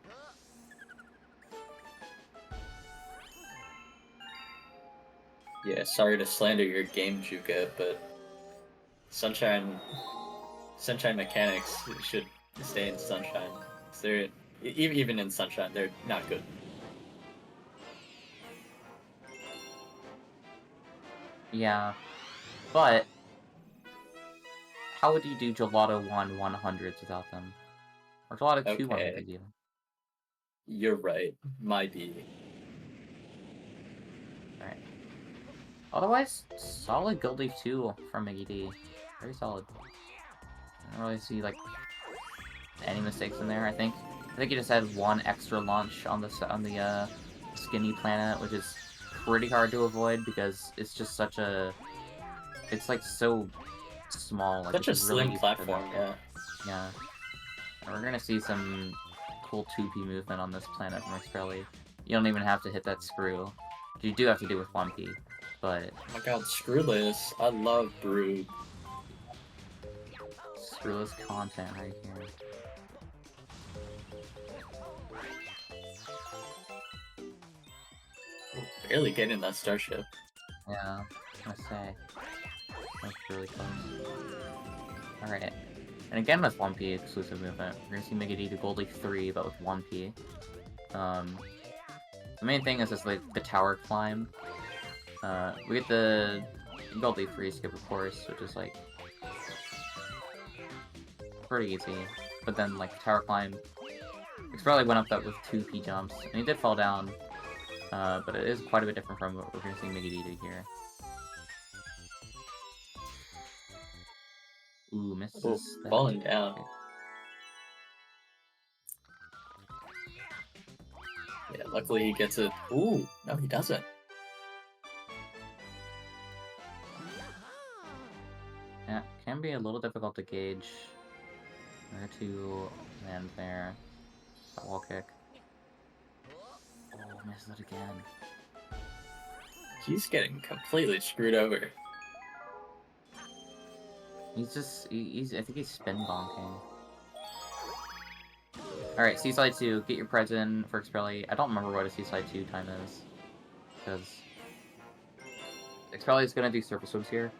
Yeah, sorry to slander your game, Juka, but Sunshine mechanics should stay in Sunshine. They're even in Sunshine, they're not good. Yeah, but how would you do Gelato 1 100s without them? Or Gelato 2 100s even? You're right. Might be. Alright. Otherwise, solid Gold Leaf 2 from Miggy D. Very solid. I don't really see, like, any mistakes in there, I think. I think he just had one extra launch on the skinny planet, which is pretty hard to avoid because it's just such a... It's, like, so small. Like, Such a it's really slim platform, yeah. Yeah. And we're gonna see some cool 2P movement on this planet from Expreli. You don't even have to hit that screw. You do have to do with 1P, but... Oh my god, screw this. I love Brood. Screwless content right here. We're barely getting that starship. Yeah, I was gonna say. That's really close. Alright. And again with 1P exclusive movement, we're gonna see Mega D to Gold Leaf 3, but with 1P. The main thing is just like the tower climb. We get the Gold Leaf 3 skip, of course, which is like pretty easy. But then like the tower climb, Expreli went up that with 2P jumps, and he did fall down. But it is quite a bit different from what we're gonna see Mega D do here. Ooh, misses. Oh, falling down. Yeah, luckily he gets it. Ooh, no, he doesn't. Yeah, can be a little difficult to gauge where to land there. That wall kick. Oh, misses it again. He's getting completely screwed over. He's just, I think he's spin bonking. Alright, Seaside 2, get your preds in for Expreli. I don't remember what a Seaside 2 time is, because Expreli is gonna do surface swims here.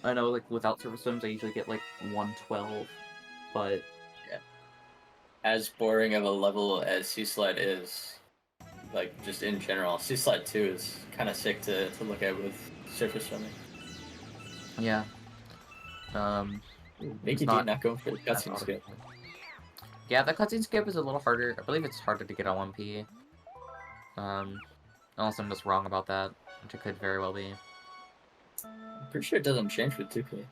I know, like, without surface swims, I usually get, like, 112, but... Yeah. As boring of a level as Sea Slide is, like, just in general, Sea Slide 2 is kind of sick to look at with surface swimming. Yeah. Mickey D not going for the cutscene skip. Yeah, the cutscene skip is a little harder. I believe it's harder to get on 1P. Unless I'm just wrong about that, which it could very well be. I'm pretty sure it doesn't change with 2P.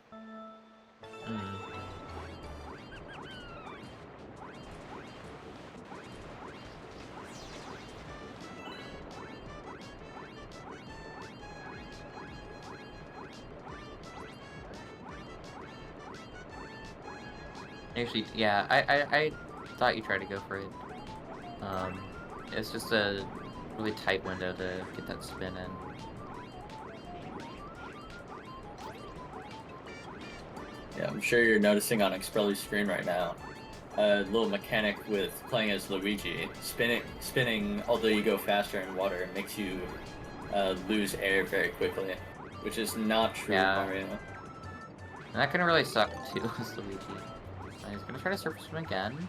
Hmm. Actually, yeah, I thought you tried to go for it. It's just a really tight window to get that spin in. Yeah, I'm sure you're noticing on Expreli's screen right now a little mechanic with playing as Luigi. Spinning, although you go faster in water, makes you lose air very quickly, which is not true Yeah. with Mario. And that can really suck too, as Luigi. He's gonna try to surface him again.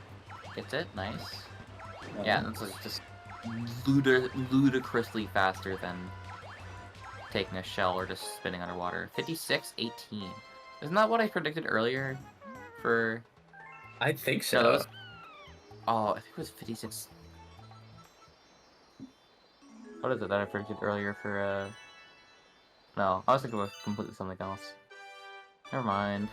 Gets it, nice. Yeah, this is just ludicrously faster than taking a shell or just spinning underwater. 56-18. Isn't that what I predicted earlier for... I think so. No, that was... Oh, I think it was 56... What is it that I predicted earlier for, No, I was thinking of completely something else. Never mind.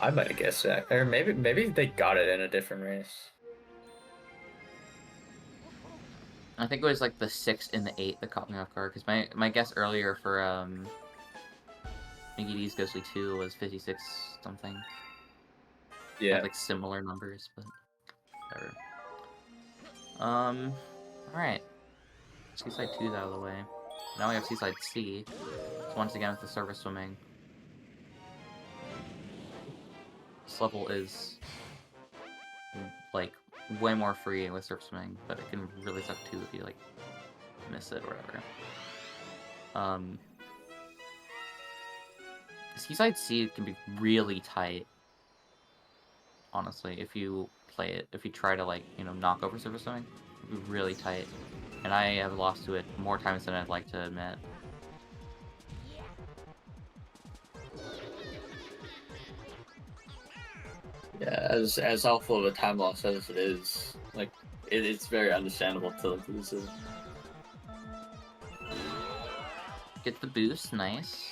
I might have guessed that, or maybe they got it in a different race. I think it was like the 6 and the 8 that caught me off guard, because my guess earlier for, Mickey D's Ghostly 2 was 56 something. Yeah. Had, like, similar numbers, but whatever. Alright. Seaside 2's out of the way. Now we have Seaside C. So once again with the surface swimming. This level is, like, way more free with surface swimming, but it can really suck too if you, like, miss it or whatever. Seaside C can be really tight. Honestly, if you play it, if you try to, like, you know, knock over surface swimming, it'll be really tight. And I have lost to it more times than I'd like to admit. Yeah, as awful of a time loss as it is, like, it's very understandable to lose it. Get the boost, nice.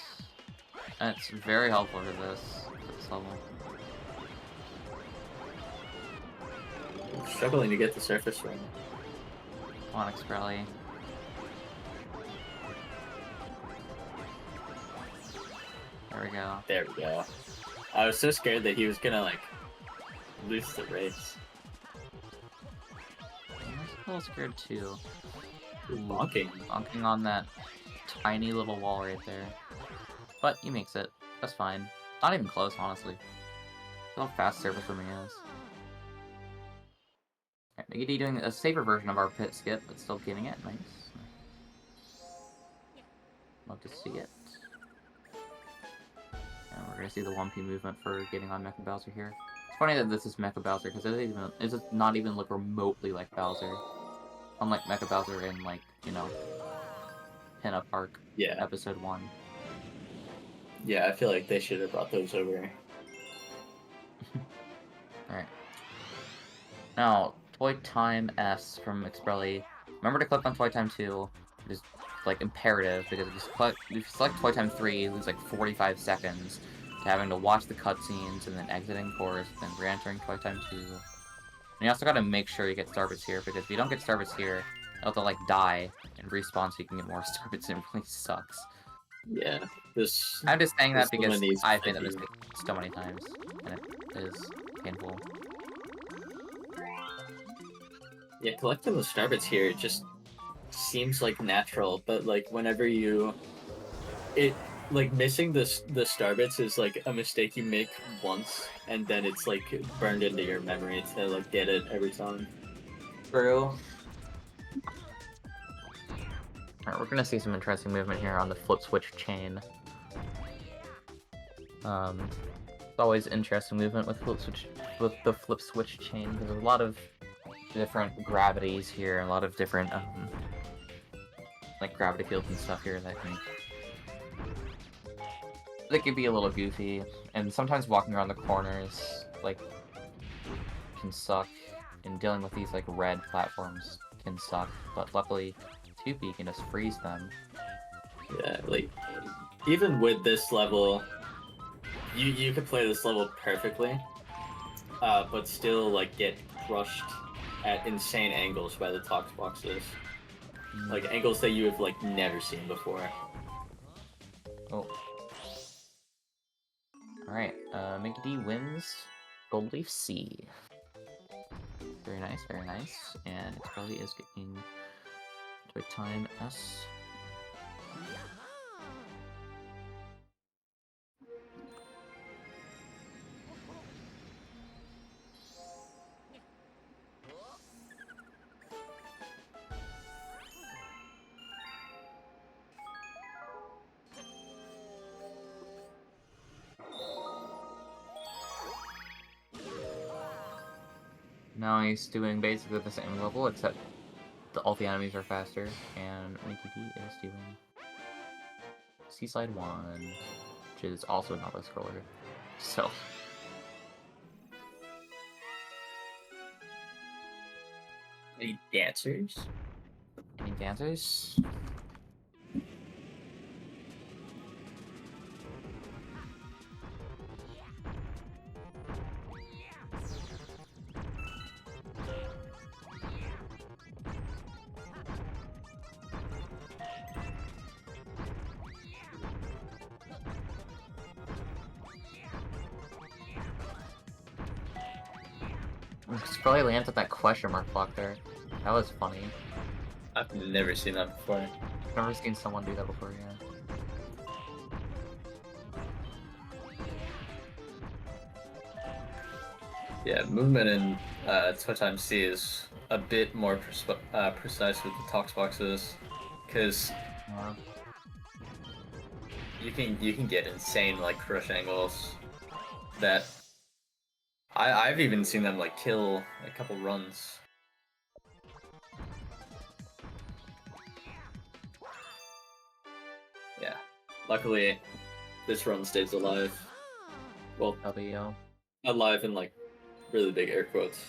That's very helpful for this level. I'm struggling to get the surface right. Come on, Expreli. There we go. There we go. I was so scared that he was gonna, like, lose the race. I was a little scared too. Bonking. Bonking on that tiny little wall right there. But he makes it. That's fine. Not even close, honestly. Look how fast surface swimming is. Alright, Nagiti doing a safer version of our pit skip, but still getting it. Nice. Love to see it. And we're gonna see the 1P movement for getting on Mecha Bowser here. It's funny that this is Mecha Bowser, because it does not even look remotely like Bowser. Unlike Mecha Bowser in, like, you know, Pinna Park episode 1. Yeah, I feel like they should have brought those over. Alright. Now, Toy Time S from Expreli. Remember to click on Toy Time 2. It is, like, imperative, because if you select Toy Time 3, you lose, like, 45 seconds to having to watch the cutscenes, and then exiting course, then re-entering Toy Time 2. And you also gotta make sure you get Starbits here, because if you don't get Starbits here, you'll have to, like, die and respawn so you can get more Starbits, and it really sucks. Yeah, this... I'm just saying that because I've made that plenty. mistake so many times, and it is painful. Yeah, collecting the Starbits here just seems, like, natural, but, like, whenever you... like, missing the Starbits is, like, a mistake you make once, and then it's, like, burned into your memory to, like, get it every time. True. Alright, we're gonna see some interesting movement here on the flip switch chain. It's always interesting movement with the flip switch chain, because there's a lot of different gravities here, a lot of different, like, gravity fields and stuff here that can be a little goofy, and sometimes walking around the corners, like, can suck, and dealing with these, like, red platforms can suck, but luckily 2P can just freeze them. Yeah, like, even with this level, you could play this level perfectly, but still like get crushed at insane angles by the tox boxes, like angles that you have like never seen before. Oh. Alright, Mickey D wins Gold Leaf C. Very nice, very nice. And Expreli is getting Toy Time S. Now he's doing basically the same level, except all the enemies are faster, and Mickey D is doing Seaside 1, which is also an auto-scroller. So... Any dancers? Any dancers? Probably lands at that question mark block there. That was funny. I've never seen that before. I've never seen someone do that before, yeah. Yeah, movement in Toy Time C is a bit more precise with the tox boxes, because you can get insane like crush angles that I've even seen them like kill a couple runs. Yeah, luckily this run stays alive. Well, LBO. alive in like really big air quotes.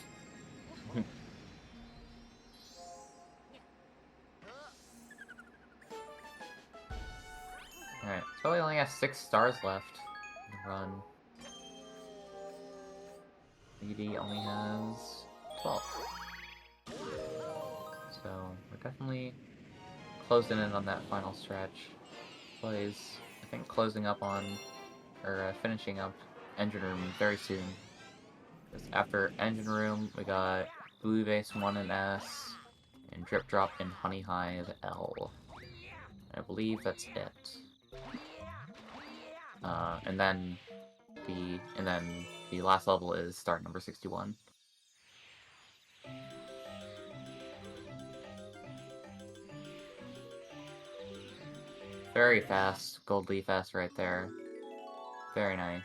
Alright, so he only has 6 stars left in the run. ED only has 12. So, we're definitely closing in on that final stretch. Plays, I think, closing up on, or finishing up Engine Room very soon. Because after Engine Room, we got Blue Base 1 and S, and Drip Drop and Honey Hive L. I believe that's it. And then the last level is start number 61. Very fast, Gold Leaf S right there. Very nice.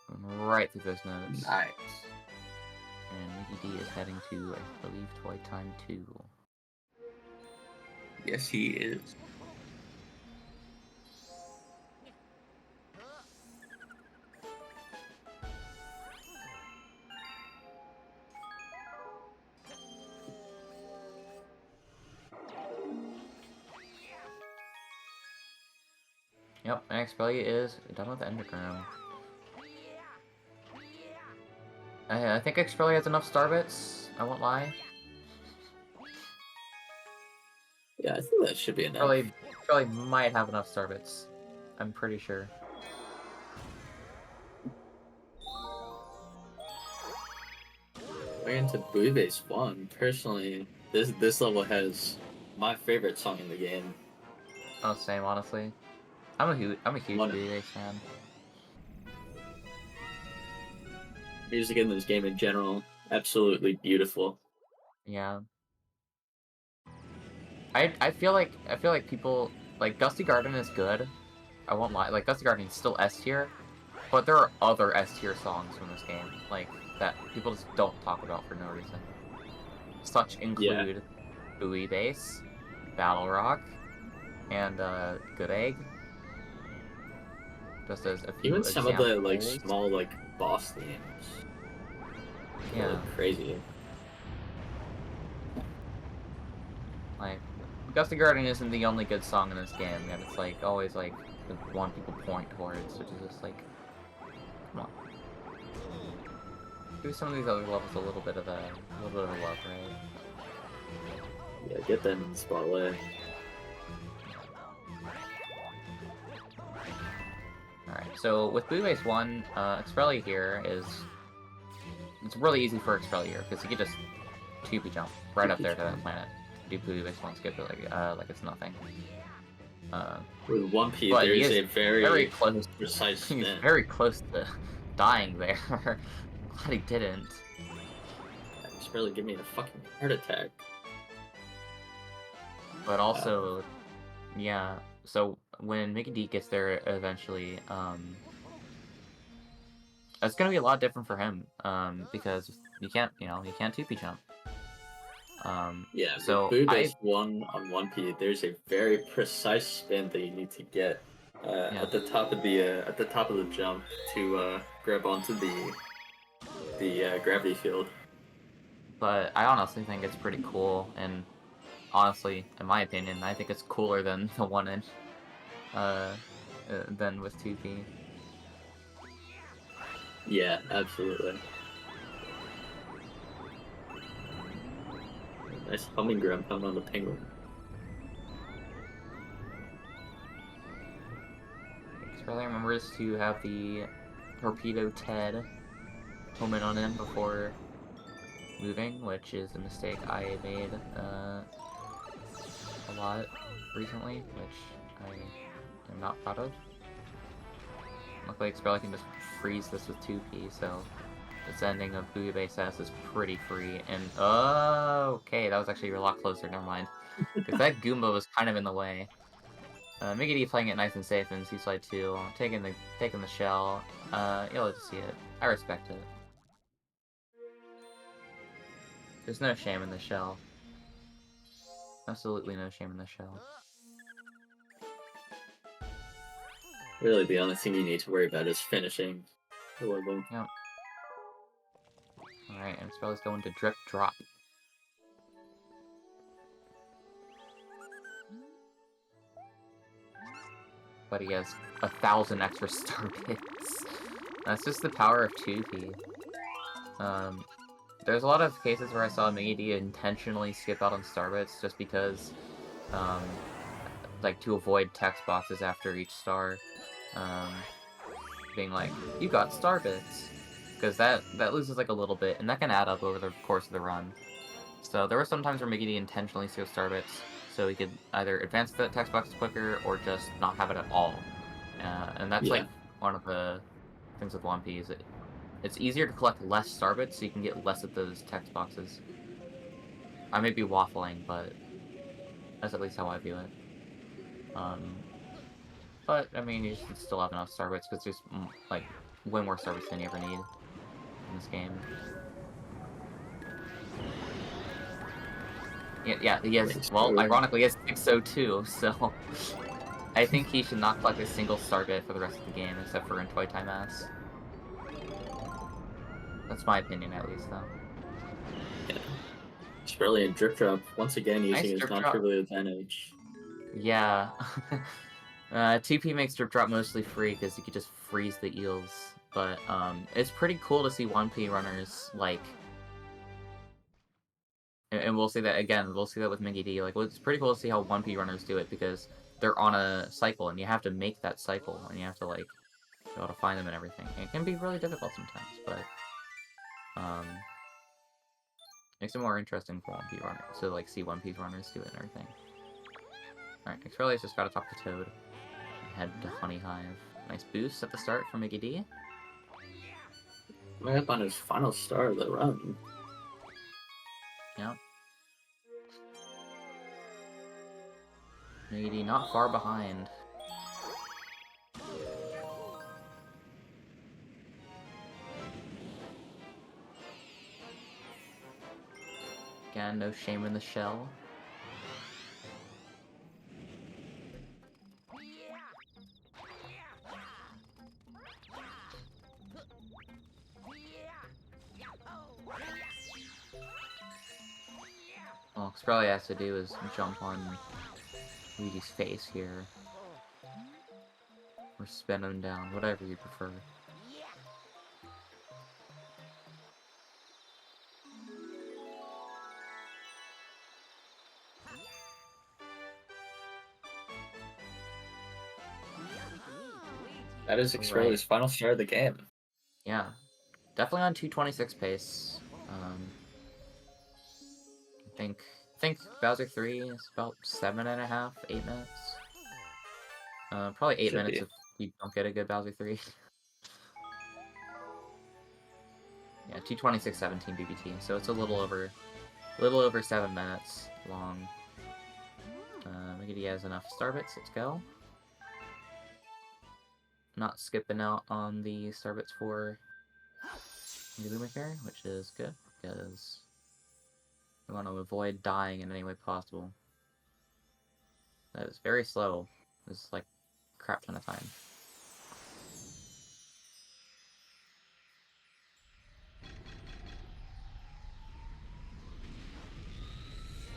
Going right through those notes. Nice. And Mickey D is heading to, I believe, Toy Time 2. Yes, he is. Yep, and Expreli is done with Enderground. I think Expreli has enough star bits, I won't lie. Yeah, I think that should be enough. Expreli might have enough star bits. I'm pretty sure. We're into Blue Base 1. Personally, this level has my favorite song in the game. Oh, same, honestly. I'm a huge One- Blue Base fan. Music in this game in general, absolutely beautiful. Yeah. I feel like people like Dusty Garden is good. I won't lie. Like Dusty Garden is still S tier, but there are other S tier songs from this game like that people just don't talk about for no reason. Such include Buoy Base, Battle Rock, and Good Egg. Just as a few Even some of the like examples. small like boss themes. Yeah. Like, crazy. Like Gusty Garden isn't the only good song in this game, and it's like always like the one people point towards, which is just like, come on. Do some of these other levels a little bit of love, right? Yeah, get them in the spotlight. Alright, so with Blue Base 1, Expreli here is... It's really easy for Expreli here, because you can just 2P jump right up there to that planet. Do Blue Base 1 skip it like it's nothing. With 1P, But he there's is a very close. precise He's spin. very close to dying there. Glad he didn't. It's really giving me a fucking heart attack. But also, yeah, so when Mickey D gets there eventually, it's gonna be a lot different for him, because you can't 2P jump. Yeah, so with Blue Base 1 on 1P, there's a very precise spin that you need to get at the top of the jump to grab onto the gravity field. But I honestly think it's pretty cool, and honestly, in my opinion, I think it's cooler than the 1-inch, than with 2P. Yeah, absolutely. Nice humming ground pound on the penguin. Expreli remembers to have the Torpedo Ted home in on him before moving, which is a mistake I made a lot recently, which I am not proud of. Luckily, Expreli can just freeze this with 2P, so this ending of Booyah Base S is pretty free. And okay, that was actually a lot closer. Never mind, because that Goomba was kind of in the way. Mickey D playing it nice and safe in Seaside 2, taking the shell. You'll have to see it. I respect it. There's no shame in the shell. Absolutely no shame in the shell. Really, the only thing you need to worry about is finishing the level. Yep. Alright, and Expreli's going to Drip Drop. But he has 1,000 extra star bits. That's just the power of 2P. There's a lot of cases where I saw Mickey D intentionally skip out on star bits just because, like, to avoid text boxes after each star, being like, you got star bits. Because that loses, like, a little bit, and that can add up over the course of the run. So there were some times where Mickey D intentionally skipped star bits, so he could either advance the text boxes quicker or just not have it at all. And that's like one of the things with 1P is it's easier to collect less star bits so you can get less of those text boxes. I may be waffling, but that's at least how I view it. But I mean, you should still have enough star bits because there's like way more star bits than you ever need in this game. Yeah, he has, well, ironically, he has 602, so I think he should not collect a single star bit for the rest of the game, except for in Toy Time Ass. That's my opinion, at least, though. Yeah. Expreli and Drip Drop, once again, using Nice his non-trivial advantage. Yeah. 2P makes Drip Drop mostly free, because you could just freeze the eels, but, it's pretty cool to see 1P runners, like... And we'll see that again. We'll see that with Mickey D. Like, well, it's pretty cool to see how 1P runners do it because they're on a cycle, and you have to make that cycle, and you have to like be able to find them and everything. And it can be really difficult sometimes, but makes it more interesting for 1P runners to like see 1P runners do it and everything. All right, Expreli's just got to talk to Toad. Head to Honey Hive. Nice boost at the start from Mickey D. Way up on his final star of the run. Yep. Mickey D not far behind. Again, no shame in the shell. All Expreli has to do is jump on Luigi's face here. Or spin him down, whatever you prefer. That is Expreli's final star of the game. Yeah, definitely on 226 pace. I think Bowser 3 is about 7.5, 8 minutes. Probably 8 Should minutes be. if you don't get a good Bowser 3. Yeah, 226.17 BBT, so it's a little over 7 minutes long. Miggity has enough star bits. Let's go. Not skipping out on the star bits for Lumifair, which is good because we want to avoid dying in any way possible. That is very slow. This is like a crap ton of time.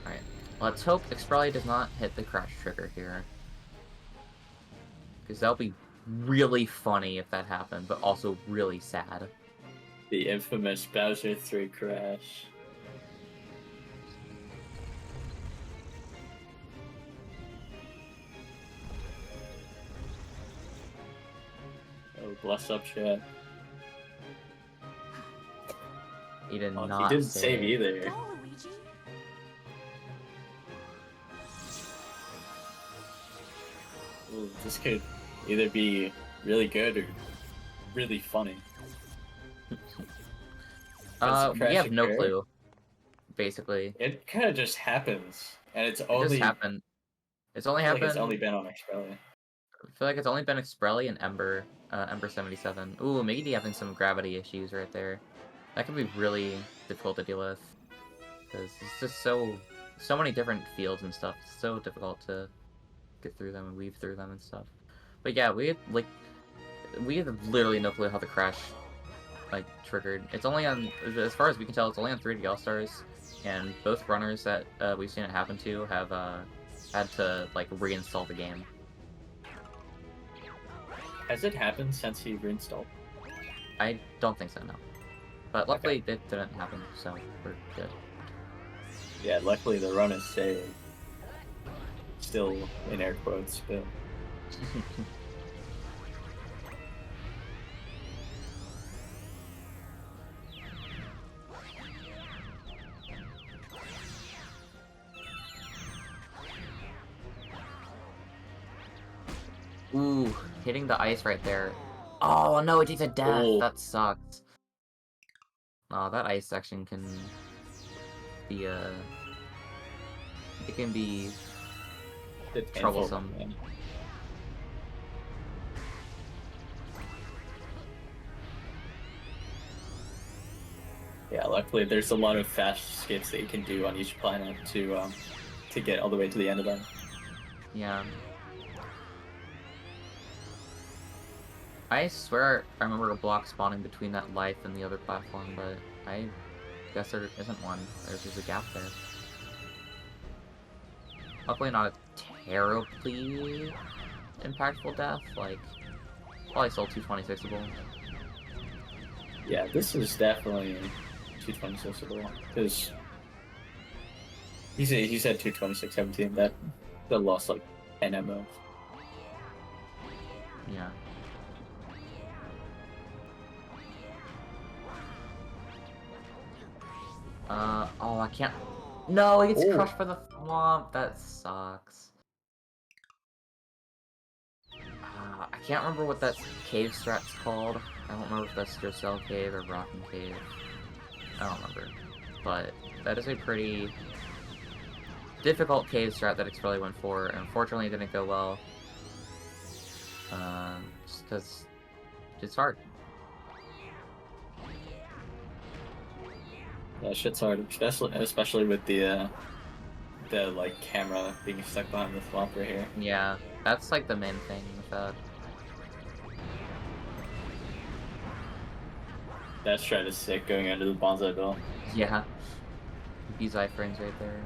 Alright, let's hope Expreli does not hit the crash trigger here. Because that'll be really funny if that happened, but also really sad. The infamous Bowser 3 crash. Oh, bless up, chat. He did Oh, not he didn't save save either. Go, Luigi. Ooh, this could either be really good or really funny. We have crash no occur? clue, basically. It kind of just happens, and it's It only. just happened. It's only I feel like happened. it's only been on Expreli. I feel like it's only been Expreli and Ember 77. Ooh, Miggity having some gravity issues right there. That could be really difficult to deal with. Because it's just so many different fields and stuff. It's so difficult to get through them and weave through them and stuff. But yeah, we have literally no clue how the crash triggered. It's only on, as far as we can tell, it's only on 3D All-Stars, and both runners that we've seen it happen to have had to reinstall the game. Has it happened since he reinstalled? I don't think so, no. But luckily it didn't happen, so we're good. Yeah, luckily the run is saved. Still in air quotes, but Ooh, hitting the ice right there. Oh no, it takes a death. Oh. That sucks. Oh, that ice section can be it can be it's painful, troublesome. man. Yeah, luckily there's a lot of fast escapes that you can do on each planet to get all the way to the end of them. Yeah. I swear I remember a block spawning between that life and the other platform, but I guess there isn't one. There's just a gap there. Luckily not a terribly impactful death, probably still 226able. Yeah, this is definitely 226able, because he said 226.17, that lost like 10 MO. Yeah. Oh, I can't. No, he gets crushed by the swamp. That sucks. I can't remember what that cave strat's called. I don't remember if that's Drosel Cave or Rockin' Cave. I don't remember. But that is a pretty difficult cave strat that Expreli went for, and unfortunately it didn't go well. Just because it's hard. Yeah, shit's hard, especially with the camera being stuck behind the swamp right here. Yeah, that's the main thing with that. That strat is sick, going under the bonsai bill. Yeah. These iframes right there.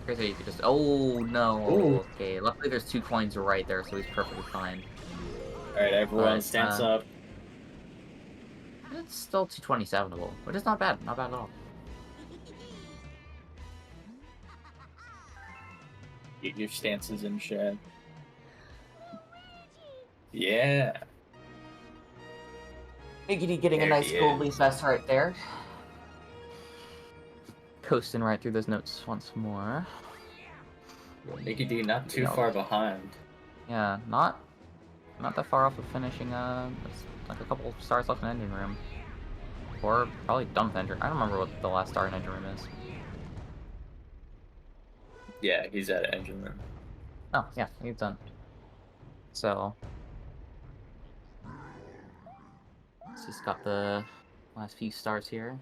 Crazy, you could just. Oh no. Ooh. Okay. Luckily, there's 2 coins right there, so he's perfectly fine. All right, everyone, But, stance up. It's still 227able, but it's not bad. Not bad at all. Get your stances in, Shad. Yeah. Biggity getting a There nice he gold is. leaf vest right there. Coasting right through those notes once more. Mickey D not too Yeah. far behind. Yeah, not that far off of finishing. It's like a couple stars left in engine room, or probably done with engine. I don't remember what the last star in engine room is. Yeah, he's at engine room. Oh yeah, he's done. So, it's just got the last few stars here.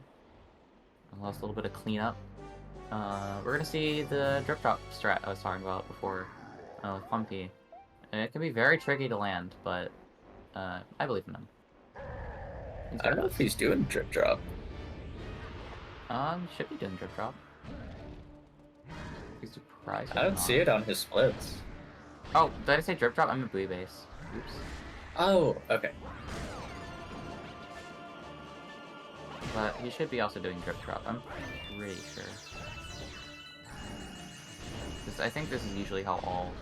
Last little bit of cleanup. We're gonna see the drip drop strat I was talking about before, with Pumpy. It can be very tricky to land, but I believe in him. He's I got don't know if this. he's doing drip drop. Should be doing drip drop. Be surprised I if don't not. see it on his splits. Oh, did I say drip drop? I meant buoy base. Oops. Oh, okay. But he should be also doing drip drop. I'm pretty sure. Because I think this is usually how all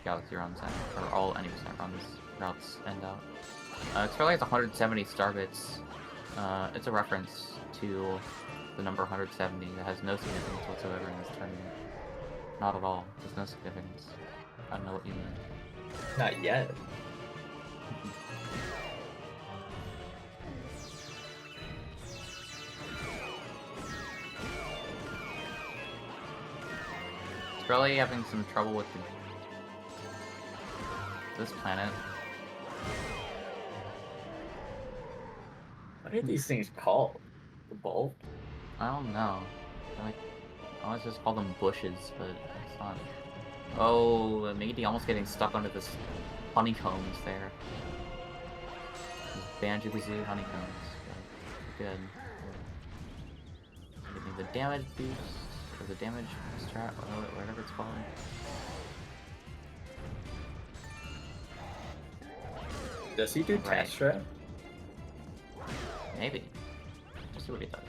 Galaxy runs end, or all any percent runs routes end out. Expreli has 170 star bits. It's a reference to the number 170 that has no significance whatsoever in this tournament. Not at all. There's no significance. I don't know what you mean. Not yet. Expreli having some trouble with this planet. What are these things called? The bulb? I don't know. I always just call them bushes, but it's not. Oh, Meaty almost getting stuck under this honeycombs there. These Banjo-Kazooie honeycombs. But good. Getting the damage boost, or the damage strat, or whatever it's called. Does he do Right. test strat? Maybe. Just see what he does.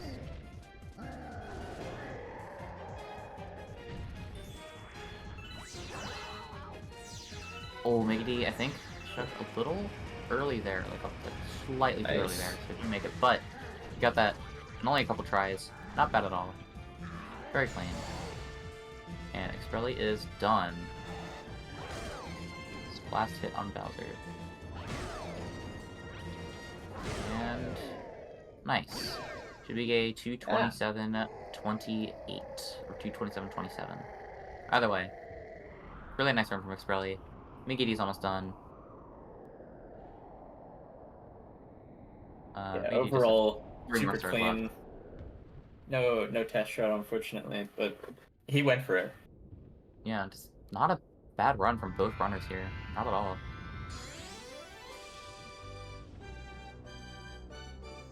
Oh, Meaty, I think, struck a little early there, like slightly too early Nice. there, so he didn't make it. But he got that in only a couple tries. Not bad at all. Very clean. And Expreli is done. His last hit on Bowser. And nice. Should be a 227-28 or 227-27. Either way, really nice run from Expreli. Migity's almost done. Yeah, Migity just has overall, 3 more super stars clean. left. No test strat, unfortunately, but he went for it. Yeah, just not a bad run from both runners here. Not at all.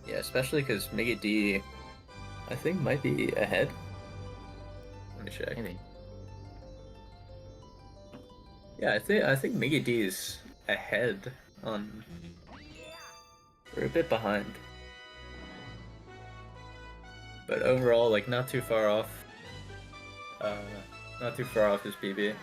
Yeah, especially because Mega D, I think, might be ahead. Let me check. Maybe. Yeah, I think Mega D is ahead on. We're a bit behind. But overall, like, not too far off. Not too far off his PB.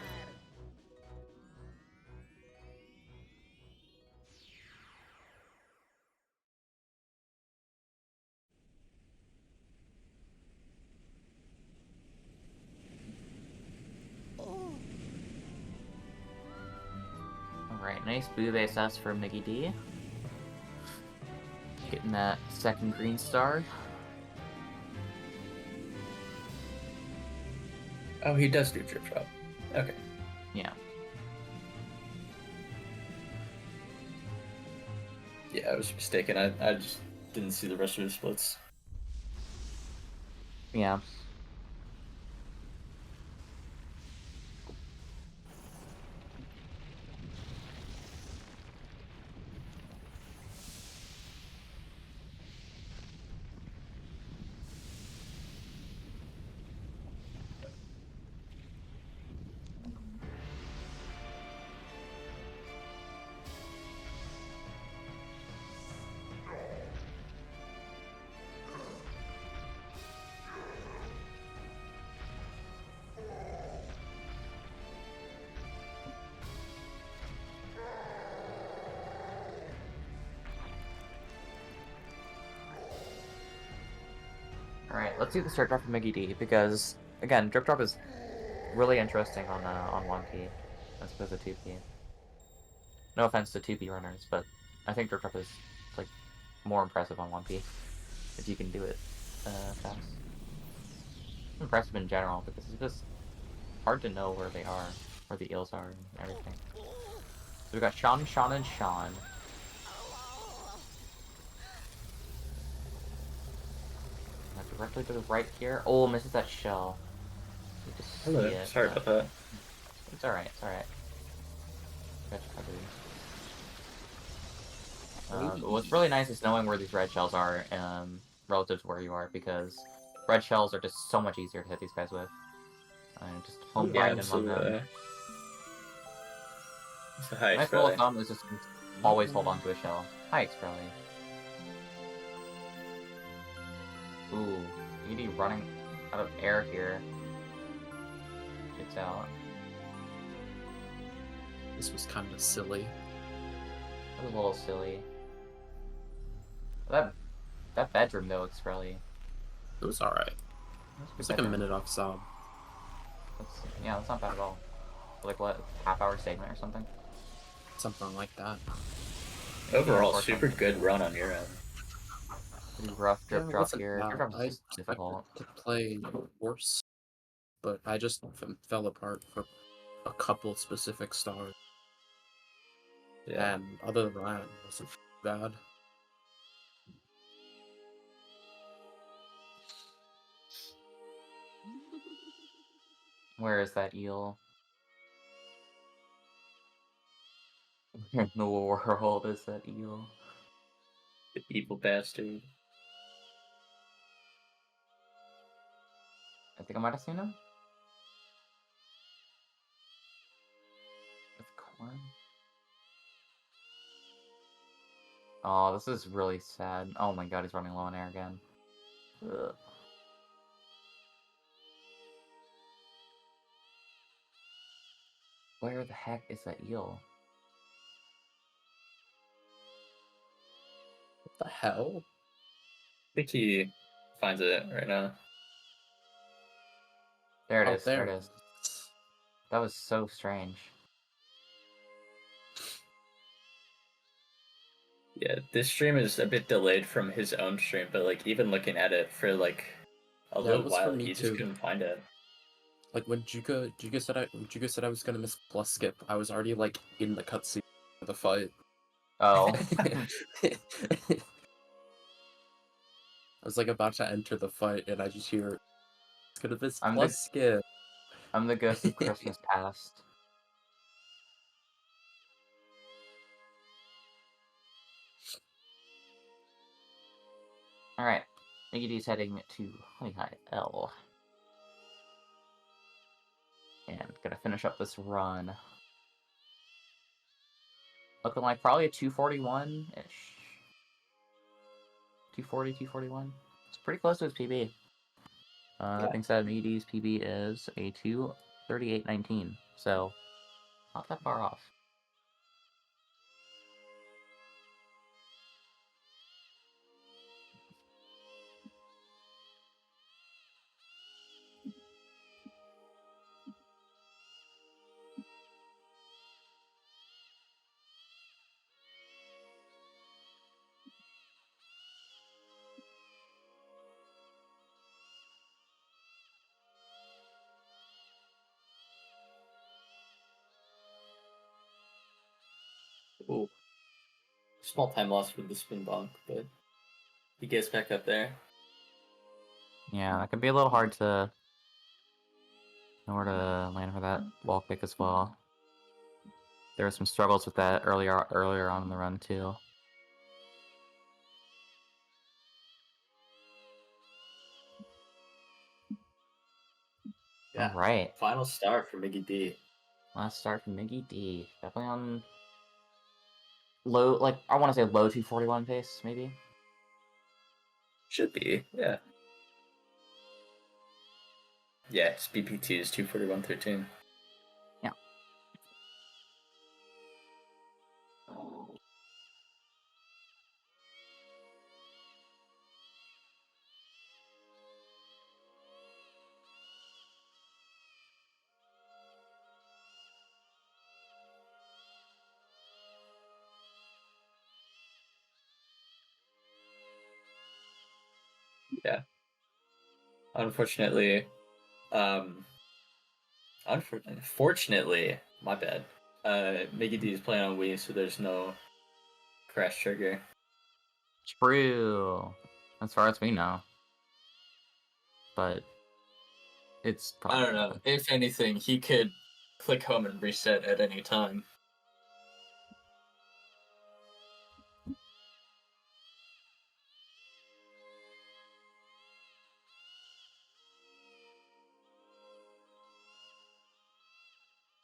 Alright, nice blue base S for Mickey D. Getting that second green star. Oh, he does do drip drop. Okay. Yeah. Yeah, I was mistaken. I just didn't see the rest of his splits. Yeah. Alright, let's do the start drop for Miggy D, because, again, drip drop is really interesting on 1P, as opposed to 2P. No offense to 2P runners, but I think drip drop is, like, more impressive on 1P, if you can do it fast. Impressive in general, because it's just hard to know where they are, where the eels are, and everything. So we got Sean, and Sean. Directly to the right here. Oh, misses that shell. You just see Hello. it. Sorry about that. It's alright, it's alright. But what's really nice is knowing where these red shells are relative to where you are, because red shells are just so much easier to hit these guys with. And just home Yeah, grind them on them. It's a high Nice rule of Expreli. thumb is just always hold on to a shell. Hi, Expreli. Ooh, ED running out of air here. Gets out. This was kind of silly. That was a little silly. That bedroom though, Expreli. It was alright. It's like a minute off Zob. Yeah, that's not bad at all. Like what, half-hour segment or something? Something like that. Overall, super good run on your end. Pretty rough drip Yeah, it drop wasn't here. bad. Drip drop I is just expected difficult. to play worse, but I just fell apart for a couple specific stars. Yeah. And other than that, it wasn't bad. Where is that eel? Where in the world is that eel? The evil bastard. I think I might have seen him. With corn. Oh, this is really sad. Oh my god, he's running low on air again. Ugh. Where the heck is that eel? What the hell? I think he finds it right now. There it Oh, is. there There it is. That was so strange. Yeah, this stream is a bit delayed from his own stream, but like even looking at it for like a Yeah, it little was for while, me he just too. couldn't find it. Like when Juka said I was gonna miss plus skip, I was already like in the cutscene for the fight. Oh. I was like about to enter the fight, and I just hear it's gonna miss I'm plus skip. I'm the ghost of Christmas past. Alright. Miggy D's heading to Honey Hive L. And gonna finish up this run. Looking like probably a 241-ish. 240, 241. It's pretty close to his PB. That being said, Miggy D's PB is a 238.19. So, not that far off. Ooh. Small time loss with the spin bonk, but he gets back up there. Yeah, that can be a little hard to know where to land for that wall kick as well. There were some struggles with that earlier on in the run too. Yeah. All right, Final star for Miggy D. last start from Miggy D. Definitely on low, like I want to say low 241 pace, maybe. Should be, yeah. Yeah, his BPT is 241.13. Yeah. Yeah. Unfortunately, fortunately, my bad. Mickey D is playing on Wii, so there's no crash trigger. True. As far as we know. But it's I probably don't know. If anything, he could click home and reset at any time.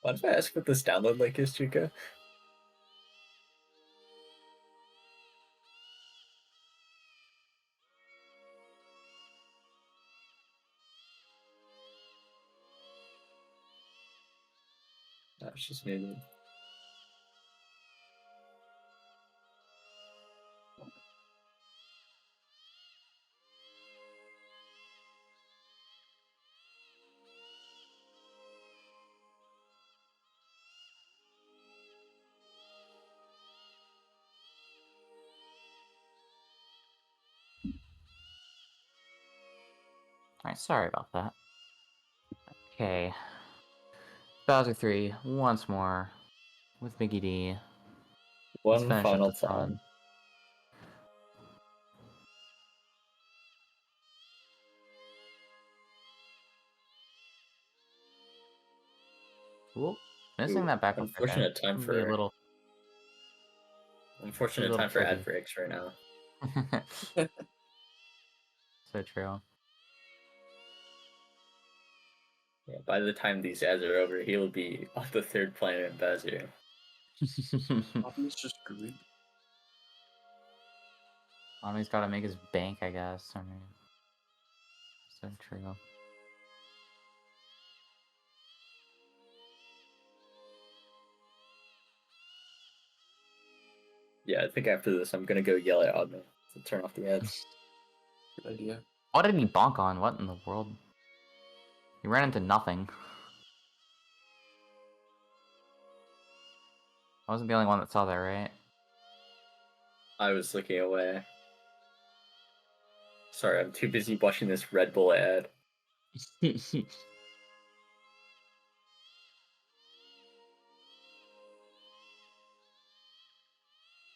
Why did I ask what this download link is, Chica? That's just me. Alright, sorry about that. Okay. Bowser 3, once more. With Mickey D. Let's One finish up final this run. time. Ooh, missing Ooh, that back up there unfortunate time can be a for little unfortunate time for ad tricky. breaks right now. So true. Yeah, by the time these ads are over, he will be on the third planet in Bowser. Bobby's just screwed. He's got to make his bank, I guess. I mean, so true. Yeah, I think after this, I'm gonna go yell at Oddman to turn off the ads. Good idea. What did he bonk on? What in the world? He ran into nothing. I wasn't the only one that saw that, right? I was looking away. Sorry, I'm too busy watching this Red Bull ad.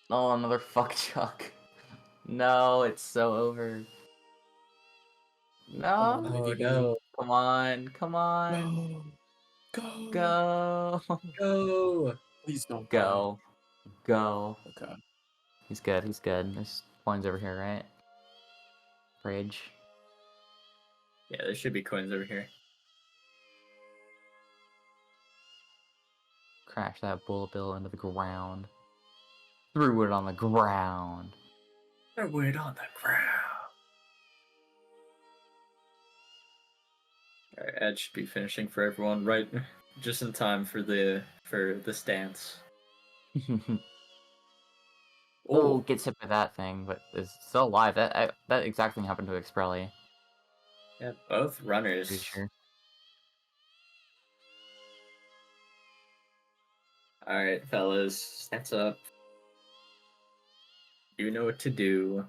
Oh, another fuck chuck. No, it's so over. No. Oh no! Come on, come on. Go! Go. Go! Please don't die. Go. Go. Okay. He's good, he's good. There's coins over here, right? Bridge. Yeah, there should be coins over here. Crash that bullet bill into the ground. Threw it on the ground. Throw it on the ground. Alright, ad should be finishing for everyone right just in time for the stance. Oh, gets hit by that thing, but is still alive. That exact thing happened to Expreli. Yeah, both runners. Pretty sure. Alright, fellas, stance up. You know what to do.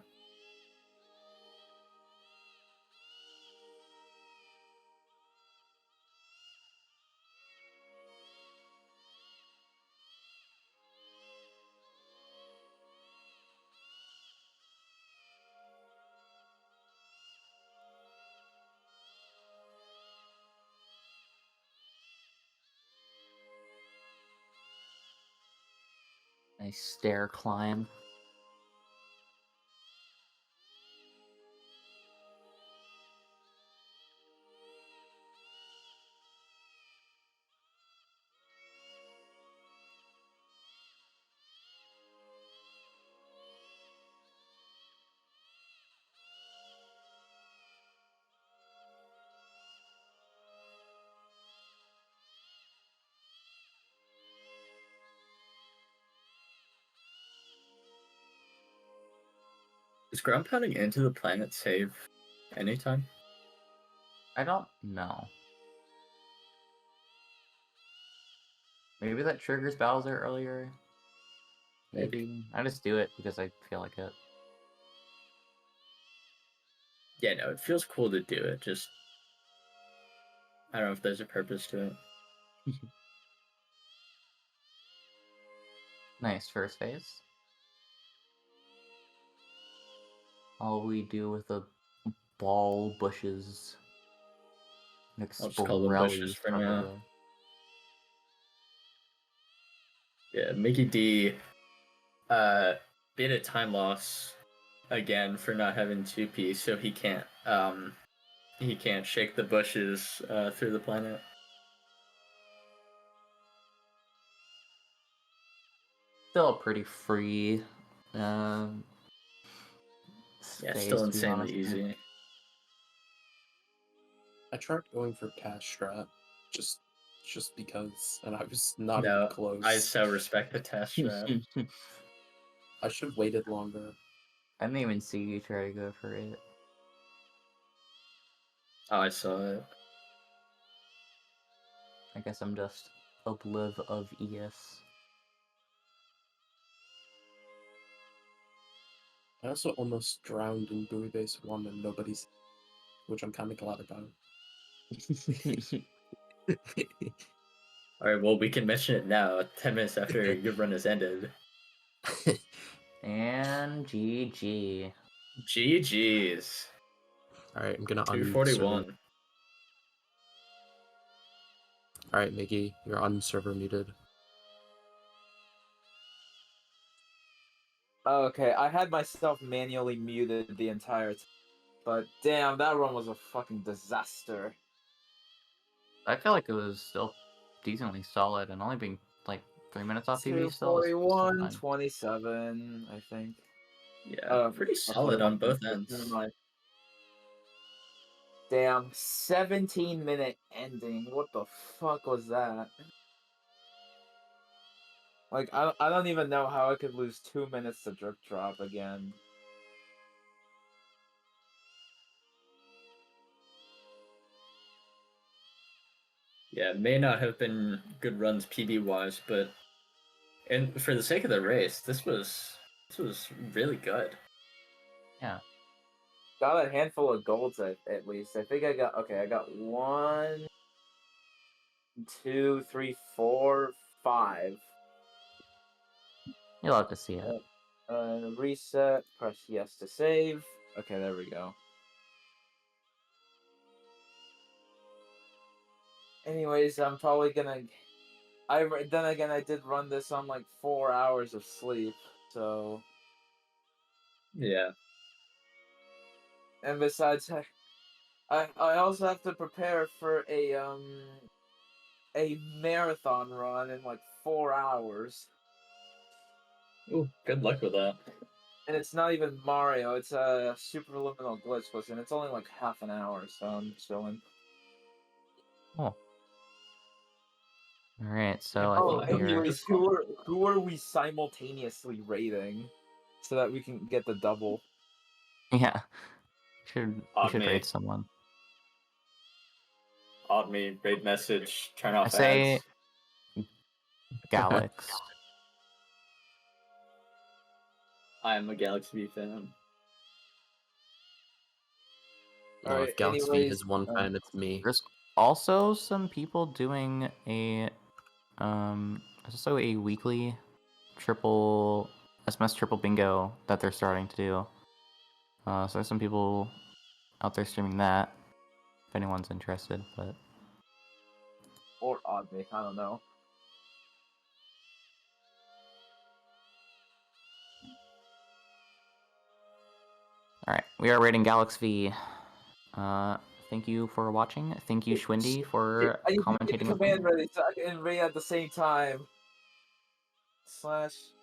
Nice stair climb. Is ground pounding into the planet save anytime? I don't know. Maybe that triggers Bowser earlier. Maybe. I just do it because I feel like it. yeah, no, it feels cool to do it. Just I don't know if there's a purpose to it. Nice first phase. All we do with the ball bushes. I'll just call them bushes Expreli, for now. probably. Yeah, Mickey D bit a time loss again for not having 2P, so he can't shake the bushes through the planet. Still a pretty free Yeah, phase, still to be insanely honest. easy. I tried going for cash strat, just because, and I was not No, even close. I so respect the test strat. I should have waited longer. I didn't even see you try to go for it. Oh, I saw it. I guess I'm just obliv of ES. I also almost drowned in Buoy Base 1 and nobody's, which I'm kind of glad about. Alright, well, we can mention it now, 10 minutes after your run has ended. And GG. GG's. Alright, I'm gonna 241. Alright, Miggy, you're on server muted. Okay, I had myself manually muted the entire time, but damn, that run was a fucking disaster. I feel like it was still decently solid, and only being like 3 minutes off PB still was 241, fine. 27, I think. Yeah, pretty solid on both ends. Never mind. Damn, 17-minute ending. What the fuck was that? Like, I don't even know how I could lose 2 minutes to drip drop again. Yeah, it may not have been good runs PB wise, but and for the sake of the race, this was really good. Yeah. Got a handful of golds at least. I think I got I got 1, 2, 3, 4, 5. You'll have to see it. Reset, press yes to save. Okay, there we go. Anyways, I'm probably gonna. Then again, I did run this on like 4 hours of sleep, so. Yeah. And besides, I also have to prepare for a marathon run in like 4 hours. Ooh, good luck with that. And it's not even Mario, it's a superliminal glitchless, and it's only like half an hour, so I'm chilling. Oh. Alright, so Yeah, I Oh, think we are... anyways, who are we simultaneously raiding so that we can get the double? Yeah. We should me. raid someone. Odd me, raid message, turn I off say ads. Galax. I am a Galaxy V fan. No, Alright, if Galaxy anyways, has one fan, it's me. There's also some people doing a there's also a weekly triple SMS triple bingo that they're starting to do. So there's some people out there streaming that, if anyone's interested, but or Oddly, I don't know. alright, we are rating Galax V. Thank you for watching. Thank you, Schwindy, for I need to get commentating the with me. command ready so I can raid at the same time. /